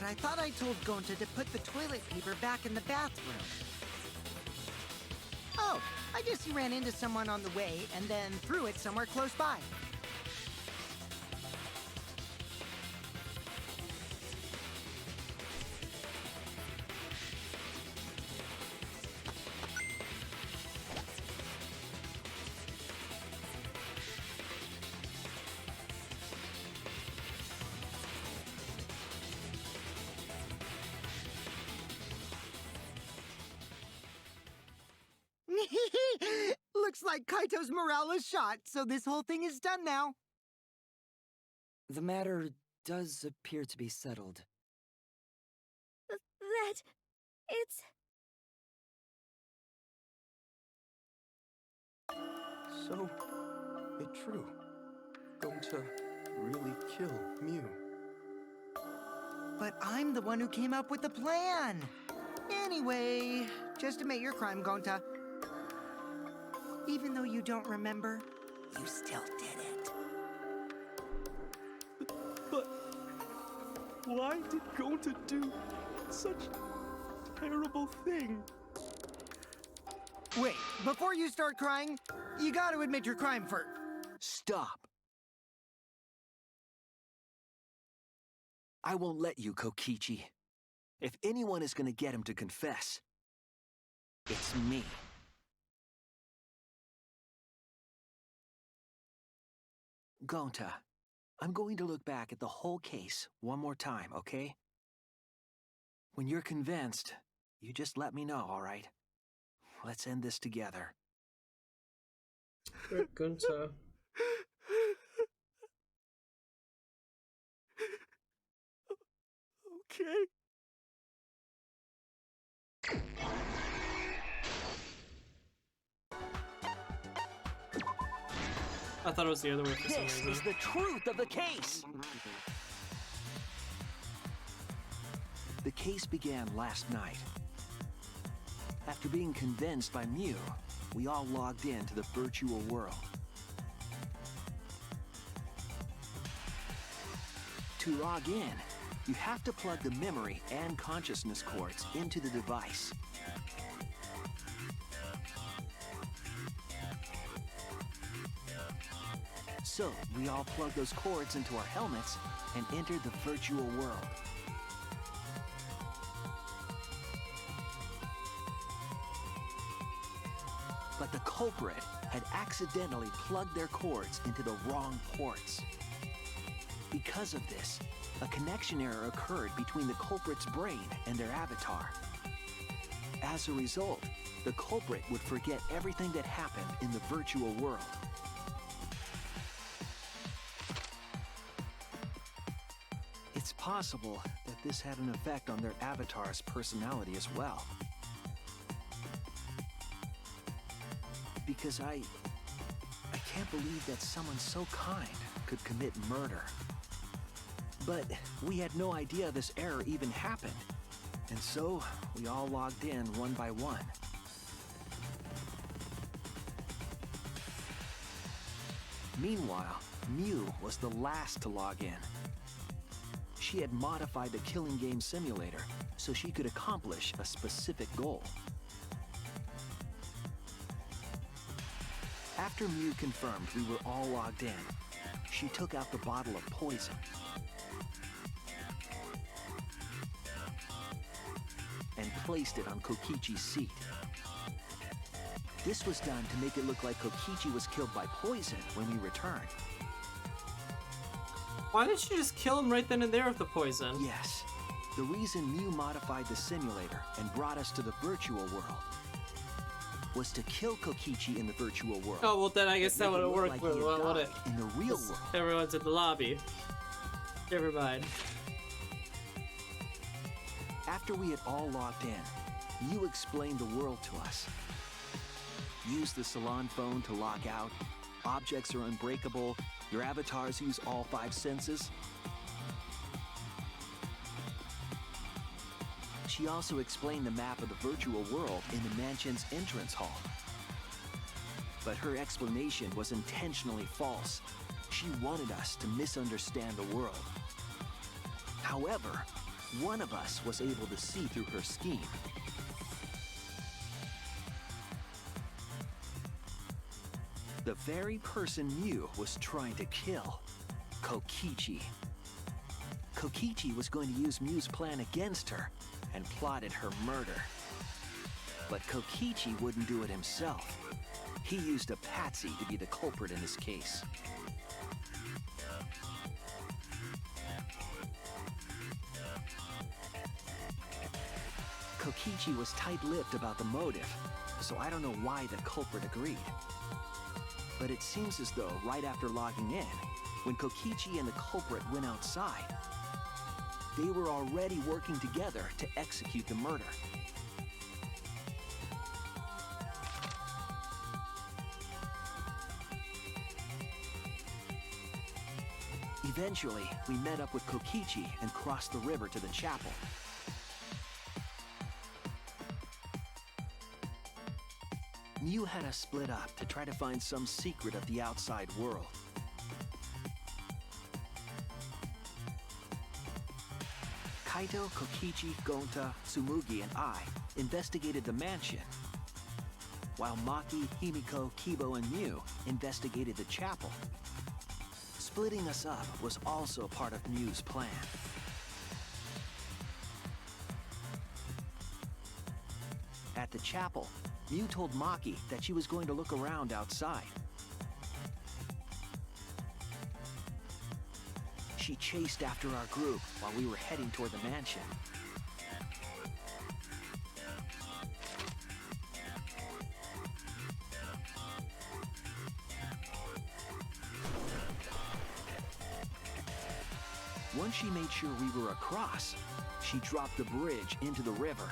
Speaker 4: but I thought I told Gonta to put the toilet paper back in the bathroom. Oh, I guess he ran into someone on the way and then threw it somewhere close by. Looks like Kaito's morale is shot, so this whole thing is done now.
Speaker 6: The matter does appear to be settled.
Speaker 10: That... it's...
Speaker 9: So, it's true. Going to really kill Mew.
Speaker 4: But I'm the one who came up with the plan. Anyway, just admit your crime, Gonta. Even though you don't remember, you still did it.
Speaker 9: But why did Gonta do such a terrible thing?
Speaker 4: Wait, before you start crying, you gotta admit your crime first.
Speaker 7: Stop. I won't let you, Kokichi. If anyone is gonna get him to confess, it's me. Gonta, I'm going to look back at the whole case one more time, okay? When you're convinced, you just let me know, all right? Let's end this together.
Speaker 1: Gunta.
Speaker 9: Okay.
Speaker 1: I thought it was the other way for some
Speaker 7: This
Speaker 1: reason.
Speaker 7: is the truth of the case! The case began last night. After being convinced by Mew, we all logged into the virtual world. To log in, you have to plug the memory and consciousness cords into the device. So, we all plugged those cords into our helmets and entered the virtual world. But the culprit had accidentally plugged their cords into the wrong ports. Because of this, a connection error occurred between the culprit's brain and their avatar. As a result, the culprit would forget everything that happened in the virtual world. It's possible that this had an effect on their avatar's personality as well. Because I can't believe that someone so kind could commit murder. But we had no idea this error even happened. And so, we all logged in one by one. Meanwhile, Mew was the last to log in. She had modified the killing game simulator so she could accomplish a specific goal. After Mew confirmed we were all logged in, she took out the bottle of poison and placed it on Kokichi's seat. This was done to make it look like Kokichi was killed by poison when we returned.
Speaker 1: Why didn't she just kill him right then and there with the poison?
Speaker 7: Yes. The reason Mew modified the simulator and brought us to the virtual world was to kill Kokichi in the virtual world.
Speaker 1: Oh, well then I guess that would have worked
Speaker 7: like
Speaker 1: really
Speaker 7: he had
Speaker 1: well, wouldn't it?
Speaker 7: died in the real world.
Speaker 1: Everyone's in the lobby. Never mind.
Speaker 7: After we had all logged in, Mew explained the world to us. Use the salon phone to log out. Objects are unbreakable. Your avatars use all 5 senses. She also explained the map of the virtual world in the mansion's entrance hall. But her explanation was intentionally false. She wanted us to misunderstand the world. However, one of us was able to see through her scheme. The very person Mew was trying to kill, Kokichi. Kokichi was going to use Mew's plan against her and plotted her murder. But Kokichi wouldn't do it himself. He used a patsy to be the culprit in this case. Kokichi was tight-lipped about the motive, so I don't know why the culprit agreed. But it seems as though right after logging in, when Kokichi and the culprit went outside, they were already working together to execute the murder. Eventually, we met up with Kokichi and crossed the river to the chapel. Mew had us split up to try to find some secret of the outside world. Kaito, Kokichi, Gonta, Tsumugi, and I investigated the mansion, while Maki, Himiko, Kibo, and Mew investigated the chapel. Splitting us up was also part of Mew's plan. At the chapel, Mew told Maki that she was going to look around outside. She chased after our group while we were heading toward the mansion. Once she made sure we were across, she dropped the bridge into the river.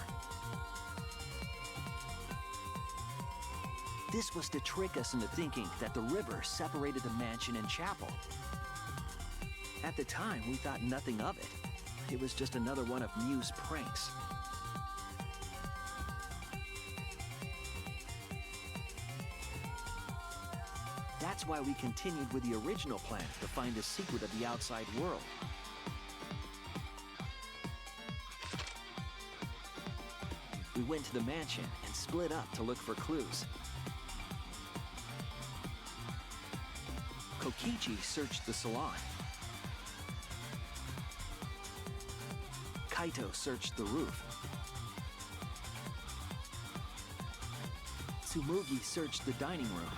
Speaker 7: This was to trick us into thinking that the river separated the mansion and chapel. At the time, we thought nothing of it. It was just another one of Mew's pranks. That's why we continued with the original plan to find the secret of the outside world. We went to the mansion and split up to look for clues. Kokichi searched the salon. Kaito searched the roof. Tsumugi searched the dining room.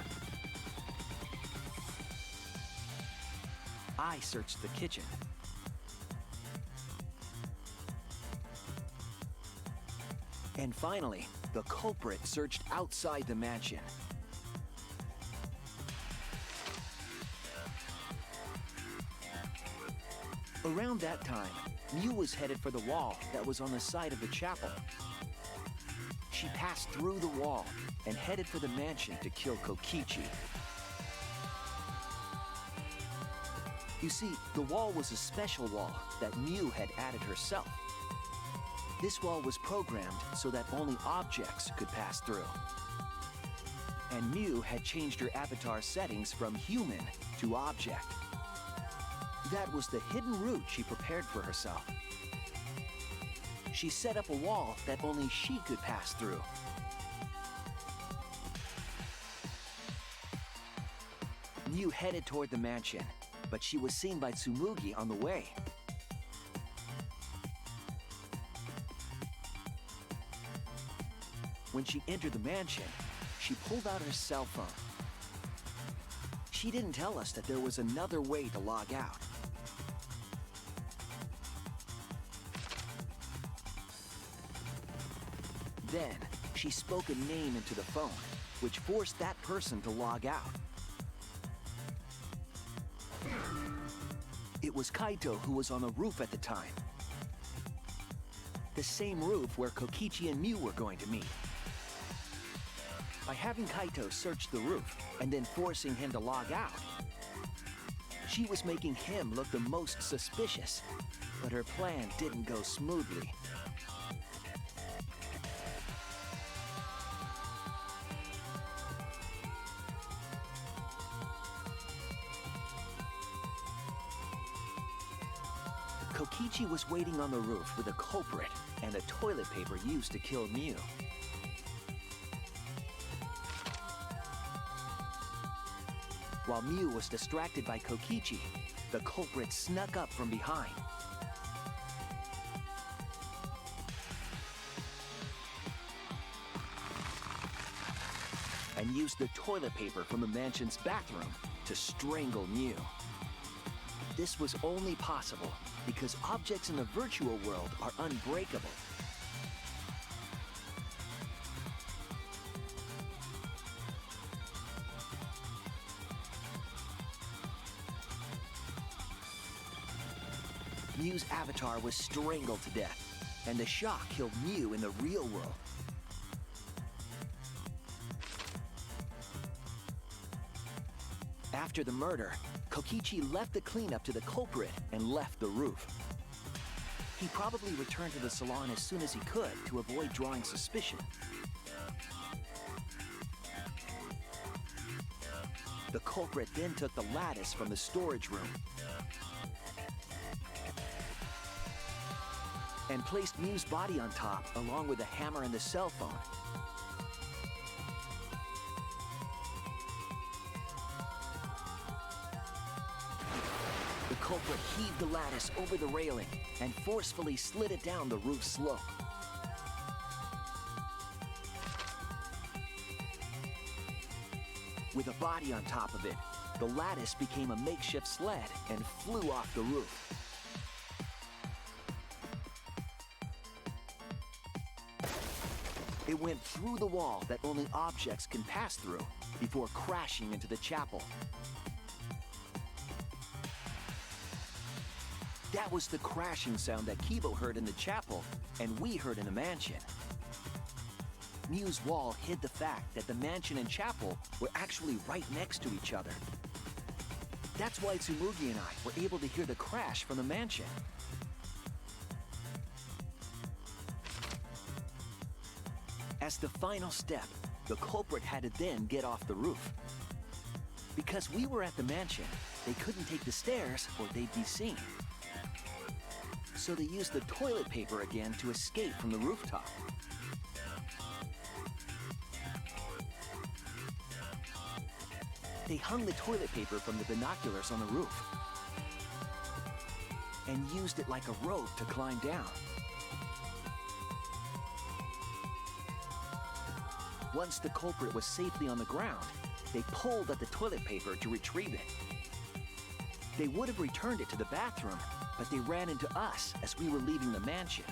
Speaker 7: I searched the kitchen. And finally, the culprit searched outside the mansion. Around that time, Mew was headed for the wall that was on the side of the chapel. She passed through the wall and headed for the mansion to kill Kokichi. You see, the wall was a special wall that Mew had added herself. This wall was programmed so that only objects could pass through. And Mew had changed her avatar settings from human to object. That was the hidden route she prepared for herself. She set up a wall that only she could pass through. Mew headed toward the mansion, but she was seen by Tsumugi on the way. When she entered the mansion, she pulled out her cell phone. She didn't tell us that there was another way to log out. Then, she spoke a name into the phone, which forced that person to log out. It was Kaito who was on the roof at the time. The same roof where Kokichi and Mew were going to meet. By having Kaito search the roof and then forcing him to log out, she was making him look the most suspicious, but her plan didn't go smoothly. Kokichi was waiting on the roof with a culprit and the toilet paper used to kill Mew. While Mew was distracted by Kokichi, the culprit snuck up from behind. And used the toilet paper from the mansion's bathroom to strangle Mew. This was only possible because objects in the virtual world are unbreakable. Mew's avatar was strangled to death, and the shock killed Mew in the real world. After the murder, Kokichi left the cleanup to the culprit and left the roof. He probably returned to the salon as soon as he could to avoid drawing suspicion. The culprit then took the lattice from the storage room and placed Mew's body on top along with the hammer and the cell phone. The culprit heaved the lattice over the railing and forcefully slid it down the roof slope. With a body on top of it, the lattice became a makeshift sled and flew off the roof. It went through the wall that only objects can pass through before crashing into the chapel. That was the crashing sound that Kibo heard in the chapel and we heard in the mansion. Mew's wall hid the fact that the mansion and chapel were actually right next to each other. That's why Tsumugi and I were able to hear the crash from the mansion. As the final step, the culprit had to then get off the roof. Because we were at the mansion, they couldn't take the stairs or they'd be seen. So they used the toilet paper again to escape from the rooftop. They hung the toilet paper from the binoculars on the roof and used it like a rope to climb down. Once the culprit was safely on the ground, they pulled at the toilet paper to retrieve it. They would have returned it to the bathroom, but they ran into us as we were leaving the mansion.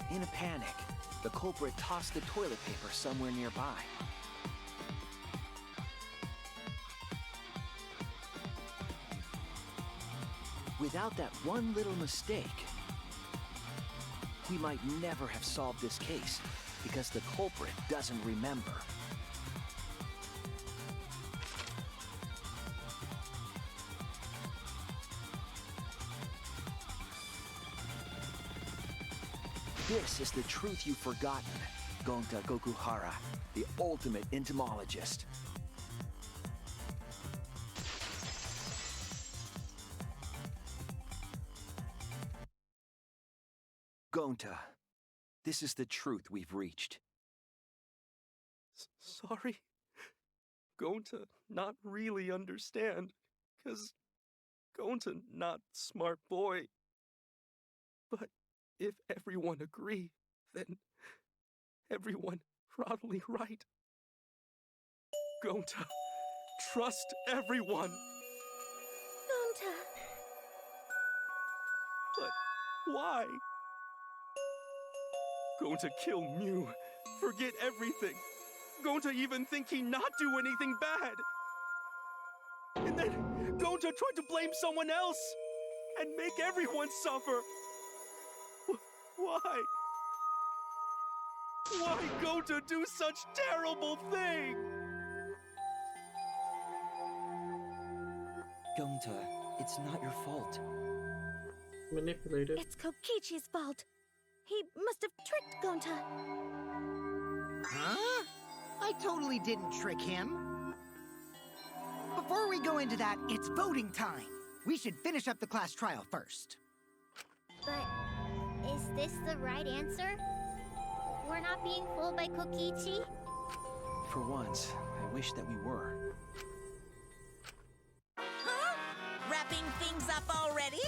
Speaker 7: In a panic, the culprit tossed the toilet paper somewhere nearby. Without that one little mistake, we might never have solved this case because the culprit doesn't remember. This is the truth you've forgotten, Gonta Gokuhara, the ultimate entomologist. Gonta, this is the truth we've reached.
Speaker 9: Sorry. Gonta not really understand, 'cause Gonta not smart boy. But if everyone agree, then everyone probably right. Gonta, trust everyone.
Speaker 10: Gonta.
Speaker 9: But why? Gonta kill Mew, forget everything. Gonta even think he not do anything bad. And then Gonta tried to blame someone else and make everyone suffer. Why? Why Gonta do such terrible thing?
Speaker 6: Gonta, it's not your fault.
Speaker 1: Manipulated.
Speaker 10: It's Kokichi's fault. He must have tricked Gonta.
Speaker 4: Huh? I totally didn't trick him. Before before we go into that, it's voting time. We should finish up the class trial first.
Speaker 2: But is this the right answer? We're not being fooled by Kokichi?
Speaker 7: For once, I wish that we were.
Speaker 3: Huh? Wrapping things up already?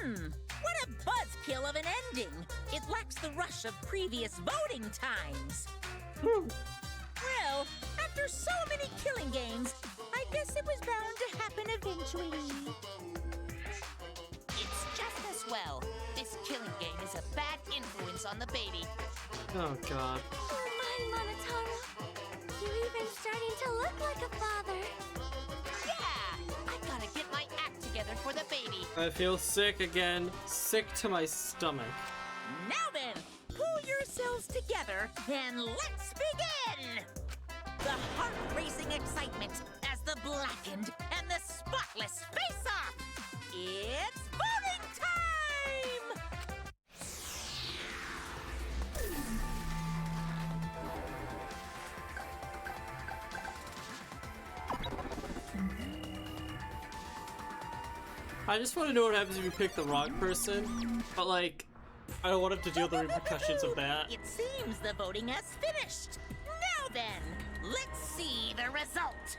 Speaker 3: What a buzzkill of an ending. It lacks the rush of previous voting times. Well, after so many killing games, I guess it was bound to happen eventually.
Speaker 11: It's just as well. This killing game is a bad influence on the baby.
Speaker 1: Oh god.
Speaker 10: Oh my, Monotaro. You're even starting to look like a father.
Speaker 11: Yeah! I gotta get my act together for the baby.
Speaker 1: I feel sick again. Sick to my stomach.
Speaker 3: Now then, pull yourselves together and let's begin! The heart-racing excitement as the blackened and the spotless face off! It's voting time!
Speaker 1: I just want to know what happens if you pick the wrong person, but like, I don't want to have to deal with the repercussions of that.
Speaker 3: It seems the voting has finished. Now then, let's see the result.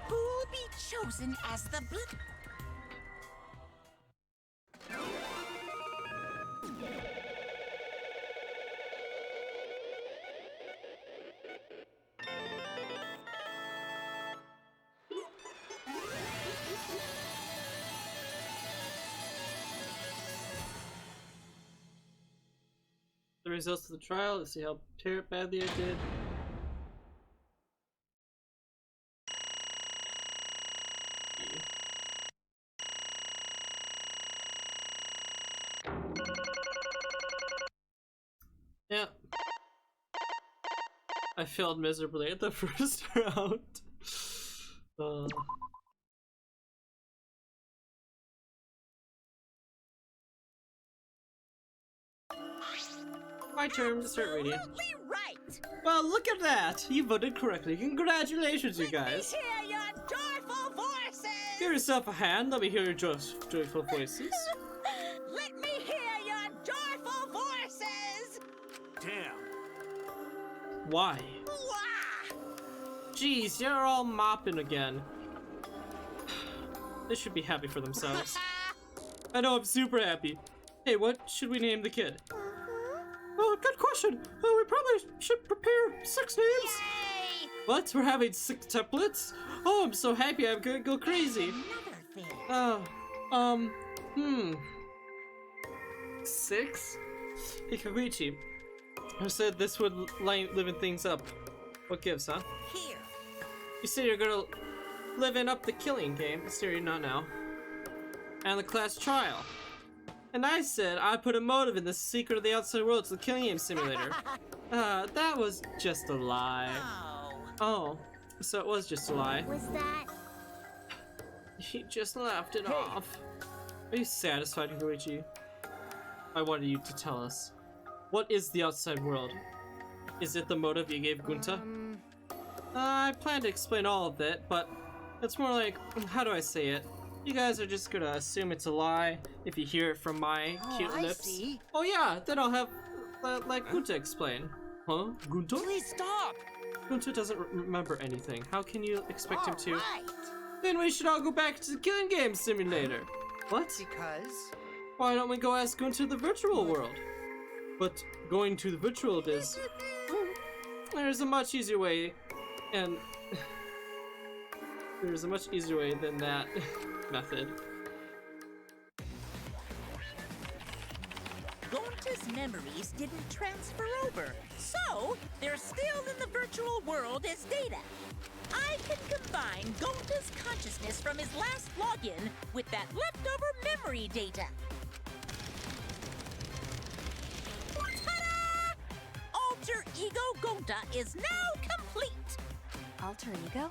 Speaker 3: Who'll be chosen as the
Speaker 1: The results of the trial, let's see how badly I did. Yeah. I failed miserably at the first round. My turn to start reading.
Speaker 3: Absolutely right.
Speaker 1: Well, look at that! You voted correctly. Congratulations, you guys.
Speaker 3: Hear your joyful voices.
Speaker 1: Give yourself a hand. Let me hear your joyful voices.
Speaker 3: Let me hear your joyful voices.
Speaker 5: Damn.
Speaker 1: Why?
Speaker 3: Wah!
Speaker 1: Jeez, you're all mopping again. They should be happy for themselves. I know, I'm super happy. Hey, what should we name the kid? Oh, good question. We probably should prepare 6 names.
Speaker 3: Yay!
Speaker 1: What? We're having 6 templates? Oh, I'm so happy. I'm gonna go crazy.
Speaker 3: Another thing.
Speaker 1: 6? Hey, Koichi. I said this would liven things up. What gives, huh?
Speaker 3: Here.
Speaker 1: You said you're gonna liven up the killing game. You're not now. And the class trial. And I said I put a motive in the secret of the outside world to the killing game simulator. That was just a lie. Oh, so it was just a lie.
Speaker 2: Was that?
Speaker 1: He just laughed it off. Are you satisfied, Koichi? I wanted you to tell us. What is the outside world? Is it the motive you gave Gunta? I plan to explain all of it, but it's more like, how do I say it? You guys are just gonna assume it's a lie if you hear it from my cute lips.
Speaker 4: See.
Speaker 1: Oh yeah, then I'll have, like, Gunta explain. Huh? Gunta?
Speaker 3: Please stop.
Speaker 1: Gunta doesn't remember anything. How can you expect him to?
Speaker 3: Right.
Speaker 1: Then we should all go back to the killing game simulator. What?
Speaker 4: Because?
Speaker 1: Why don't we go ask Gunta the virtual world? But going to the virtual world is... there's a much easier way, and... there's a much easier way than that method.
Speaker 3: Gonta's memories didn't transfer over, so they're still in the virtual world as data. I can combine Gonta's consciousness from his last login with that leftover memory data. Ta-da! All alter ego Gonta is now complete.
Speaker 8: Alter ego?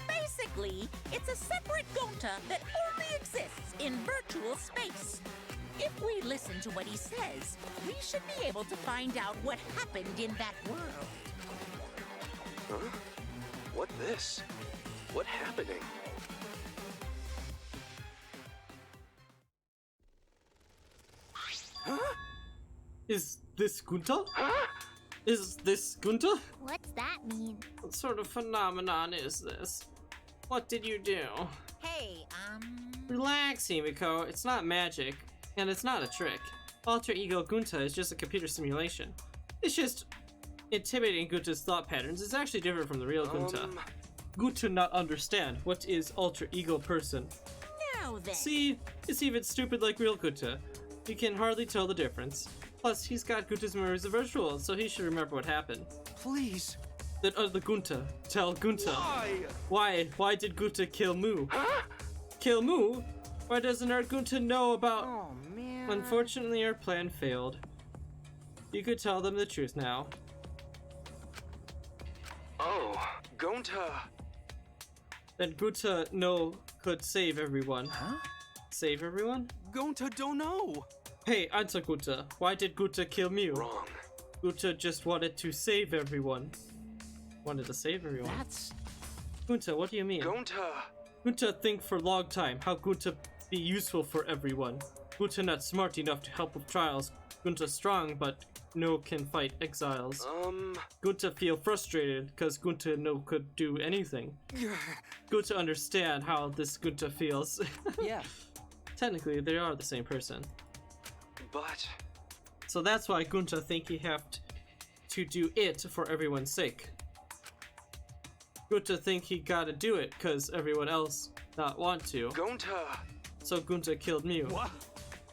Speaker 3: Basically, it's a separate Gonta that only exists in virtual space. If we listen to what he says, we should be able to find out what happened in that world.
Speaker 9: Huh? What this? What happening?
Speaker 1: Huh? Is this Gunta?
Speaker 9: Huh?
Speaker 1: Is this Gunta?
Speaker 2: What's that mean?
Speaker 1: What sort of phenomenon is this? What did you do?
Speaker 3: Hey,
Speaker 1: Relax, Himiko. It's not magic, and it's not a trick. Alter Ego Gunta is just a computer simulation. It's just intimidating Gunta's thought patterns. It's actually different from the real Gunta. Gunta not understand what is Alter Ego person.
Speaker 3: Now then.
Speaker 1: See, it's even stupid like real Gunta. You can hardly tell the difference. Plus, he's got Gunta's memories of virtual, so he should remember what happened.
Speaker 5: Please.
Speaker 1: That other Gunta, tell Gunta.
Speaker 5: Why?
Speaker 1: Why did Gunta kill Mu?
Speaker 9: Huh?
Speaker 1: Kill Mu? Why doesn't our Gunta know about...
Speaker 4: Oh, man.
Speaker 1: Unfortunately, our plan failed. You could tell them the truth now.
Speaker 9: Oh, Gonta.
Speaker 1: Then Gunta could save everyone.
Speaker 4: Huh?
Speaker 1: Save everyone?
Speaker 9: Gonta don't know.
Speaker 1: Hey, answer Gunta. Why did Gunta kill Mew?
Speaker 9: Wrong.
Speaker 1: Gunta just wanted to save everyone. Wanted to save everyone.
Speaker 4: That's...
Speaker 1: Gunta, what do you mean?
Speaker 9: Gonta.
Speaker 1: Gunta think for long time how Gunta be useful for everyone. Gunta not smart enough to help with trials. Gunta strong, but no can fight exiles. Gunta feel frustrated because Gunta no could do anything. Gunta understand how this Gunta feels.
Speaker 6: Yeah.
Speaker 1: Technically, they are the same person.
Speaker 9: But...
Speaker 1: So that's why Gunta think he have to do it for everyone's sake. Gunta think he gotta do it cause everyone else not want to.
Speaker 9: Gonta.
Speaker 1: So Gunta killed Mew.
Speaker 5: What?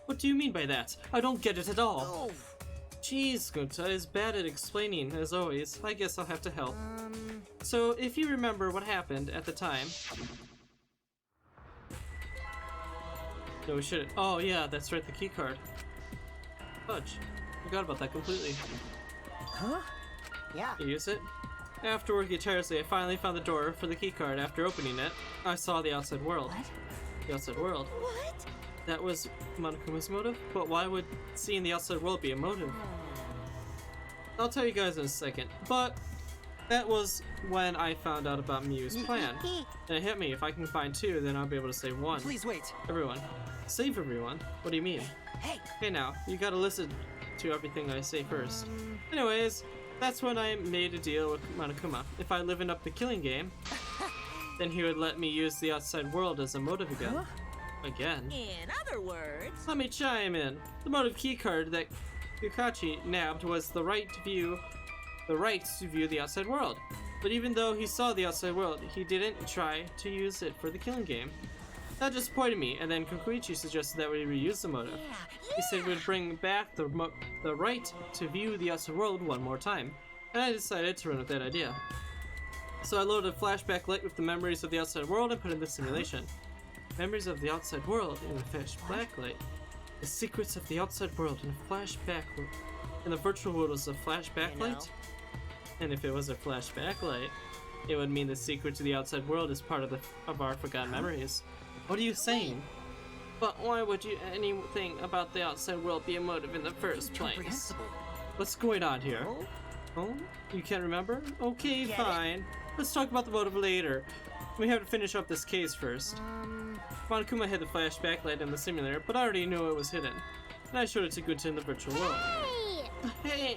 Speaker 1: What do you mean by that? I don't get it at all.
Speaker 4: Oh.
Speaker 1: Jeez, Gunta is bad at explaining, as always. I guess I'll have to help. So, if you remember what happened at the time... No, we shouldn't. Oh, yeah, that's right, the key card. Fudge. Forgot about that completely.
Speaker 4: Huh? Yeah.
Speaker 1: You use it? After working tirelessly, I finally found the door for the key card. After opening it, I saw the outside world.
Speaker 8: What?
Speaker 1: The outside world.
Speaker 2: What?
Speaker 1: That was Monokuma's motive? But why would seeing the outside world be a motive? I'll tell you guys in a second, but that was when I found out about Mew's plan. And it hit me, if I can find two, then I'll be able to save one.
Speaker 6: Please wait.
Speaker 1: Everyone. Save everyone? What do you mean?
Speaker 6: Hey.
Speaker 1: Okay now, you gotta listen to everything I say first. Anyways, that's when I made a deal with Monokuma. If I liven up the killing game, then he would let me use the outside world as a motive again.
Speaker 6: Huh?
Speaker 1: Again.
Speaker 3: In other words,
Speaker 1: Let me chime in. The motive keycard that Kukachi nabbed was the right to view the outside world. But even though he saw the outside world, he didn't try to use it for the killing game. That disappointed me, and then Kokuichi suggested that we reuse the motive. He said we'd bring back the right to view the outside world one more time, and I decided to run with that idea. So I loaded a flashback light with the memories of the outside world and put in the simulation. Memories of the outside world in a flashback light. The secrets of the outside world in a flashback light. And the virtual world was a flashback light? And if it was a flashback light, it would mean the secret to the outside world is part of our forgotten memories. What are you saying? But why would anything about the outside world be a motive in the first place? What's going on here? Oh? You can't remember? Okay, fine. Let's talk about the motive later. We have to finish up this case first. Monokuma hid the flashback light in the simulator, but I already knew it was hidden. And I showed it to Gunta in the virtual world.
Speaker 2: Hey!
Speaker 1: Hey!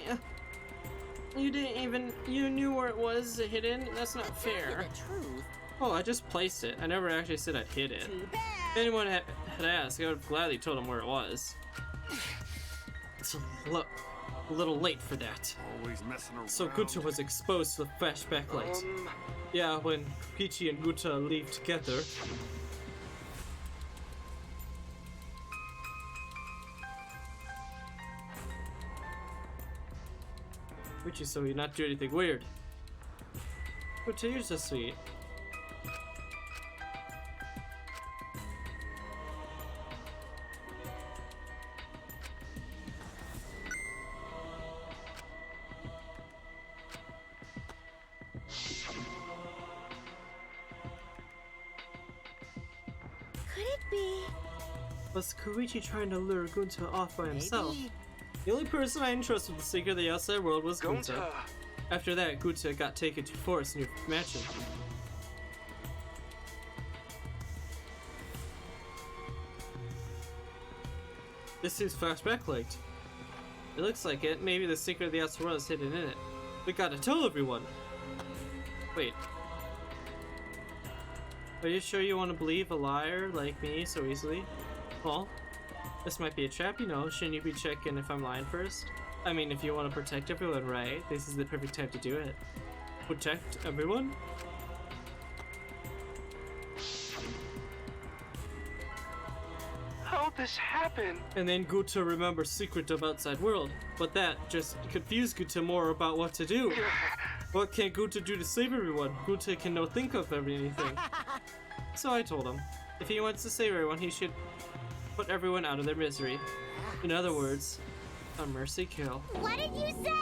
Speaker 1: You knew where it was hidden? That's not fair.
Speaker 3: the truth.
Speaker 1: Oh, I just placed it. I never actually said I'd hid it.
Speaker 3: Too bad.
Speaker 1: If anyone had asked, I would have gladly told them where it was. It's a little late for that.
Speaker 5: Always messing around.
Speaker 1: So Gunta was exposed to the flashback light. Yeah, when Peachy and Gunta leave together. Peachy, so you not do anything weird. Gunta, you're so sweet.
Speaker 10: be?
Speaker 1: Was Koichi trying to lure Gunta off by himself?
Speaker 4: Maybe.
Speaker 1: The only person I entrusted with the secret of the outside world was Gunta.
Speaker 9: Gunta.
Speaker 1: After that, Gunta got taken to Forest near Mansion. This seems flashback-like. It looks like it. Maybe the secret of the outside world is hidden in it. We gotta tell everyone! Wait. Are you sure you want to believe a liar like me so easily? Well, this might be a trap, you know. Shouldn't you be checking if I'm lying first? I mean, if you want to protect everyone, right? This is the perfect time to do it. Protect everyone?
Speaker 9: How'd this happen?
Speaker 1: And then Gunta remembers secret of outside world. But that just confused Gunta more about what to do. What can Gunta do to save everyone? Gunta can no think of anything. So I told him, if he wants to save everyone, he should put everyone out of their misery. In other words, a mercy kill.
Speaker 2: What did you say?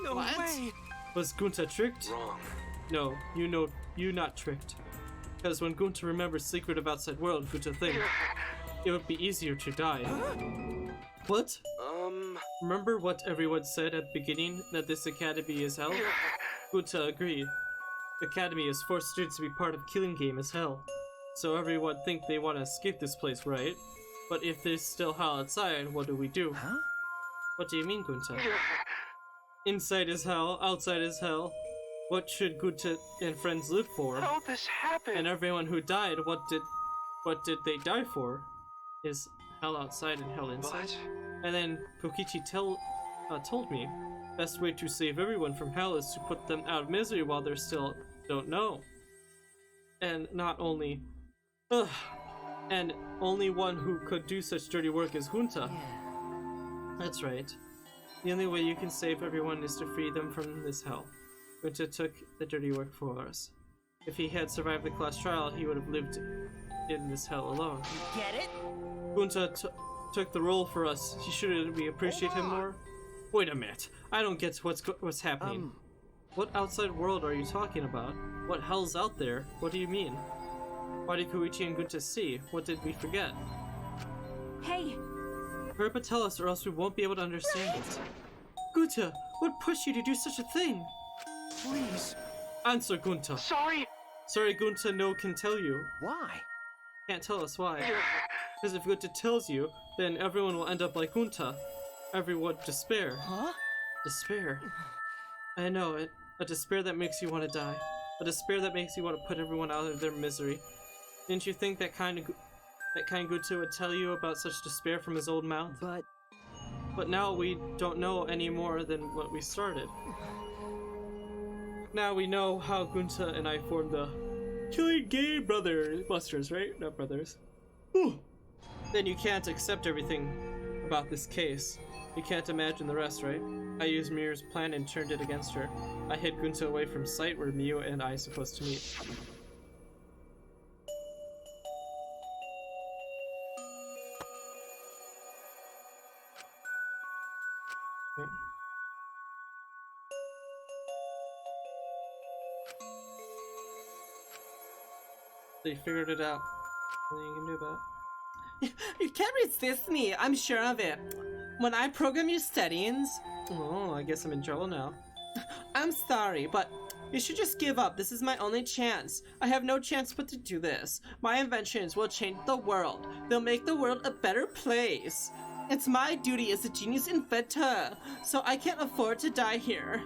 Speaker 9: No way!
Speaker 1: Was Gunta tricked?
Speaker 9: Wrong.
Speaker 1: No, you not tricked. Because when Gunta remembers secret of outside world, Gunta thinks it would be easier to die. What? Remember what everyone said at the beginning, that this academy is hell? Gunta agreed. The academy is forced students to be part of killing game as hell. So everyone think they want to escape this place, right? But if there's still hell outside, what do we do?
Speaker 4: Huh?
Speaker 1: What do you mean, Gunta? Inside is hell, outside is hell. What should Gunta and friends live for?
Speaker 9: How'd this happen?
Speaker 1: And everyone who died, what did they die for? Is hell outside and hell inside? And then Kokichi told me, best way to save everyone from hell is to put them out of misery while they still don't know. And not only... and only one who could do such dirty work is Gunta. That's right. The only way you can save everyone is to free them from this hell. Gunta took the dirty work for us. If he had survived the class trial, he would have lived in this hell alone.
Speaker 4: Get it?
Speaker 1: Gunta took the role for us. Shouldn't we appreciate him more? Wait a minute. I don't get what's happening. What outside world are you talking about? What hell's out there? What do you mean? Why did Koichi and Gunta see? What did we forget?
Speaker 8: Hey!
Speaker 1: Hurry up, tell us, or else we won't be able to understand it. Gunta, what pushed you to do such a thing?
Speaker 5: Please.
Speaker 1: Answer, Gunta.
Speaker 9: Sorry!
Speaker 1: Sorry, Gunta no can tell you.
Speaker 4: Why?
Speaker 1: Can't tell us why. Because if Gunta tells you, then everyone will end up like Gunta. Everyone despair.
Speaker 4: Huh?
Speaker 1: Despair. I know it. A despair that makes you want to die. A despair that makes you want to put everyone out of their misery. Didn't you think that kind Gunta would tell you about such despair from his old mouth? But now we don't know any more than what we started. Now we know how Gunta and I formed the Killing Game Busters, right? Not brothers. Whew. Then you can't accept everything about this case. You can't imagine the rest, right? I used Mir's plan and turned it against her. I hid Gunta away from sight where Miu and I are supposed to meet. Okay. So you figured it out. Nothing you can do about it. You can't resist me, I'm sure of it. When I program your settings... Oh, I guess I'm in trouble now. I'm sorry, but you should just give up. This is my only chance. I have no chance but to do this. My inventions will change the world. They'll make the world a better place. It's my duty as a genius inventor, so I can't afford to die here.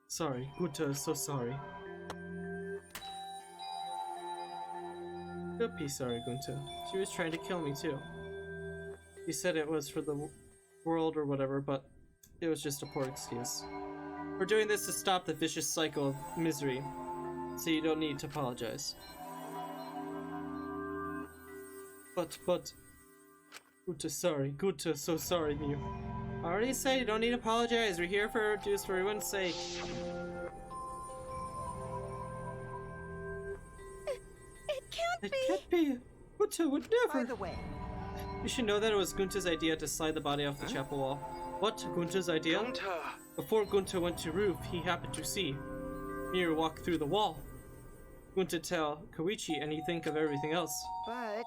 Speaker 1: Sorry, Gunta is so sorry. Don't be sorry, Gunta. She was trying to kill me too. He said it was for the world or whatever, but it was just a poor excuse. We're doing this to stop the vicious cycle of misery, so you don't need to apologize. But... Gunta, sorry. Gunta, so sorry, Miu. I already said you don't need to apologize. We're here for everyone's sake. It can't be. Gunta would never.
Speaker 4: By the way,
Speaker 1: You should know that it was Gunta's idea to slide the body off the chapel wall. What? Gunta's idea? Before Gunta went to roof, he happened to see Mir walk through the wall. Gunta tell Koichi and you think of everything else.
Speaker 4: But...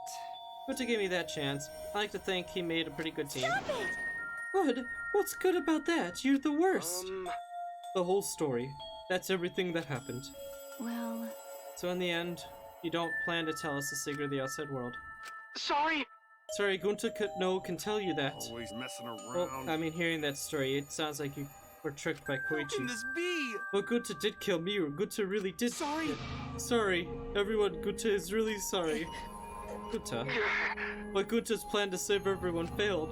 Speaker 1: Gunta gave me that chance. I like to think he made a pretty good team.
Speaker 10: Stop it!
Speaker 1: Good? What's good about that? You're the worst. The whole story. That's everything that happened.
Speaker 8: Well,
Speaker 1: So in the end, you don't plan to tell us the secret of the outside world.
Speaker 9: Sorry!
Speaker 1: Sorry, Gunta can tell you that.
Speaker 5: Always messing around.
Speaker 1: Well, I mean, hearing that story, it sounds like you were tricked by
Speaker 9: How can
Speaker 1: Koichi.
Speaker 9: this be?
Speaker 1: But Gunta did kill Miru. Gunta really did.
Speaker 9: Sorry.
Speaker 1: Sorry, everyone. Gunta is really sorry. Gunta. But Gunta's plan to save everyone failed.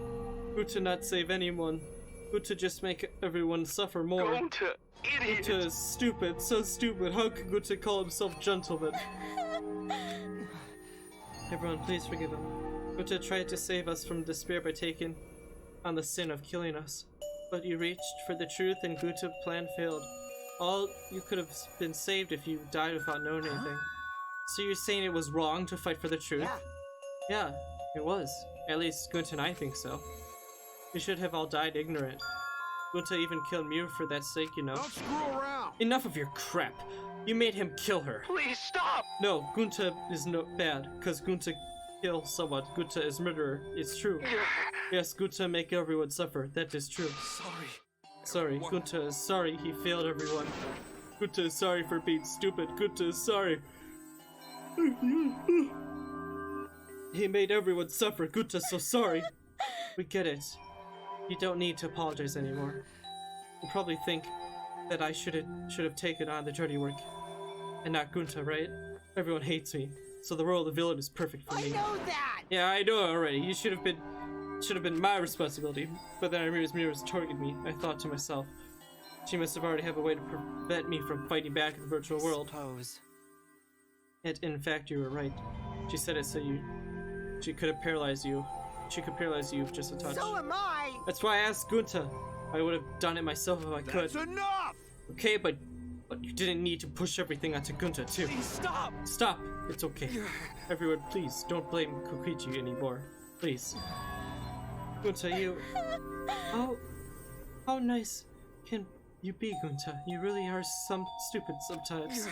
Speaker 1: Gunta not save anyone. Gunta just make everyone suffer more.
Speaker 9: Gunta, idiot!
Speaker 1: Gunta is stupid, so stupid. How could Gunta call himself gentleman? Everyone, please forgive him. Gunta tried to save us from despair by taking on the sin of killing us. But you reached for the truth and Gunta's plan failed. All you could have been saved if you died without knowing anything. So you're saying it was wrong to fight for the truth? Yeah, it was. At least Gunta and I think so. We should have all died ignorant. Gunta even killed Miru for that sake, you know.
Speaker 5: Don't screw around.
Speaker 1: Enough of your crap. You made him kill her.
Speaker 9: Please stop!
Speaker 1: No, Gunta is no bad, cause Gunta killed someone. Gunta is murderer. It's true. Yes, Gunta make everyone suffer. That is true. Sorry, Gunta is sorry he failed everyone. Gunta is sorry for being stupid. Gunta is sorry. He made everyone suffer. Gunta's so sorry. We get it. You don't need to apologize anymore. You probably think that I should have taken on the dirty work. And not Gunta, right? Everyone hates me. So the role of the villain is perfect for me.
Speaker 4: I know that!
Speaker 1: Yeah, I know already. You should have been my responsibility. But then I realized Miru was targeting me. I thought to myself, she must have already have a way to prevent me from fighting back in the virtual world.
Speaker 6: Suppose.
Speaker 1: And in fact, you were right. She said it so she could have paralyzed you. She could paralyze you with just a touch.
Speaker 4: So am I!
Speaker 1: That's why I asked Gunta. I would have done it myself if I could.
Speaker 5: That's enough!
Speaker 1: Okay, but you didn't need to push everything onto Gunta too.
Speaker 9: Please stop!
Speaker 1: Stop! It's okay. Everyone, please, don't blame Kokichi anymore. Please. Gunta, you... How nice can you be, Gunta? You really are stupid sometimes.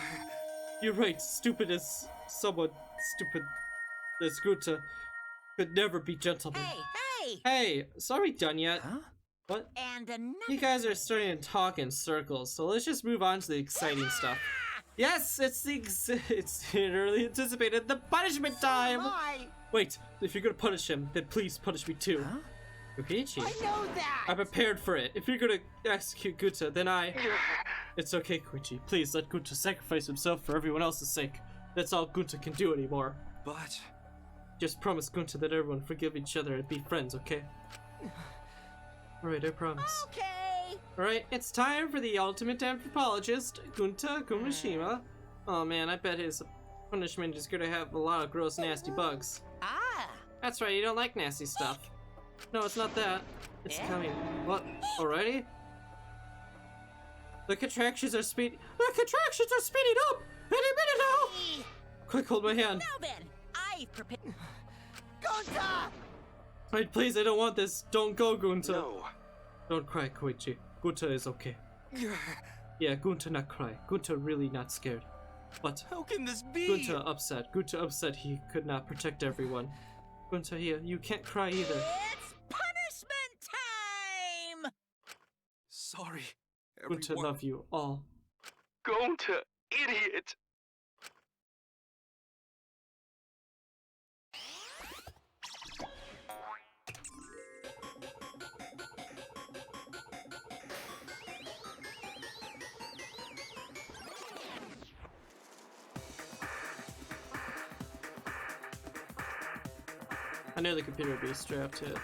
Speaker 1: You're right, stupid as someone stupid as Gunta could never be gentleman.
Speaker 3: Hey!
Speaker 1: Hey, sorry done yet.
Speaker 6: Huh?
Speaker 1: What?
Speaker 3: And another...
Speaker 1: You guys are starting to talk in circles, so let's just move on to the exciting stuff. Yes, it's early anticipated, the punishment time! Wait, if you're gonna punish him, then please punish me too.
Speaker 6: Huh?
Speaker 1: Kokichi.
Speaker 4: I know that!
Speaker 1: I'm prepared for it. If you're gonna execute Gunta, then It's okay, Koichi. Please let Gunta sacrifice himself for everyone else's sake. That's all Gunta can do anymore.
Speaker 9: But...
Speaker 1: Just promise Gunta that everyone forgive each other and be friends, okay? Alright, I promise.
Speaker 3: Okay!
Speaker 1: Alright, it's time for the ultimate anthropologist, Gunta Mishima. Oh man, I bet his punishment is gonna have a lot of gross, nasty bugs.
Speaker 3: Ah!
Speaker 1: That's right, you don't like nasty stuff. No, it's not that. It's
Speaker 3: Yeah?
Speaker 1: coming. What? Already? The contractions are speeding up! Any minute now! Quick, hold my hand.
Speaker 3: Now then, I've prepared...
Speaker 4: Gunta!
Speaker 1: Wait, please, I don't want this. Don't go, Gunta.
Speaker 9: No.
Speaker 1: Don't cry, Koichi. Gunta is okay. Yeah, Gunta not cry. Gunta really not scared. But
Speaker 9: How can this be?
Speaker 1: Gunta upset. Gunta upset he could not protect everyone. Gunta here, you can't cry either.
Speaker 3: It's punishment time!
Speaker 9: Sorry,
Speaker 1: Gunta
Speaker 9: everyone.
Speaker 1: love you all.
Speaker 9: Gunta, idiot!
Speaker 1: I know the computer would be strapped to it.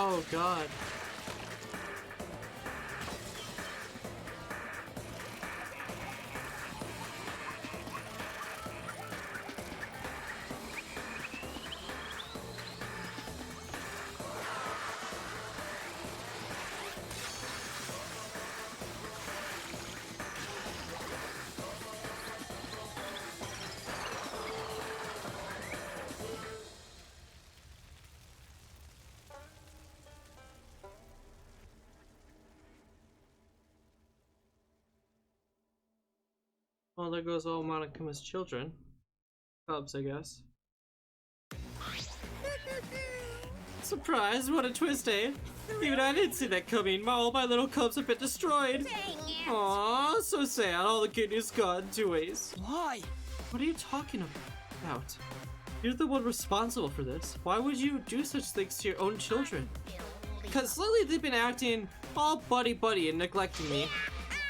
Speaker 1: Oh god. Well, there goes all Monikuma's children. Cubs, I guess. Surprise! What a twist, eh? Even I didn't see that coming. All my little cubs have been destroyed.
Speaker 3: Dang it!
Speaker 12: Aww, so sad. All the kidneys gone to waste.
Speaker 6: Why?
Speaker 1: What are you talking about? You're the one responsible for this. Why would you do such things to your own children? Because lately they've been acting all buddy-buddy and neglecting me.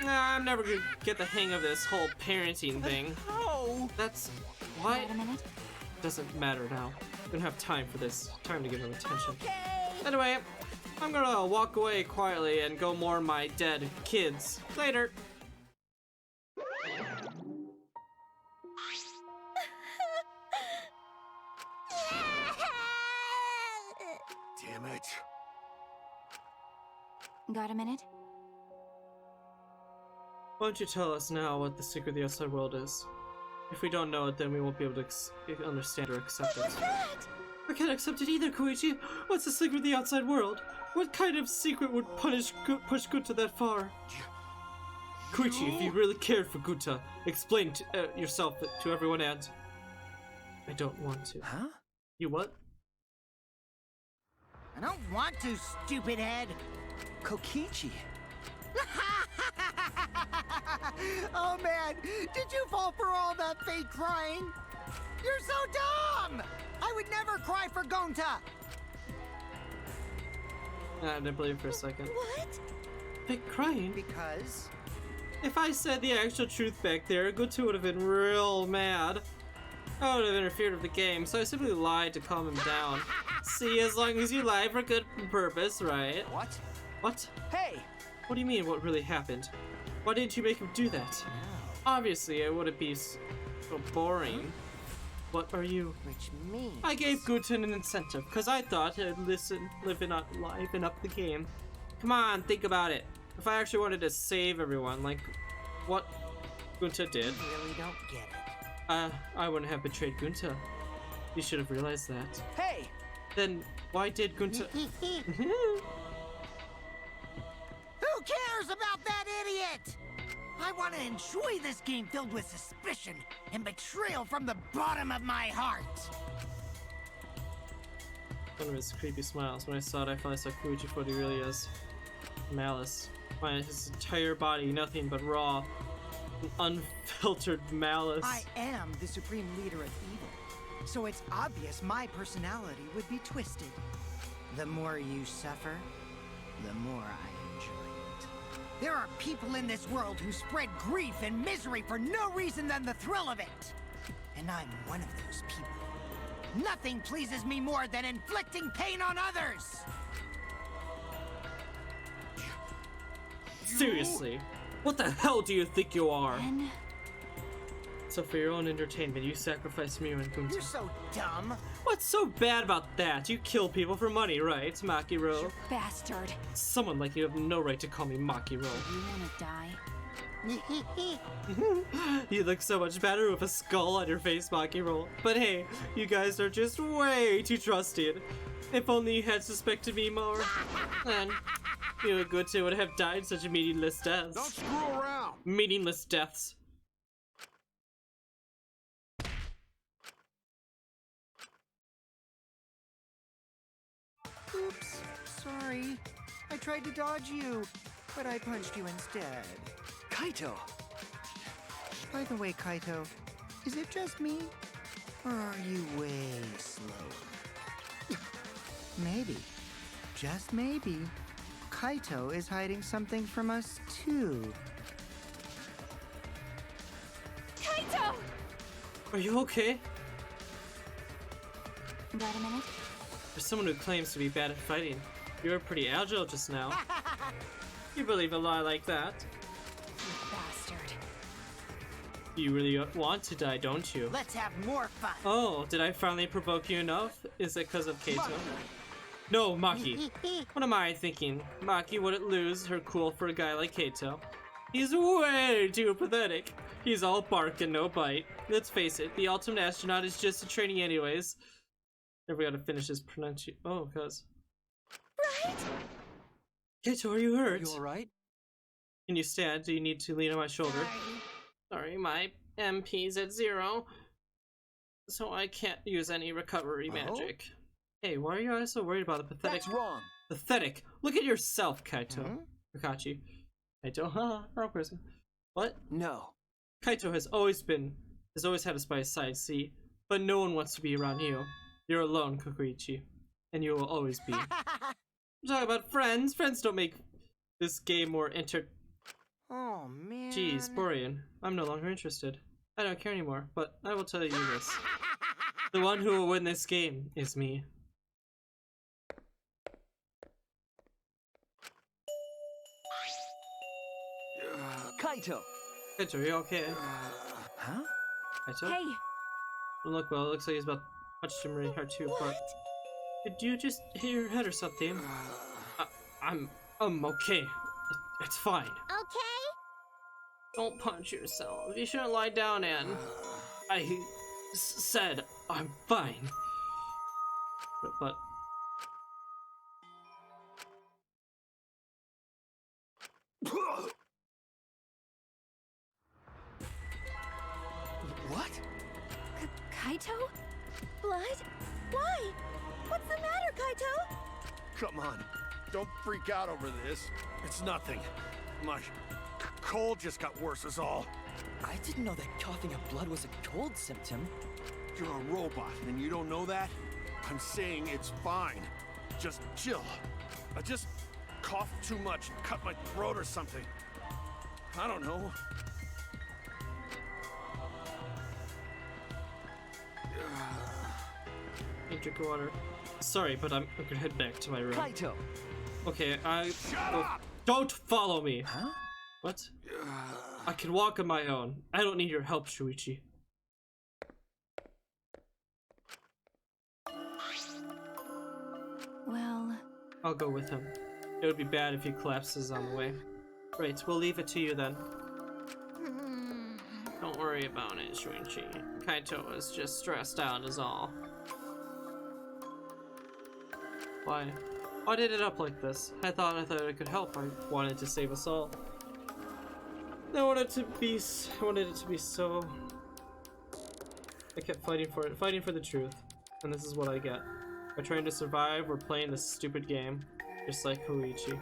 Speaker 1: Nah, I'm never gonna get the hang of this whole parenting thing.
Speaker 6: Oh!
Speaker 1: That's why.
Speaker 8: Wait a minute.
Speaker 1: Doesn't matter now. We don't have time for this. Time to give them attention.
Speaker 3: Okay.
Speaker 1: Anyway, I'm gonna walk away quietly and go mourn my dead kids. Later.
Speaker 5: Damn it.
Speaker 8: Got a minute?
Speaker 1: Why don't you tell us now what the secret of the outside world is? If we don't know it, then we won't be able to understand or accept it. I can't accept it either, Koichi. What's the secret of the outside world? What kind of secret would push Guta that far? Koichi, if you really cared for Guta, explain yourself to everyone and... I don't want to.
Speaker 6: Huh?
Speaker 1: You what?
Speaker 4: I don't want to, stupid head.
Speaker 6: Kokichi.
Speaker 4: Oh man, did you fall for all that fake crying? You're so dumb! I would never cry for Gonta!
Speaker 1: I didn't believe for a second.
Speaker 10: What?
Speaker 1: Fake crying?
Speaker 4: Because...
Speaker 1: If I said the actual truth back there, Guta would have been real mad. I would have interfered with the game, so I simply lied to calm him down. See, as long as you lie for good purpose, right?
Speaker 6: What?
Speaker 1: What?
Speaker 6: Hey!
Speaker 1: What do you mean, what really happened? Why didn't you make him do that? Obviously, it wouldn't be so boring. What are you?
Speaker 4: Which means...
Speaker 1: I gave Guten an incentive, because I thought he'd liven up the game. Come on, think about it. If I actually wanted to save everyone, like what Gunta did,
Speaker 4: I really don't get it.
Speaker 1: I wouldn't have betrayed Gunta. You should have realized that.
Speaker 6: Hey!
Speaker 1: Then why did Gunta...
Speaker 4: Who cares about that idiot? I want to enjoy this game filled with suspicion and betrayal from the bottom of my heart.
Speaker 1: One of his creepy smiles. When I saw it, I finally saw Koichi for what he really is. Malice. His entire body, nothing but raw, unfiltered malice.
Speaker 4: I am the supreme leader of evil, so it's obvious my personality would be twisted. The more you suffer, the more I enjoy it. There are people in this world who spread grief and misery for no reason than the thrill of it. And I'm one of those people. Nothing pleases me more than inflicting pain on others!
Speaker 1: Seriously, what the hell do you think you are?
Speaker 8: Ben?
Speaker 1: So for your own entertainment, you sacrifice Miu and Gunta.
Speaker 4: You're so dumb.
Speaker 1: What's so bad about that? You kill people for money, right, Makiro?
Speaker 8: Bastard.
Speaker 1: Someone like you have no right to call me Makiro.
Speaker 8: You wanna die?
Speaker 1: You look so much better with a skull on your face, Makiro. But hey, you guys are just way too trusting. If only you had suspected me more, then you and Gunta would have died such meaningless deaths.
Speaker 5: Don't screw around.
Speaker 1: Meaningless deaths.
Speaker 4: Oops, sorry. I tried to dodge you, but I punched you instead.
Speaker 6: Kaito!
Speaker 4: By the way, Kaito, is it just me? Or are you way slower? Maybe, just maybe, Kaito is hiding something from us too.
Speaker 10: Kaito!
Speaker 1: Are you okay?
Speaker 8: Got a minute?
Speaker 1: For someone who claims to be bad at fighting, You were pretty agile just now. You believe a lie like that?
Speaker 8: Bastard.
Speaker 1: You really want to die, don't you?
Speaker 4: Let's have more fun.
Speaker 1: Oh, did I finally provoke you enough? Is it because of Kaito? No, Maki. What am I thinking? Maki wouldn't lose her cool for a guy like Kaito. He's way too pathetic. He's all bark and no bite. Let's face it, the ultimate astronaut is just a training anyways. Never gotta finish his pronunciation. Oh, cuz.
Speaker 10: Right?
Speaker 1: Kaito, are you hurt?
Speaker 6: You alright?
Speaker 1: Can you stand? Do you need to lean on my shoulder? Sorry, my MP's at 0. So I can't use any recovery magic. Hey, why are you always so worried about the pathetic?
Speaker 5: That's wrong.
Speaker 1: Pathetic. Look at yourself, Kaito. Kakashi. Kaito, haha, wrong person. What?
Speaker 7: No.
Speaker 1: Kaito has always had us by his side, see? But no one wants to be around you. You're alone, Kokoichi. And you will always be. I'm talking about friends. Friends don't make this game more
Speaker 4: Oh, man.
Speaker 1: Jeez, Borean, I'm no longer interested. I don't care anymore, but I will tell you this. The one who will win this game is me.
Speaker 7: Kaito!
Speaker 1: Kaito, are you okay?
Speaker 7: Huh?
Speaker 1: Kaito?
Speaker 8: Hey,
Speaker 1: Don't look well, it looks like he's about to punch him really hard too, but... Did you just hit your head or something? I'm okay. It's fine.
Speaker 2: Okay?
Speaker 1: Don't punch yourself. You shouldn't lie down, Anne. I said I'm fine. But
Speaker 7: What?
Speaker 8: Kaito?
Speaker 10: Blood? Why? What's the matter, Kaito?
Speaker 5: Come on. Don't freak out over this. It's nothing. My cold just got worse is all.
Speaker 6: I didn't know that coughing up blood was a cold symptom.
Speaker 5: You're a robot and you don't know that? I'm saying it's fine. Just chill. I just coughed too much and cut my throat or something. I don't know.
Speaker 1: need to drink water. Sorry, but I'm gonna head back to my room.
Speaker 7: Kaito!
Speaker 1: Okay,
Speaker 5: Shut up!
Speaker 1: Don't follow me!
Speaker 7: Huh?
Speaker 1: What? I can walk on my own. I don't need your help, Shuichi.
Speaker 8: Well,
Speaker 1: I'll go with him. It would be bad if he collapses on the way. Right, we'll leave it to you then. Don't worry about it, Shuichi. Kaito is just stressed out is all. Why? Why did it up like this? I thought I could help. I wanted to save us all. I wanted it to be so. I kept fighting for it, fighting for the truth, and this is what I get. By trying to survive, we're playing this stupid game, just like Koichi.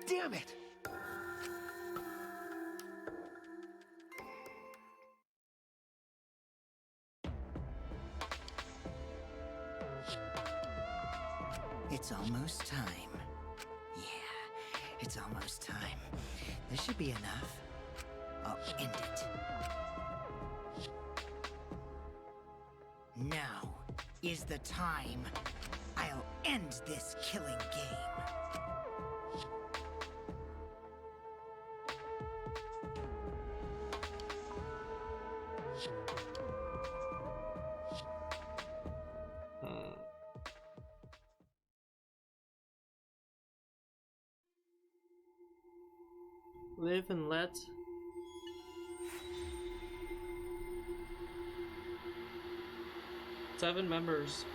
Speaker 7: Damn it!
Speaker 4: It's almost time. Yeah, it's almost time. This should be enough. I'll end it. Now is the time. I'll end this killing game.
Speaker 1: Live and let. Seven members.